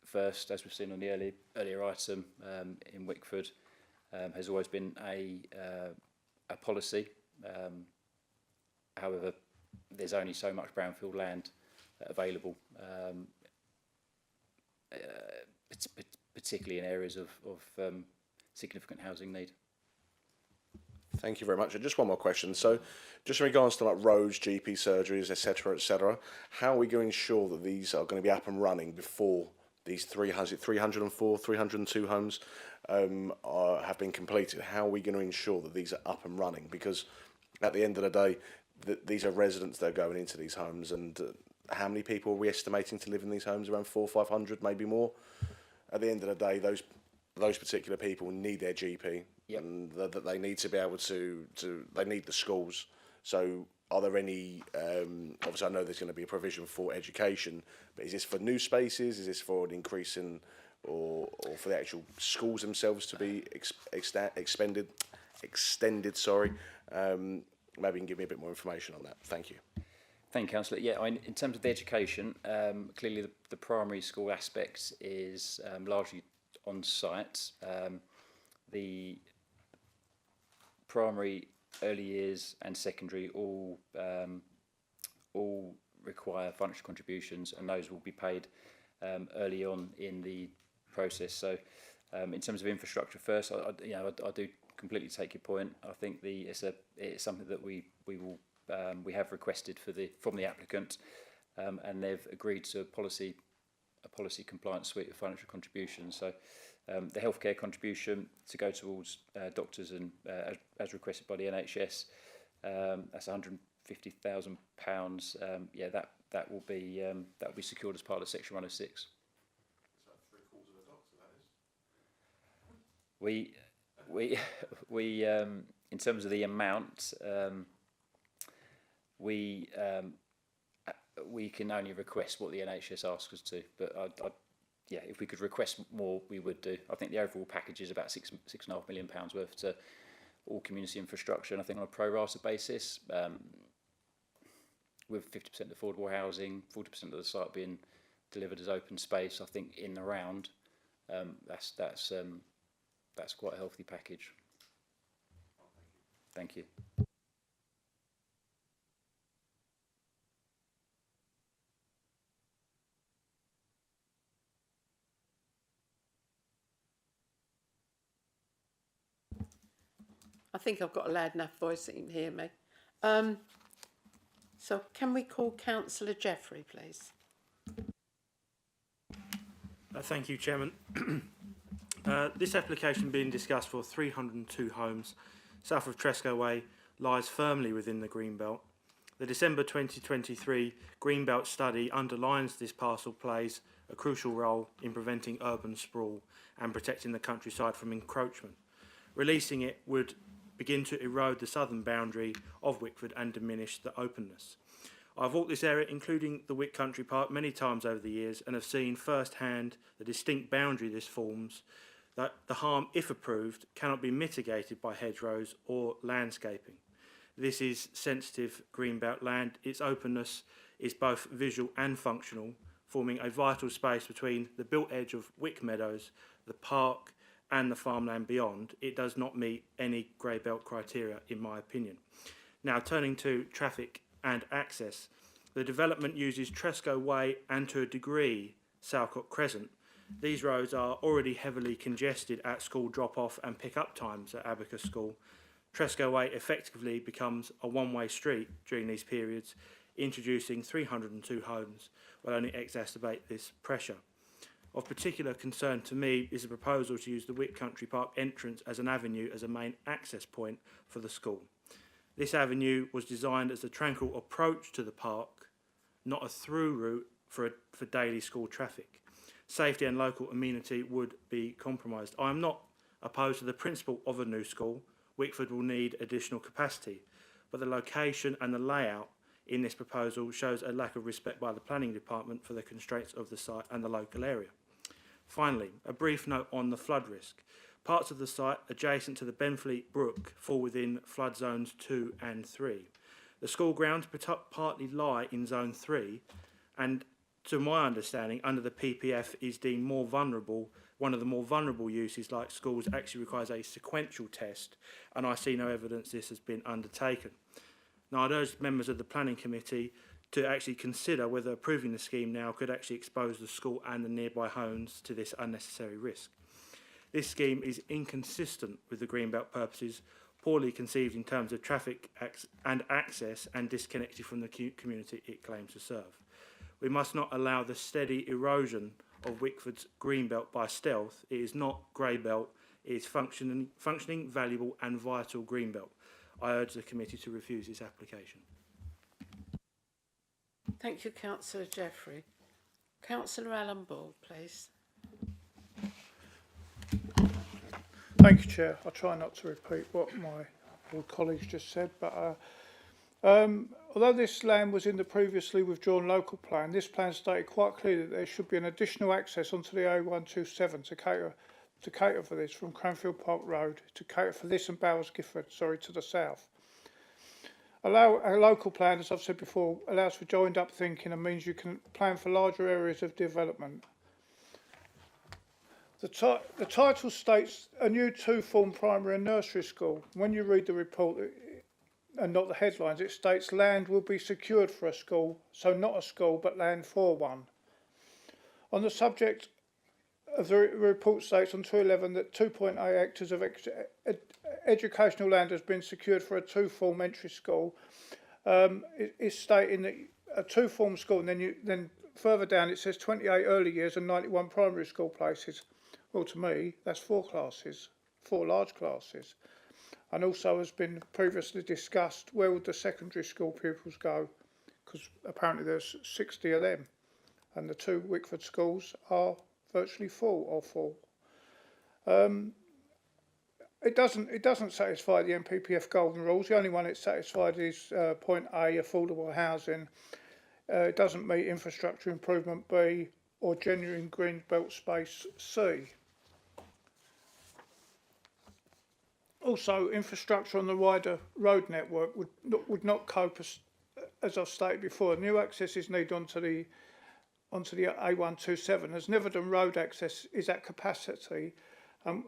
first, as we've seen on the earlier item in Wickford, has always been a policy. However, there's only so much brownfield land available, particularly in areas of significant housing need. Thank you very much. And just one more question. So, just in regards to like roads, GP surgeries, etc., how are we going to ensure that these are going to be up and running before these 304, 302 homes have been completed? How are we going to ensure that these are up and running? Because at the end of the day, these are residents that are going into these homes, and how many people are we estimating to live in these homes? Around 400 or 500, maybe more. At the end of the day, those particular people need their GP. Yep. And that they need to be able to they need the schools. So are there any, obviously I know there's going to be a provision for education, but is this for new spaces? Is this for an increase in, or for the actual schools themselves to be extended, sorry. Maybe you can give me a bit more information on that. Thank you. Thank you, Councillor. Yeah, in terms of the education, clearly the primary school aspect is largely on site. The primary, early years and secondary all require financial contributions, and those will be paid early on in the process. So in terms of infrastructure first, I do completely take your point. I think it's something that we have requested from the applicant, and they've agreed to a policy compliance suite of financial contributions. So the healthcare contribution to go towards doctors and as requested by the NHS, that's £150,000. Yeah, that will be secured as part of Section 106. We in terms of the amount, we can only request what the NHS asks us to, but yeah, if we could request more, we would do. I think the overall package is about £6.5 million worth to all community infrastructure, and I think on a pro rata basis, with 50% affordable housing, 40% of the site being delivered as open space, I think in the round, that's quite a healthy package. Thank you. I think I've got a loud enough voice that you can hear me. So can we call Councillor Jeffrey, please? Thank you, Chairman. This application being discussed for 302 homes south of Tresco Way lies firmly within the Greenbelt. The December 2023 Greenbelt study underlines this parcel plays a crucial role in preventing urban sprawl and protecting the countryside from encroachment. Releasing it would begin to erode the southern boundary of Wickford and diminish the openness. I've walked this area, including the Wick Country Park, many times over the years and have seen firsthand the distinct boundary this forms, that the harm, if approved, cannot be mitigated by hedgerows or landscaping. This is sensitive greenbelt land. Its openness is both visual and functional, forming a vital space between the built edge of Wick Meadows, the park and the farmland beyond. It does not meet any grey belt criteria, in my opinion. Now, turning to traffic and access, the development uses Tresco Way and, to a degree, Salcott Crescent. These roads are already heavily congested at school drop-off and pick-up times at Abacus School. Tresco Way effectively becomes a one-way street during these periods. Introducing 302 homes will only exacerbate this pressure. Of particular concern to me is the proposal to use the Wick Country Park entrance as an avenue as a main access point for the school. This avenue was designed as a tranquil approach to the park, not a through route for daily school traffic. Safety and local amenity would be compromised. I am not opposed to the principle of a new school. Wickford will need additional capacity, but the location and the layout in this proposal shows a lack of respect by the planning department for the constraints of the site and the local area. Finally, a brief note on the flood risk. Parts of the site adjacent to the Benfleet Brook fall within flood zones 2 and 3. The school grounds partly lie in zone 3 and, to my understanding, under the PPF is deemed more vulnerable. One of the more vulnerable uses, like schools, actually requires a sequential test, and I see no evidence this has been undertaken. Now, I'd urge members of the Planning Committee to actually consider whether approving the scheme now could actually expose the school and the nearby homes to this unnecessary risk. This scheme is inconsistent with the Greenbelt purposes, poorly conceived in terms of traffic and access, and disconnected from the community it claims to serve. We must not allow the steady erosion of Wickford's Greenbelt by stealth. It is not grey belt, it is functioning, valuable and vital Greenbelt. I urge the committee to refuse this application. Thank you, Councillor Jeffrey. Councillor Alan Ball, please. Thank you, Chair. I'll try not to repeat what my colleagues just said, but although this land was in the previously withdrawn local plan, this plan stated quite clearly that there should be an additional access onto the A127 to cater for this from Cranfield Park Road, to cater for this and Bowers Gifford, to the south. A local plan, as I've said before, allows for joined up thinking and means you can plan for larger areas of development. The title states a new two-form primary and nursery school. When you read the report, and not the headlines, it states land will be secured for a school, so not a school but land for one. On the subject of the report states on 211 that 2.8 hectares of educational land has been secured for a two-form entry school. It's stating that a two-form school, and then further down it says 28 early years and 91 primary school places. Well, to me, that's 4 classes, 4 large classes. And also has been previously discussed, where would the secondary school pupils go? Because apparently there's 60 of them. And the 2 Wickford schools are virtually full or full. It doesn't satisfy the NPPF golden rules. The only one it's satisfied is point A, affordable housing. It doesn't meet infrastructure improvement B or genuine green belt space C. Also, infrastructure on the wider road network would not cope, as I've stated before. New access is needed onto the A127, as Netherden road access is at capacity, and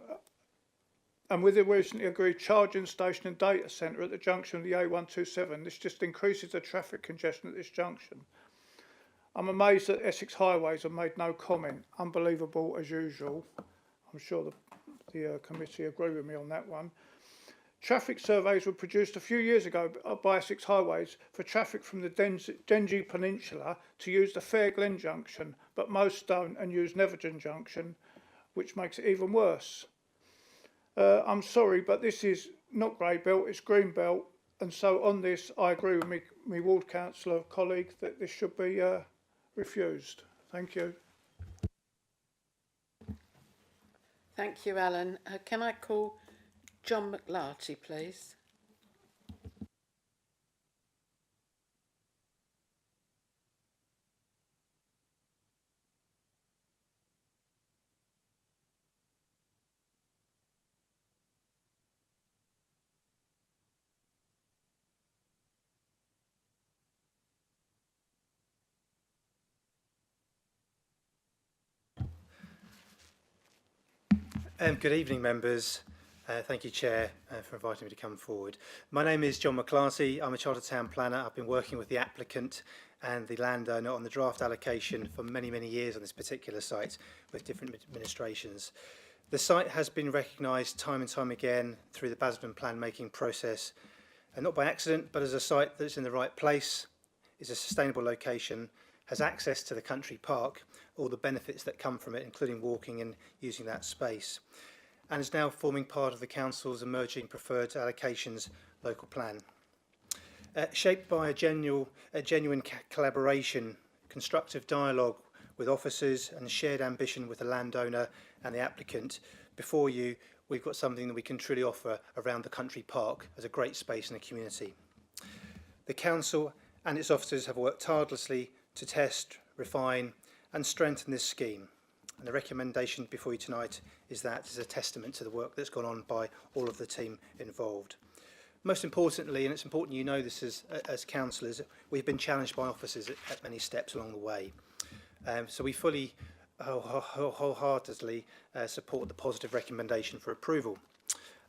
with the recently agreed charging station and data centre at the junction of the A127, this just increases the traffic congestion at this junction. I'm amazed that Essex Highways have made no comment. Unbelievable as usual. I'm sure the committee agree with me on that one. Traffic surveys were produced a few years ago by Essex Highways for traffic from the Dengie Peninsula to use the Fair Glen Junction, but most don't and use Netherden Junction, which makes it even worse. I'm sorry, but this is not grey belt, it's green belt, and so on this I agree with me ward councillor colleague that this should be refused. Thank you. Thank you, Alan. Can I call John McLarty, please? Good evening, members. Thank you, Chair, for inviting me to come forward. My name is John McClarty. I'm a Chartered Town Planner. I've been working with the applicant and the landowner on the draft allocation for many, many years on this particular site with different administrations. The site has been recognised time and time again through the Basildon plan making process, and not by accident, but as a site that's in the right place, is a sustainable location, has access to the country park, all the benefits that come from it, including walking and using that space, and is now forming part of the Council's emerging preferred allocations local plan. Shaped by a genuine collaboration, constructive dialogue with officers and shared ambition with the landowner and the applicant, before you we've got something that we can truly offer around the country park as a great space in the community. The Council and its officers have worked tirelessly to test, refine and strengthen this scheme, and the recommendation before you tonight is a testament to the work that's gone on by all of the team involved. Most importantly, and it's important you know this as councillors, we've been challenged by officers at many steps along the way. So we fully, wholeheartedly support the positive recommendation for approval.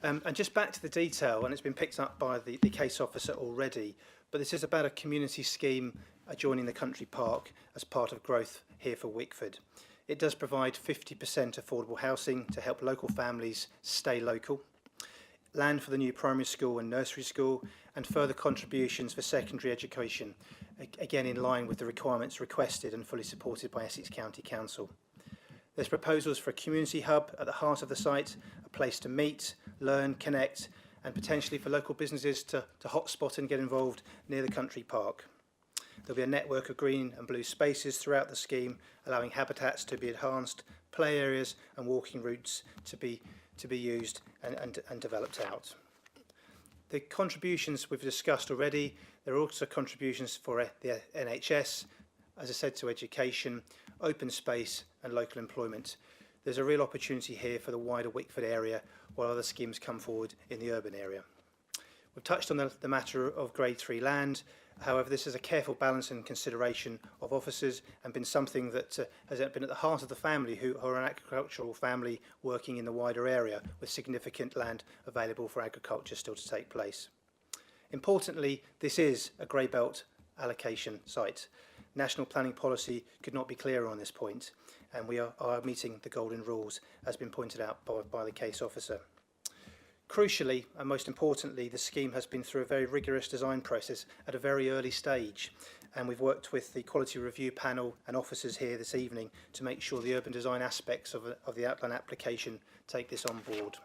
And just back to the detail, and it's been picked up by the case officer already, but this is about a community scheme adjoining the country park as part of growth here for Wickford. It does provide 50% affordable housing to help local families stay local, land for the new primary school and nursery school, and further contributions for secondary education, again in line with the requirements requested and fully supported by Essex County Council. There's proposals for a community hub at the heart of the site, a place to meet, learn, connect, and potentially for local businesses to hotspot and get involved near the country park. There'll be a network of green and blue spaces throughout the scheme, allowing habitats to be enhanced, play areas and walking routes to be used and developed out. The contributions we've discussed already, there are also contributions for the NHS, as I said, to education, open space and local employment. There's a real opportunity here for the wider Wickford area, while other schemes come forward in the urban area. We've touched on the matter of Grade 3 land. However, this is a careful balance and consideration of officers and been something that has been at the heart of the family, who are an agricultural family working in the wider area with significant land available for agriculture still to take place. Importantly, this is a grey belt allocation site. National planning policy could not be clearer on this point, and we are meeting the golden rules, as been pointed out by the case officer. Crucially, and most importantly, the scheme has been through a very rigorous design process at a very early stage, and we've worked with the quality review panel and officers here this evening to make sure the urban design aspects of the outline application take this on board.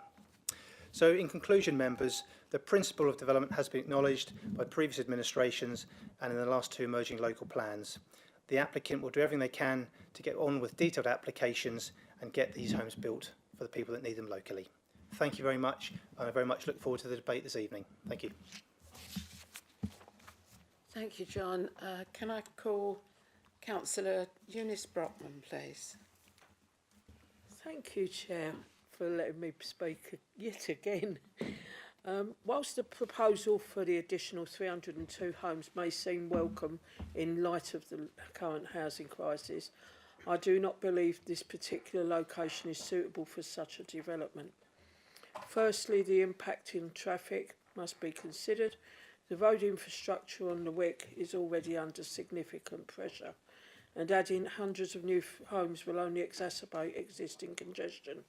So in conclusion, members, the principle of development has been acknowledged by previous administrations and in the last two emerging local plans. The applicant will do everything they can to get on with detailed applications and get these homes built for the people that need them locally. Thank you very much. I very much look forward to the debate this evening. Thank you. Thank you, John. Can I call Councillor Eunice Brockman, please? Thank you, Chair, for letting me speak yet again. Whilst the proposal for the additional 302 homes may seem welcome in light of the current housing crisis, I do not believe this particular location is suitable for such a development. Firstly, the impact in traffic must be considered. The road infrastructure on the Wick is already under significant pressure, and adding hundreds of new homes will only exacerbate existing congestion.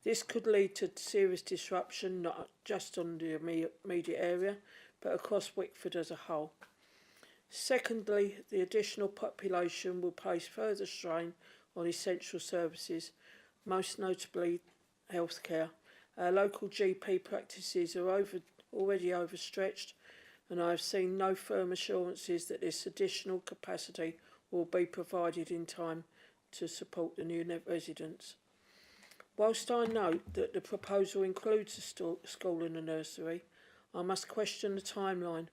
This could lead to serious disruption, not just on the immediate area, but across Wickford as a whole. Secondly, the additional population will place further strain on essential services, most notably healthcare. Our local GP practices are already overstretched, and I have seen no firm assurances that this additional capacity will be provided in time to support the new residents. Whilst I note that the proposal includes a school and a nursery, I must question the timeline.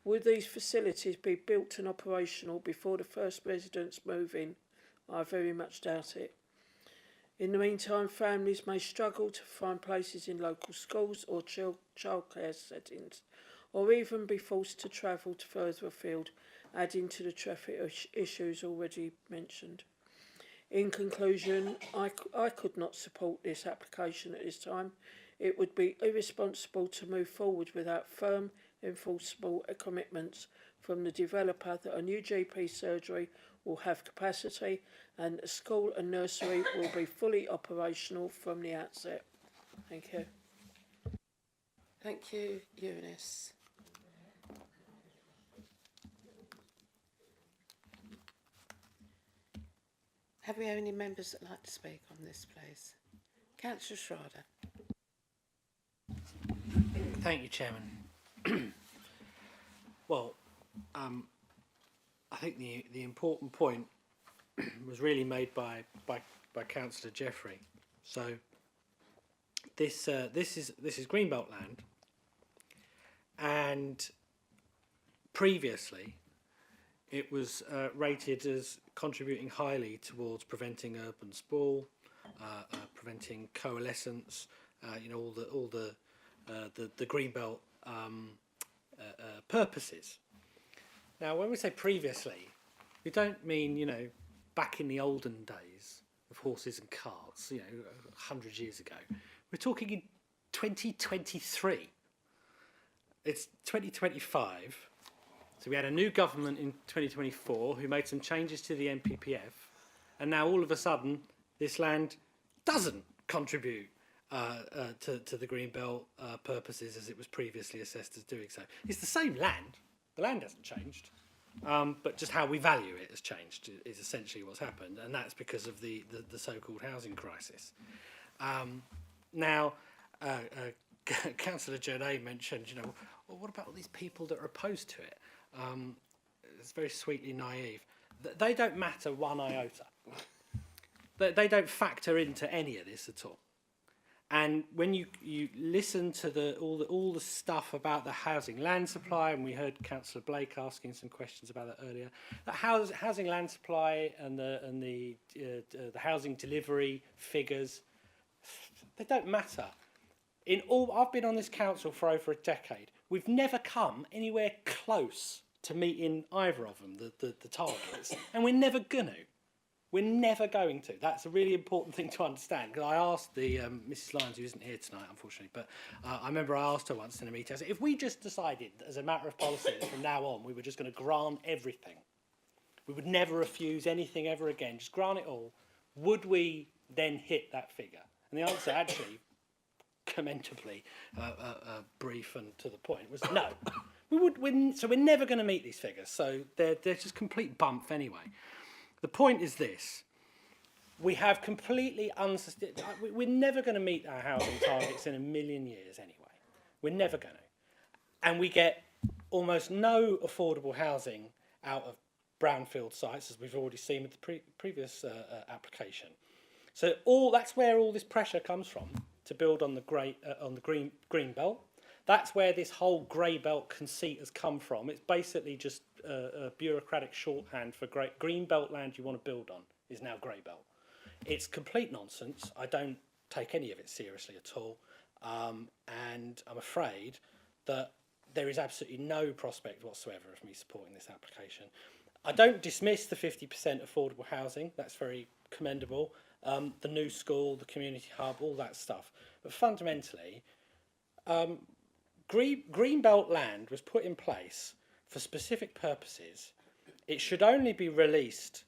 Will these facilities be built and operational before the first residents move in? I very much doubt it. In the meantime, families may struggle to find places in local schools or childcare settings, or even be forced to travel to further afield, adding to the traffic issues already mentioned. In conclusion, I could not support this application at this time. It would be irresponsible to move forward without firm, enforceable commitments from the developer that a new GP surgery will have capacity and a school and nursery will be fully operational from the outset. Thank you. Thank you, Eunice. Have we any members that like to speak on this, please? Councillor Schrader. Thank you, Chairman. Well, I think the important point was really made by Councillor Jeffrey. So this is Greenbelt land, and previously it was rated as contributing highly towards preventing urban sprawl, preventing coalescence, all the Greenbelt purposes. Now, when we say previously, we don't mean, back in the olden days of horses and carts, 100 years ago. We're talking in 2023. It's 2025. So we had a new government in 2024 who made some changes to the NPPF, and now all of a sudden this land doesn't contribute to the Greenbelt purposes as it was previously assessed as doing so. It's the same land. The land hasn't changed, but just how we value it has changed is essentially what's happened, and that's because of the so-called housing crisis. Now, Councillor Journay mentioned, well, what about all these people that are opposed to it? It's very sweetly naive. They don't matter one iota. They don't factor into any of this at all. And when you listen to all the stuff about the housing land supply, and we heard Councillor Blake asking some questions about that earlier, that housing land supply and the housing delivery figures, they don't matter. I've been on this council for over a decade. We've never come anywhere close to meeting either of them, the targets, and we're never gonna. We're never going to. That's a really important thing to understand. Because I asked Mrs. Lyons, who isn't here tonight, unfortunately, but I remember I asked her once in a meeting, I said, if we just decided as a matter of policy from now on we were just going to grant everything, we would never refuse anything ever again, just grant it all, would we then hit that figure? And the answer actually, commendably brief and to the point, was no. So we're never going to meet these figures. So they're just complete bump anyway. The point is this: we have completely we're never going to meet our housing targets in a million years anyway. We're never going to, and we get almost no affordable housing out of brownfield sites, as we've already seen with the previous application. So that's where all this pressure comes from to build on the green belt. That's where this whole grey belt conceit has come from. It's basically just a bureaucratic shorthand for green belt land you want to build on is now grey belt. It's complete nonsense. I don't take any of it seriously at all. And I'm afraid that there is absolutely no prospect whatsoever of me supporting this application. I don't dismiss the 50% affordable housing. That's very commendable. The new school, the community hub, all that stuff. But fundamentally, Greenbelt land was put in place for specific purposes. It should only be released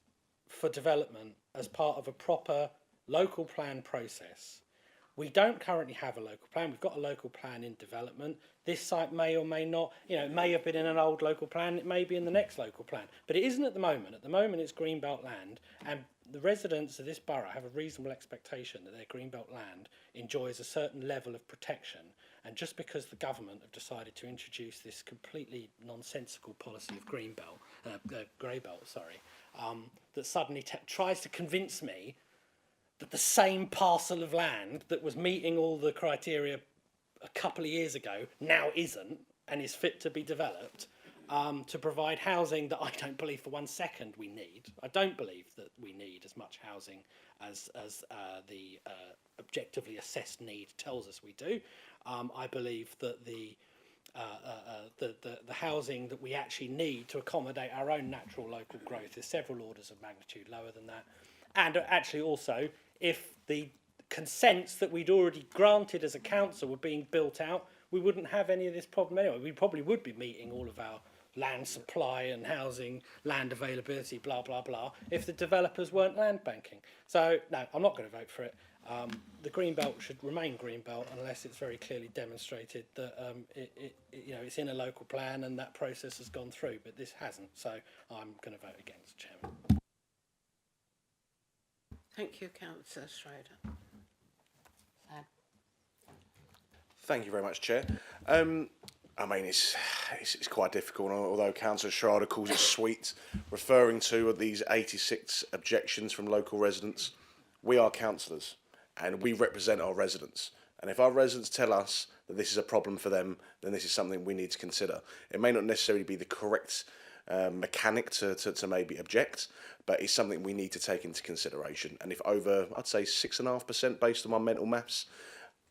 for development as part of a proper local plan process. We don't currently have a local plan. We've got a local plan in development. This site may or may not, it may have been in an old local plan. It may be in the next local plan. But it isn't at the moment. At the moment, it's Greenbelt land. And the residents of this borough have a reasonable expectation that their greenbelt land enjoys a certain level of protection, and just because the government have decided to introduce this completely nonsensical policy of greybelt, that suddenly tries to convince me that the same parcel of land that was meeting all the criteria a couple of years ago now isn't and is fit to be developed, to provide housing that I don't believe for 1 second we need. I don't believe that we need as much housing as the objectively assessed need tells us we do. I believe that the housing that we actually need to accommodate our own natural local growth is several orders of magnitude lower than that. And actually also, if the consents that we'd already granted as a council were being built out, we wouldn't have any of this problem anyway. We probably would be meeting all of our land supply and housing, land availability, blah, blah, blah, if the developers weren't land banking. So, no, I'm not going to vote for it. The Greenbelt should remain Greenbelt unless it's very clearly demonstrated that it's in a local plan and that process has gone through, but this hasn't. So I'm going to vote against, Chairman. Thank you, Councillor Schrader. Sam. Thank you very much, Chair. I mean, it's quite difficult, although Councillor Schrader calls it sweet, referring to these 86 objections from local residents. We are councillors and we represent our residents. And if our residents tell us that this is a problem for them, then this is something we need to consider. It may not necessarily be the correct mechanic to maybe object, but it's something we need to take into consideration. And if over, I'd say 6.5% based on my mental maths,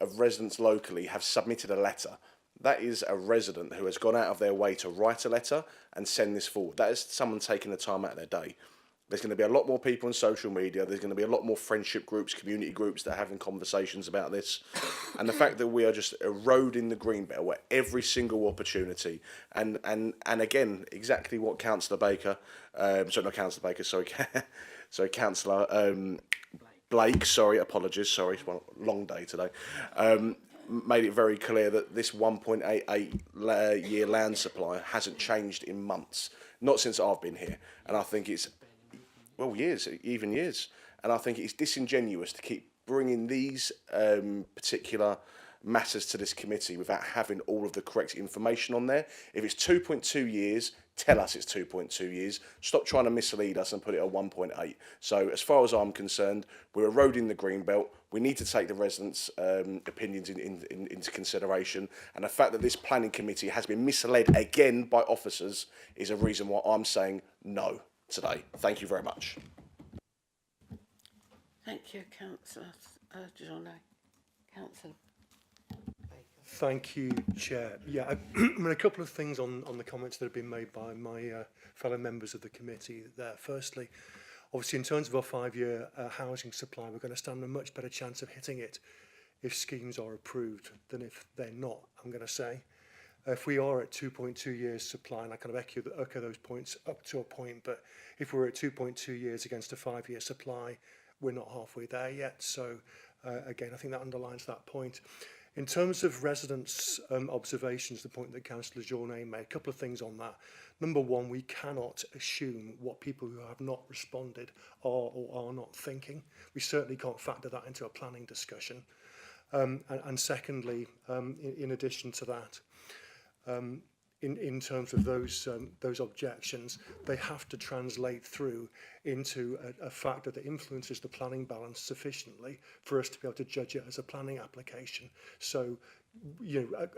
of residents locally have submitted a letter, that is a resident who has gone out of their way to write a letter and send this forward. That is someone taking the time out of their day. There's going to be a lot more people on social media. There's going to be a lot more friendship groups, community groups that are having conversations about this. And the fact that we are just eroding the Greenbelt where every single opportunity, and again, exactly what Councillor Baker, Councillor Blake, apologies, it's one long day today, made it very clear that this 1.88 year land supply hasn't changed in months, not since I've been here. And I think it's, years. And I think it's disingenuous to keep bringing these particular matters to this committee without having all of the correct information on there. If it's 2.2 years, tell us it's 2.2 years. Stop trying to mislead us and put it at 1.8. So as far as I'm concerned, we're eroding the Greenbelt. We need to take the residents' opinions into consideration. And the fact that this planning committee has been misled again by officers is a reason why I'm saying no today. Thank you very much. Thank you, Councillor Johnno. Councillor. Thank you, Chair. Yeah, I mean, a couple of things on the comments that have been made by my fellow members of the committee there. Firstly, obviously, in terms of our 5-year housing supply, we're going to stand a much better chance of hitting it if schemes are approved than if they're not, I'm going to say. If we are at 2.2 years supply, and I kind of echo those points up to a point, but if we're at 2.2 years against a 5-year supply, we're not halfway there yet. So, again, I think that underlines that point. In terms of residents' observations, the point that Councillor Journet made, a couple of things on that. Number one, we cannot assume what people who have not responded are or are not thinking. We certainly can't factor that into a planning discussion. And secondly, in addition to that, in terms of those objections, they have to translate through into a factor that influences the planning balance sufficiently for us to be able to judge it as a planning application. So,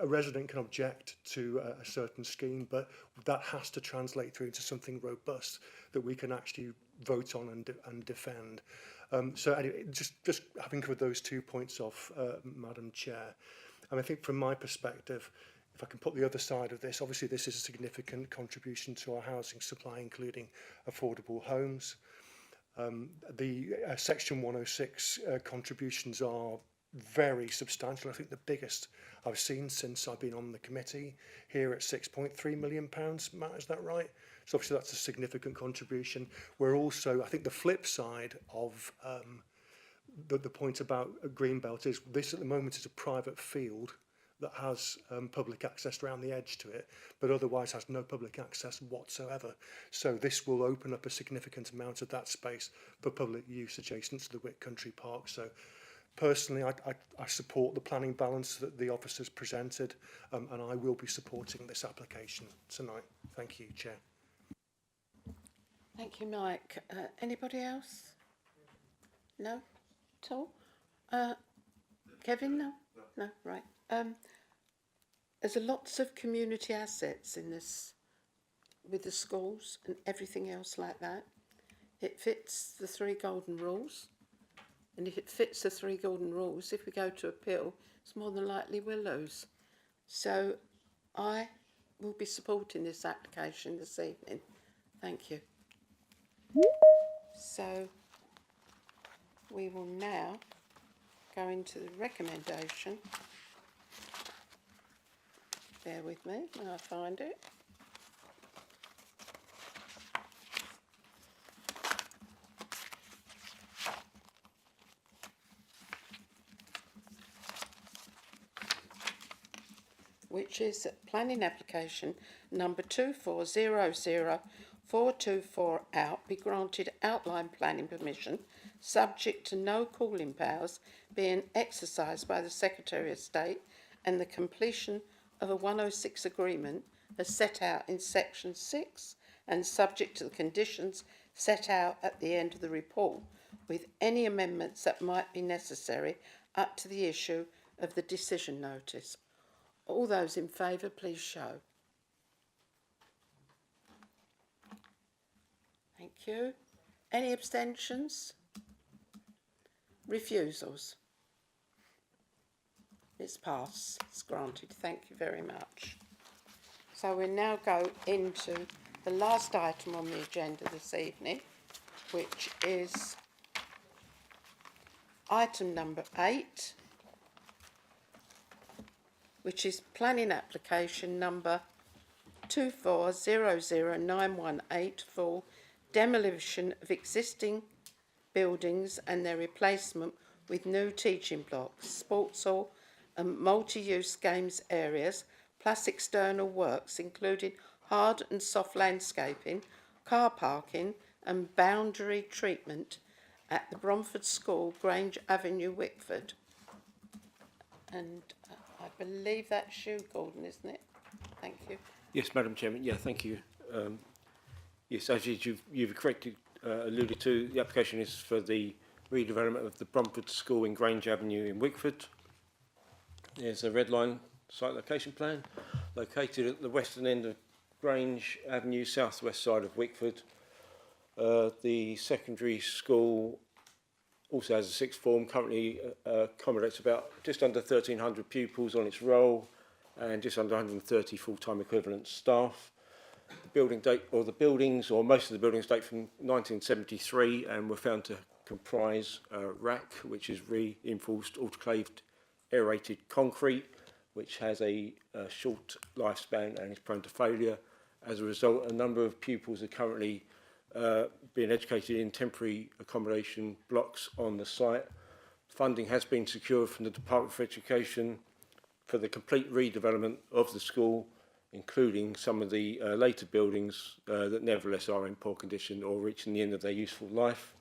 a resident can object to a certain scheme, but that has to translate through into something robust that we can actually vote on and defend. So anyway, just having covered those 2 points off, Madam Chair, and I think from my perspective, if I can put the other side of this, obviously this is a significant contribution to our housing supply, including affordable homes. The Section 106 contributions are very substantial. I think the biggest I've seen since I've been on the committee here at £6.3 million. Matt, is that right? So obviously that's a significant contribution. We're also, I think the flip side of the point about a Greenbelt is this at the moment is a private field that has public access around the edge to it, but otherwise has no public access whatsoever. So this will open up a significant amount of that space for public use adjacent to the Wick Country Park. So personally, I support the planning balance that the officers presented, and I will be supporting this application tonight. Thank you, Chair. Thank you, Mike. Anybody else? No? At all? Kevin, no? No, right. There's lots of community assets in this, with the schools and everything else like that. It fits the 3 golden rules. And if it fits the 3 golden rules, if we go to appeal, it's more than likely we'll lose. So I will be supporting this application this evening. Thank you. So we will now go into the recommendation. Bear with me when I find it. Which is planning application number 2400424 out be granted outline planning permission subject to no calling powers being exercised by the Secretary of State and the completion of a 106 agreement as set out in section 6 and subject to the conditions set out at the end of the report with any amendments that might be necessary up to the issue of the decision notice. All those in favour, please show. Thank you. Any abstentions? Refusals? It's passed. It's granted. Thank you very much. So we'll now go into the last item on the agenda this evening, which is item number 8, which is planning application number 2400918 for demolition of existing buildings and their replacement with new teaching blocks, sports hall and multi-use games areas, plus external works including hard and soft landscaping, car parking and boundary treatment at the Bromford School, Grange Avenue, Wickford. And I believe that's you, Gordon, isn't it? Thank you. Yes, Madam Chairman. Yeah, thank you. Yes, as you've correctly alluded to, the application is for the redevelopment of the Bromford School in Grange Avenue in Wickford. There's a red line site location plan located at the western end of Grange Avenue, southwest side of Wickford. The secondary school also has a sixth form, currently accommodates about just under 1,300 pupils on its roll and just under 130 full-time equivalent staff. The building date, or the buildings, or most of the buildings date from 1973 and were found to comprise RAC, which is reinforced autoclaved aerated concrete, which has a short lifespan and is prone to failure. As a result, a number of pupils are currently being educated in temporary accommodation blocks on the site. Funding has been secured from the Department for Education for the complete redevelopment of the school, including some of the later buildings that nevertheless are in poor condition or reaching the end of their useful life.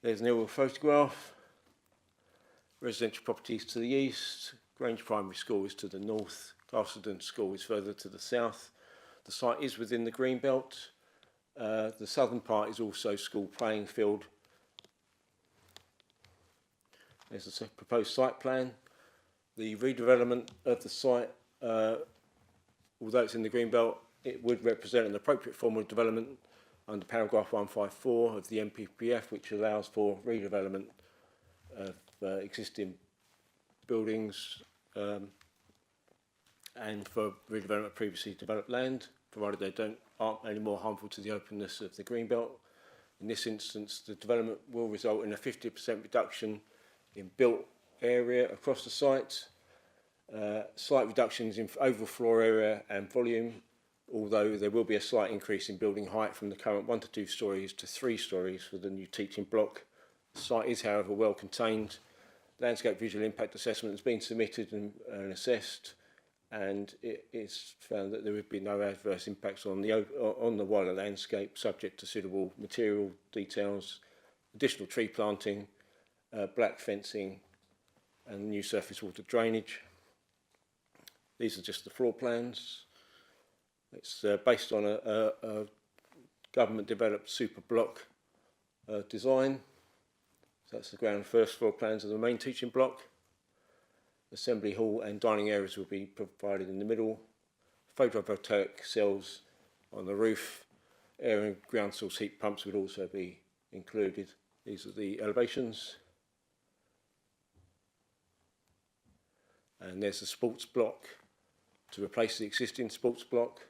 There's an aerial photograph. Residential properties to the east, Grange Primary School is to the north, Castledon School is further to the south. The site is within the green belt. The southern part is also school playing field. There's a proposed site plan. The redevelopment of the site, although it's in the green belt, it would represent an appropriate form of development under paragraph 154 of the NPPF, which allows for redevelopment of existing buildings and for redevelopment of previously developed land, provided they aren't any more harmful to the openness of the greenbelt. In this instance, the development will result in a 50% reduction in built area across the site, slight reductions in overall floor area and volume, although there will be a slight increase in building height from the current 1 to 2 stories to 3 stories for the new teaching block. The site is, however, well contained landscape visual impact assessment has been submitted and assessed, and it is found that there would be no adverse impacts on the wider landscape, subject to suitable material details, additional tree planting, black fencing, and new surface water drainage. These are just the floor plans. It's based on a government-developed super block design. So that's the ground first floor plans of the main teaching block. Assembly hall and dining areas will be provided in the middle. Photovoltaic cells on the roof. Air and ground source heat pumps would also be included. These are the elevations. And there's the sports block to replace the existing sports block.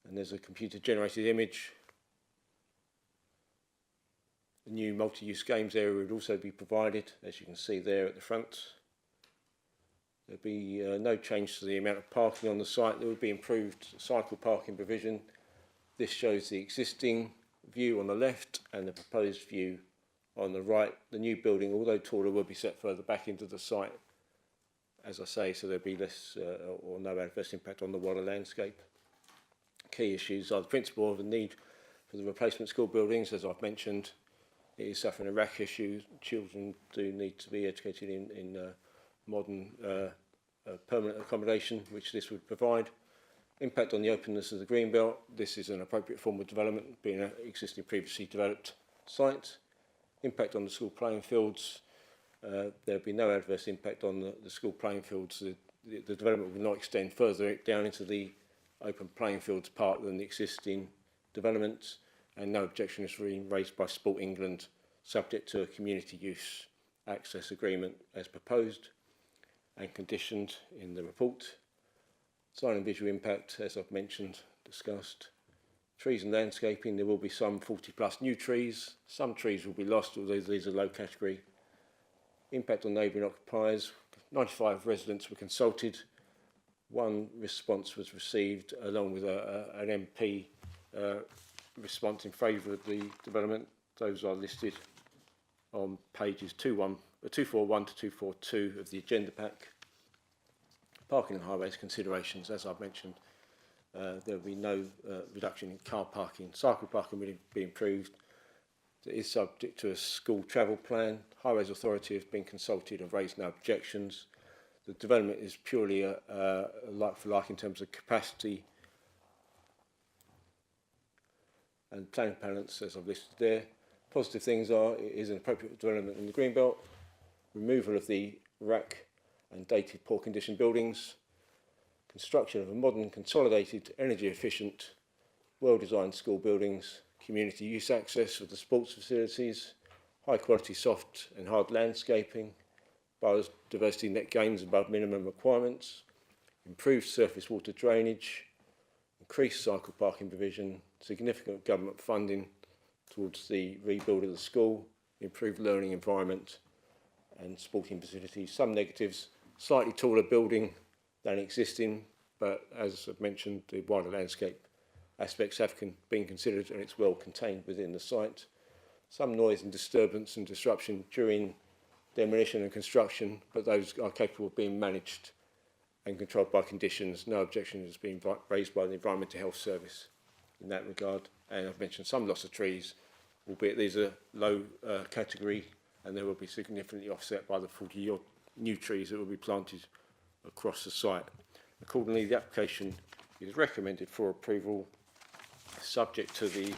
And there's a computer generated image. The new multi-use games area would also be provided, as you can see there at the front. There'd be no change to the amount of parking on the site. There would be improved cycle parking provision. This shows the existing view on the left and the proposed view on the right. The new building, although taller, will be set further back into the site, as I say, so there'll be less or no adverse impact on the wider landscape. Key issues are the principle of the need for the replacement school buildings, as I've mentioned. It is suffering a rack issue. Children do need to be educated in modern permanent accommodation, which this would provide. Impact on the openness of the green belt. This is an appropriate form of development, being an existing previously developed site. Impact on the school playing fields. There will be no adverse impact on the school playing fields. The development will not extend further down into the open playing fields part than the existing development, and no objection is raised by Sport England, subject to a community use access agreement as proposed and conditioned in the report. Sign and visual impact, as I've mentioned, discussed. Trees and landscaping, there will be some 40 plus new trees. Some trees will be lost, although these are low category. Impact on neighbouring occupiers, 95 residents were consulted. One response was received along with an MP response in favour of the development. Those are listed on pages 241 to 242 of the agenda pack. Parking and highways considerations, as I've mentioned, there will be no reduction in car parking. Cycle parking will be improved. It is subject to a school travel plan. Highways Authority has been consulted and raised no objections. The development is purely a like for like in terms of capacity and planning balance, as I've listed there. Positive things are, it is an appropriate development in the Greenbelt, removal of the rack and dated poor condition buildings, construction of a modern, consolidated, energy efficient, well-designed school buildings, community use access for the sports facilities, high quality soft and hard landscaping, biodiversity net gains above minimum requirements, improved surface water drainage, increased cycle parking provision, significant government funding towards the rebuild of the school, improved learning environment and sporting facilities. Some negatives, slightly taller building than existing, but as I've mentioned, the wider landscape aspects have been considered and it's well contained within the site. Some noise and disturbance and disruption during demolition and construction, but those are capable of being managed and controlled by conditions. No objection has been raised by the Environmental Health Service in that regard. And I've mentioned some loss of trees, albeit these are low category, and they will be significantly offset by the 40 new trees that will be planted across the site. Accordingly, the application is recommended for approval, subject to the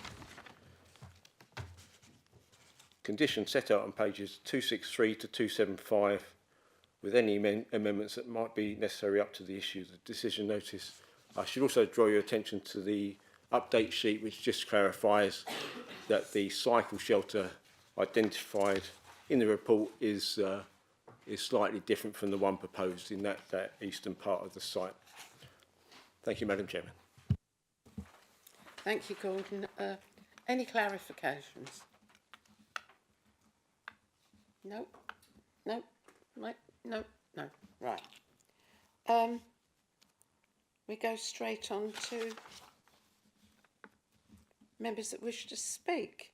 conditions set out on pages 263 to 275, with any amendments that might be necessary up to the issue of the decision notice. I should also draw your attention to the update sheet, which just clarifies that the cycle shelter identified in the report is slightly different from the one proposed in that eastern part of the site. Thank you, Madam Chairman. Thank you, Gordon. Any clarifications? No, no, right, no, no, right. We go straight on to members that wish to speak.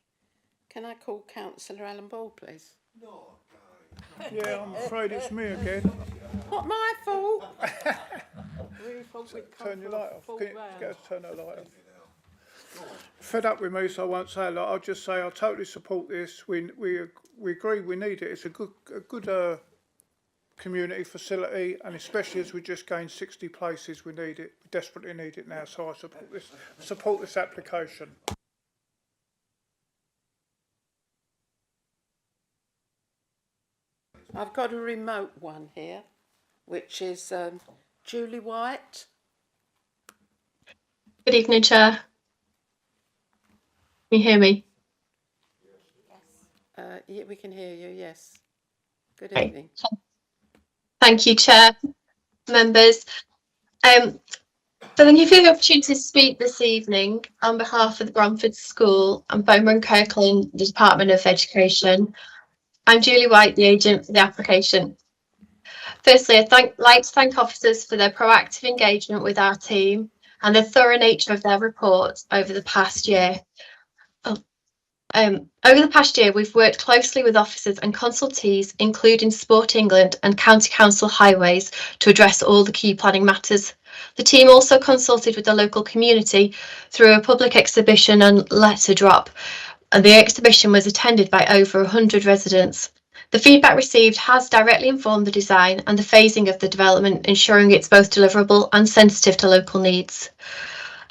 Can I call Councillor Alan Ball, please? Yeah, I'm afraid it's me again. Not my fault. Really thought we'd come Turn your for a light off. full Can you round. get us to turn that light off? Fed up with me, so I won't say a lot. I'll just say I totally support this. We agree we need it. It's a good community facility, and especially as we just gained 60 places, we need it. We desperately need it now. So I support this application. I've got a remote one here, which is Julie White. Good evening, Chair. Can you hear me? Yeah, we can hear you, yes. Good Okay. evening. Thank you, Chair, members. So thank you for the opportunity to speak this evening on behalf of the Bromford School and Beaumont and Kirkland, the Department of Education. I'm Julie White, the agent for the application. Firstly, I'd like to thank officers for their proactive engagement with our team and the thorough nature of their reports over the past year. Over the past year, we've worked closely with officers and consultees, including Sport England and County Council Highways, to address all the key planning matters. The team also consulted with the local community through a public exhibition and letter drop, and the exhibition was attended by over 100 residents. The feedback received has directly informed the design and the phasing of the development, ensuring it's both deliverable and sensitive to local needs.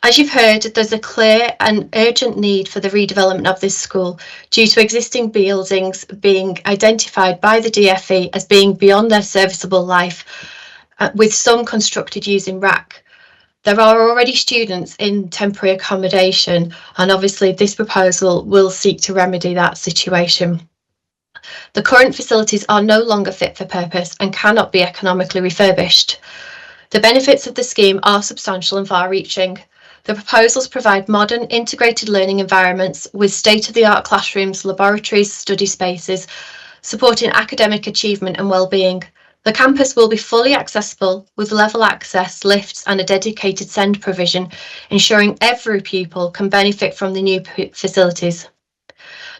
As you've heard, there's a clear and urgent need for the redevelopment of this school due to existing buildings being identified by the DFE as being beyond their serviceable life, with some constructed using RAC. There are already students in temporary accommodation, and obviously this proposal will seek to remedy that situation. The current facilities are no longer fit for purpose and cannot be economically refurbished. The benefits of the scheme are substantial and far-reaching. The proposals provide modern, integrated learning environments with state-of-the-art classrooms, laboratories, study spaces, supporting academic achievement and well-being. The campus will be fully accessible with level access, lifts and a dedicated SEND provision, ensuring every pupil can benefit from the new facilities.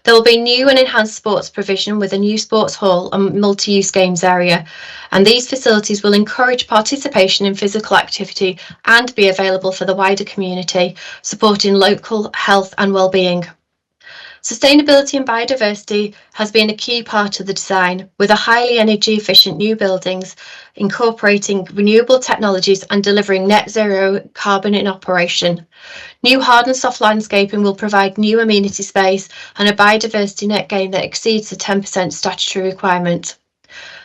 There will be new and enhanced sports provision with a new sports hall and multi-use games area, and these facilities will encourage participation in physical activity and be available for the wider community, supporting local health and well-being. Sustainability and biodiversity has been a key part of the design, with a highly energy efficient new buildings, incorporating renewable technologies and delivering net zero carbon in operation. New hard and soft landscaping will provide new amenity space and a biodiversity net gain that exceeds the 10% statutory requirement.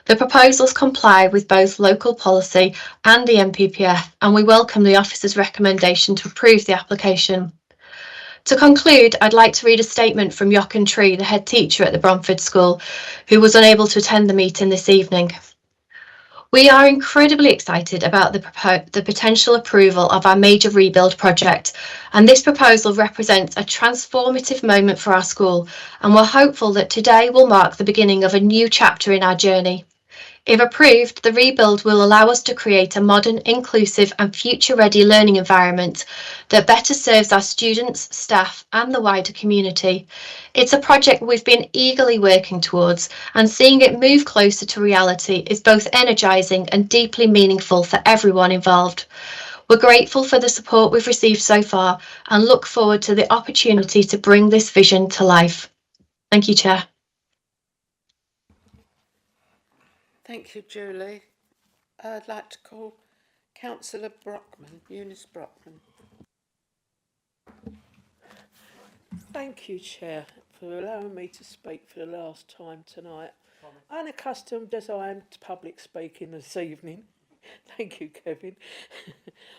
The proposals comply with both local policy and the NPPF, and we welcome the officer's recommendation to approve the application. To conclude, I'd like to read a statement from Jochen Tree, the head teacher at the Bromford School, who was unable to attend the meeting this evening. We are incredibly excited about the potential approval of our major rebuild project, and this proposal represents a transformative moment for our school, and we're hopeful that today will mark the beginning of a new chapter in our journey. If approved, the rebuild will allow us to create a modern, inclusive and future-ready learning environment that better serves our students, staff and the wider community. It's a project we've been eagerly working towards, and seeing it move closer to reality is both energising and deeply meaningful for everyone involved. We're grateful for the support we've received so far and look forward to the opportunity to bring this vision to life. Thank you, Chair. Thank you, Julie. I'd like to call Councillor Brockman, Eunice Brockman. Thank you, Chair, for allowing me to speak for the last time tonight. Unaccustomed as I am to public speaking this evening. Thank you, Kevin.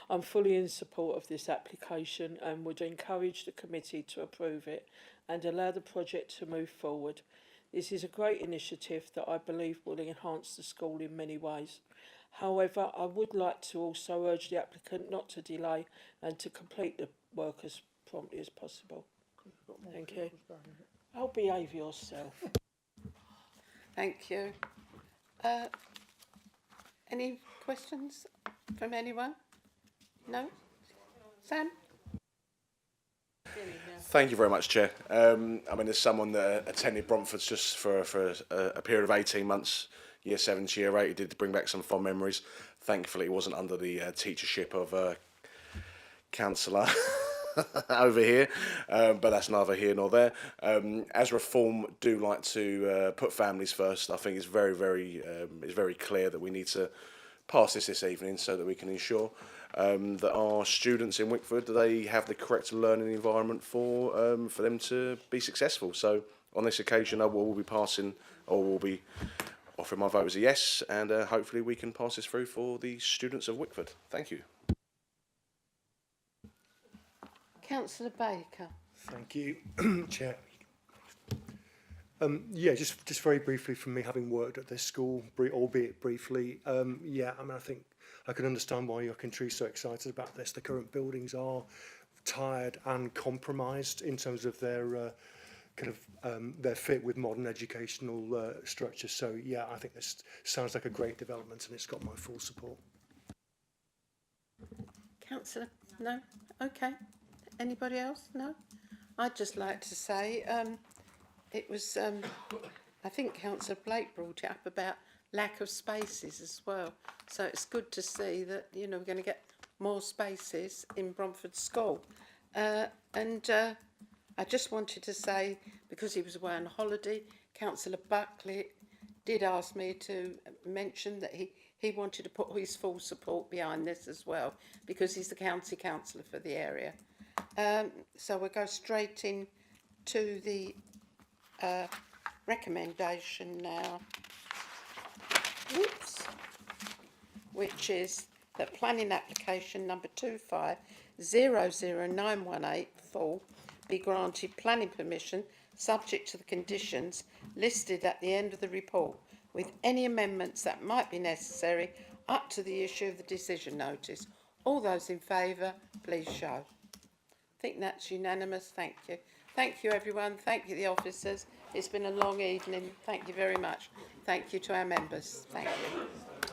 I'm fully in support of this application and would encourage the committee to approve it and allow the project to move forward. This is a great initiative that I believe will enhance the school in many ways. However, I would like to also urge the applicant not to delay and to complete the work as promptly as possible. Thank you. Oh, behave yourself. Thank you. Any questions from anyone? No? Sam? Thank you very much, Chair. I mean, as someone that attended Bromford's just for a period of 18 months, year 7 to year 8, it did bring back some fond memories. Thankfully, it wasn't under the teachership of councillor over here, but that's neither here nor there. As Reform do like to put families first, I think it's very clear that we need to pass this evening so that we can ensure that our students in Wickford, they have the correct learning environment for them to be successful. So on this occasion, I will be passing, or will be offering my vote as a yes, and hopefully we can pass this through for the students of Wickford. Thank you. Councillor Baker. Thank you, Chair. Yeah, just very briefly from me, having worked at this school, albeit briefly, yeah, I mean, I think I can understand why your country is so excited about this. The current buildings are tired and compromised in terms of their their fit with modern educational structures. So yeah, I think this sounds like a great development, and it's got my full support. Councillor, no? Okay. Anybody else? No? I'd just like to say it was, I think Councillor Blake brought it up about lack of spaces as well. So it's good to see that, you know, we're going to get more spaces in Bromford School. I just wanted to say, because he was away on holiday, Councillor Buckley did ask me to mention that he wanted to put his full support behind this as well, because he's the county councillor for the area. So we'll go straight in to the recommendation now, which is that planning application number 2500918 be granted planning permission subject to the conditions listed at the end of the report, with any amendments that might be necessary up to the issue of the decision notice. All those in favour, please show. I think that's unanimous. Thank you. Thank you, everyone. Thank you, the officers. It's been a long evening. Thank you very much. Thank you to our members. Thank you.